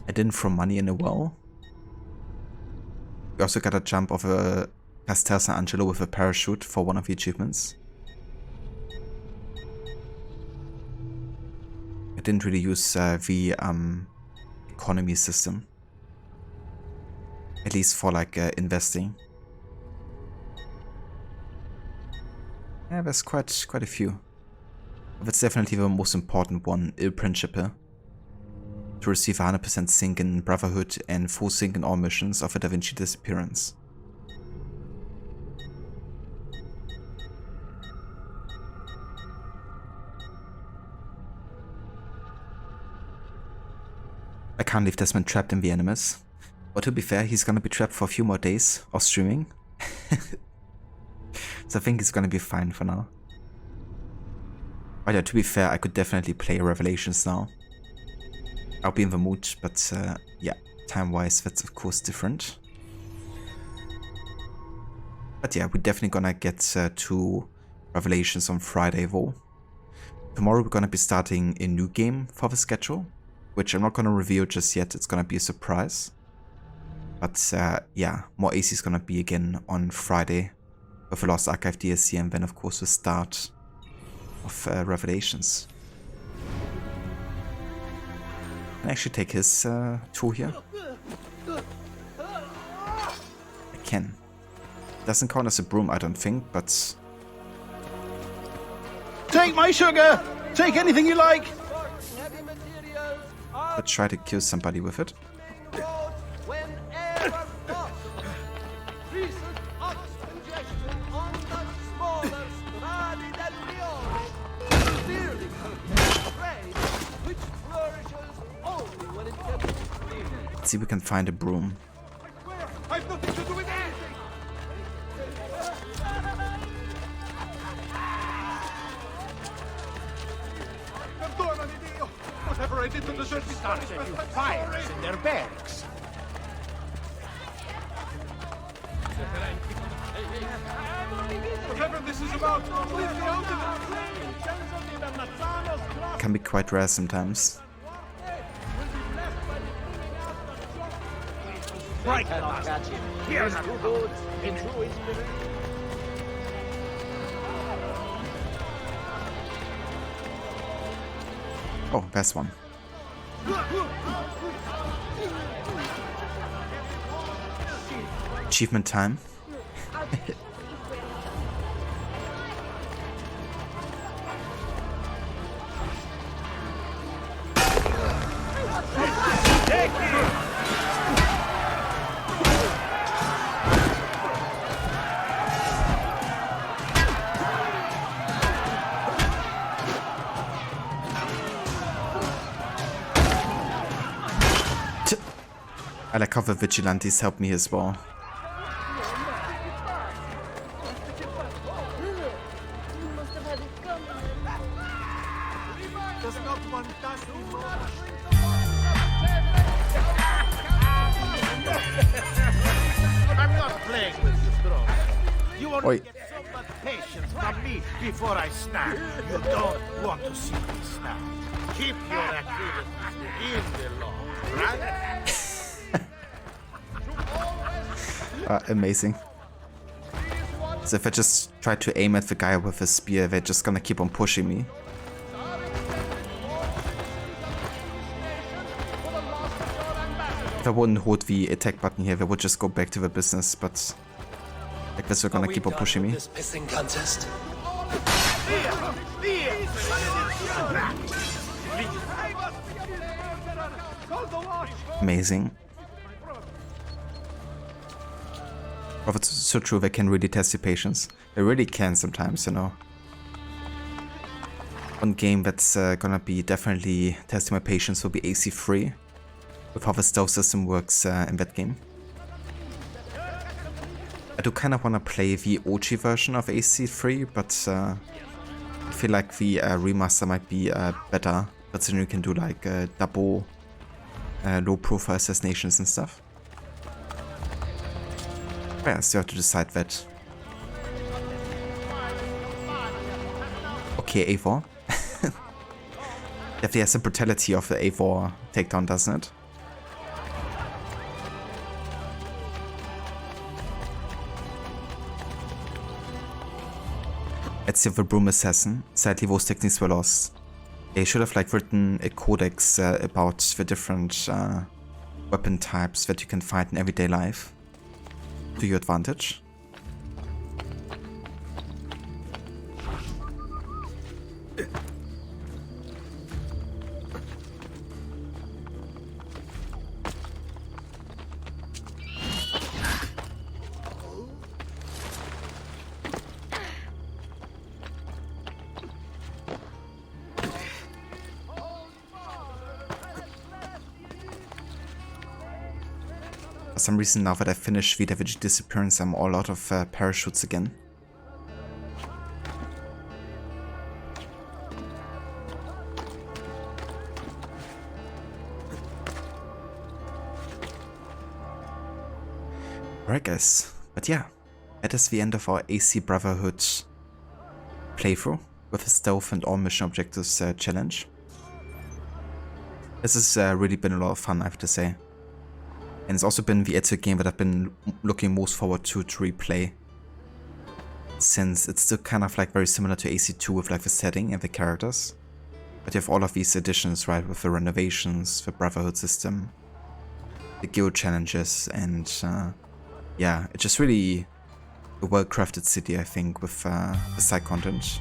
I didn't throw money in a well. We also got a jump of a Castel San Angelo with a parachute for one of the achievements. I didn't really use the economy system. At least for like investing. Yeah, there's quite a few. That's definitely the most important one, Il Principe. To receive 100% sync in Brotherhood and full sync in all missions of a Da Vinci Disappearance. I can't leave Desmond trapped in the Animus. But to be fair, he's gonna be trapped for a few more days of streaming. So I think he's gonna be fine for now. But yeah, to be fair, I could definitely play Revelations now. I'll be in the mood, but yeah, time-wise, that's of course different. But yeah, we're definitely gonna get to Revelations on Friday though. Tomorrow we're gonna be starting a new game for the schedule, which I'm not gonna reveal just yet, it's gonna be a surprise. But yeah, more AC is gonna be again on Friday with the Lost Archive DLC, and then of course the start of Revelations. Can I actually take his tool here? I can. Doesn't count as a broom, I don't think, but... Take my sugar! Take anything you like! Let's try to kill somebody with it. Let's see if we can find a broom. I've nothing to do with anything! Perdonami, Dio! Whatever I did to deserve this punishment, I'm Fires in their barracks. Whatever this is about, leave me out of it! Can be quite rare sometimes. Right, catch him. Here's two goods in true inspiration. Oh, there's one. Achievement time. I like how the vigilantes help me as well. I'm not playing with you, Strong. You want Oi. to get so much patience from me before I snap. You don't want to see me snap. Keep your activities in the law, right? Amazing. So if I just try to aim at the guy with a spear, they're just gonna keep on pushing me. If I wouldn't hold the attack button here, they would just go back to the business, but like this, they're gonna keep on pushing me. This pissing contest. Amazing. Oh, it's so true, they can really test your patience. They really can sometimes, you know. One game that's gonna be definitely testing my patience will be AC3, with how the stealth system works in that game. I do kind of want to play the OG version of AC3, but I feel like the remaster might be better, considering you can do like double low profile assassinations and stuff. Yeah, still have to decide that. Okay, A4. Definitely has the brutality of the A4 takedown, doesn't it? Ezio the Broom Assassin. Sadly, those techniques were lost. They should have like written a codex about the different weapon types that you can find in everyday life to your advantage. For some reason, now that I finished the Da Vinci Disappearance, I'm all out of parachutes again. Alright guys, but yeah, That is the end of our AC Brotherhood playthrough with a stealth and all mission objectives challenge. This has really been a lot of fun, I have to say. And it's also been the Ezio game that I've been looking most forward to replay, since it's still kind of like very similar to AC2 with like the setting and the characters. But you have all of these additions, right, with the renovations, the Brotherhood system, the guild challenges, and yeah, it's just really a well-crafted city, I think, with the side content.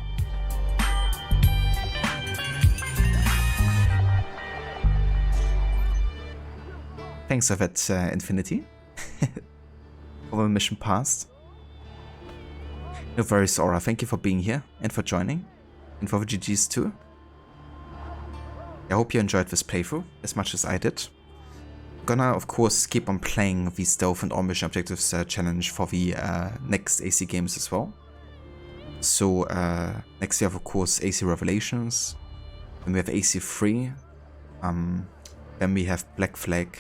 Thanks for that, Infinity, for the mission passed. No worries, Aura, thank you for being here and for joining, and for the GGs too. I hope you enjoyed this playthrough as much as I did. Gonna, of course, keep on playing the Stealth and All Mission Objectives challenge for the next AC games as well. So, next we have, of course, AC Revelations, then we have AC3, then we have Black Flag,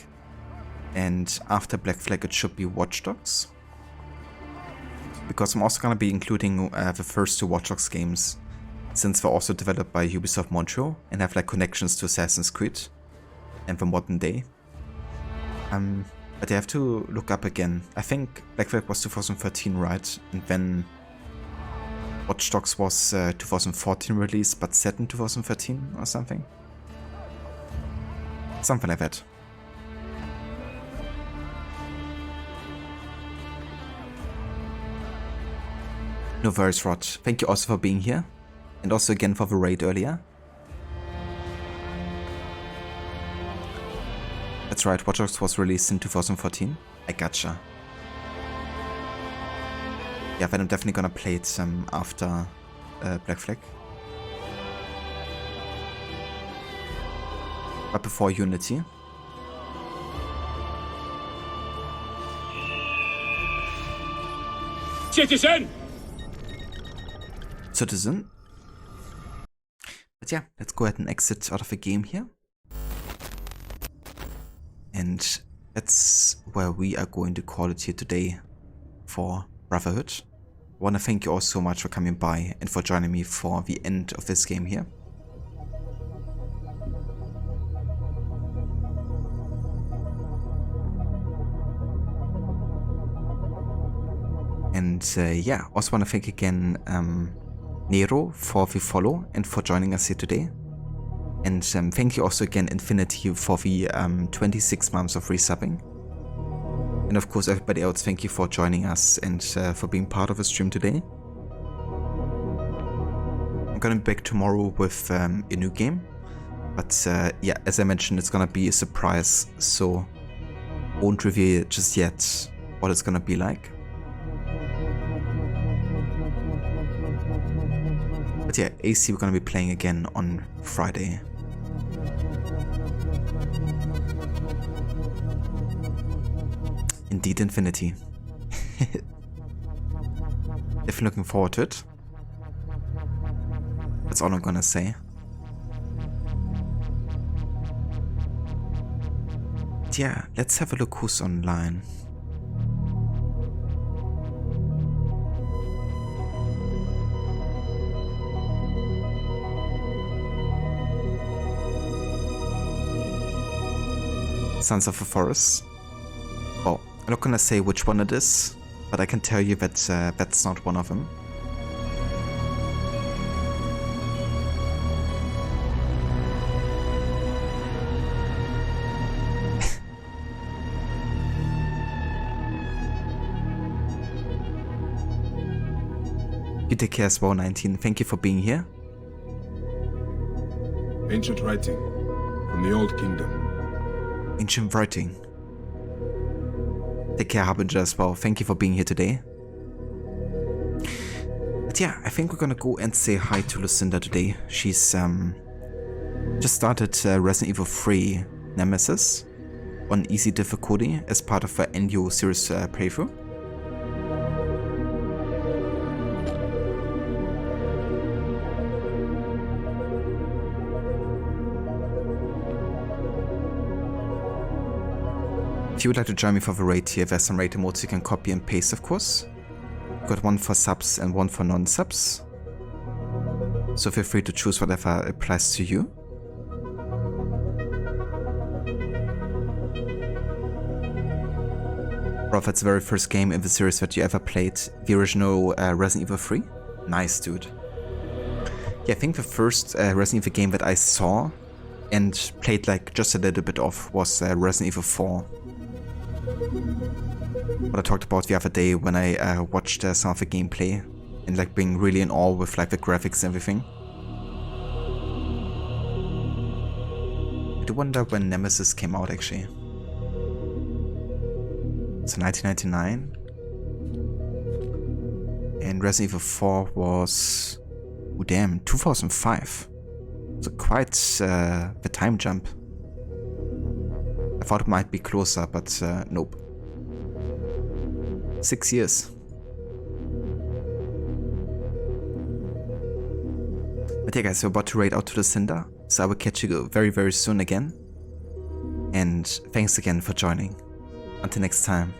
and after Black Flag it should be Watch Dogs. Because I'm also gonna be including the first two Watch Dogs games, since they're also developed by Ubisoft Montreal and have like connections to Assassin's Creed and the modern day. But I have to look up again. I think Black Flag was 2013, right? And then Watch Dogs was 2014 release, but set in 2013 or something. Something like that. No worries, Rod. Thank you also for being here. And also again for the raid earlier. That's right, Watch Dogs was released in 2014. I gotcha. Yeah, then I'm definitely gonna play it after Black Flag. But before Unity. Citizen! Citizen. But yeah, let's go ahead and exit out of the game here. And that's where we are going to call it here today for Brotherhood. I want to thank you all so much for coming by and for joining me for the end of this game here. And yeah, also want to thank again Nero for the follow and for joining us here today. And thank you also again Infinity for the 26 months of resubbing. And of course everybody else, thank you for joining us and for being part of the stream today. I'm gonna be back tomorrow with a new game. But yeah, as I mentioned, it's gonna be a surprise, so won't reveal just yet what it's gonna be like. But yeah, AC we're gonna be playing again on Friday. Indeed, Infinity. Definitely looking forward to it. That's all I'm gonna say. But yeah, let's have a look who's online. Sons of the Forest. Well, I'm not gonna say which one it is, but I can tell you that that's not one of them. You take care as well, 19. Thank you for being here. Ancient writing from the Old Kingdom. Ancient writing. Take care, Harbinger, as well. Thank you for being here today. But yeah, I think we're gonna go and say hi to Lucinda today. She's just started Resident Evil 3 Nemesis on easy difficulty as part of her Ezio series playthrough. If you would like to join me for the raid here, there's some raid emotes you can copy and paste, of course. Got one for subs and one for non-subs. So feel free to choose whatever applies to you. Prophet's very first game in the series that you ever played, the original Resident Evil 3? Nice, dude. Yeah, I think the first Resident Evil game that I saw and played like just a little bit of was Resident Evil 4. What I talked about the other day when I watched some of the gameplay and like being really in awe with like the graphics and everything. I do wonder when Nemesis came out actually. So 1999. And Resident Evil 4 was, oh damn, 2005. So quite the time jump. I thought it might be closer, but nope. 6 years. But yeah guys, we're about to raid out to the Cinder, so I will catch you very very soon again. And thanks again for joining. Until next time.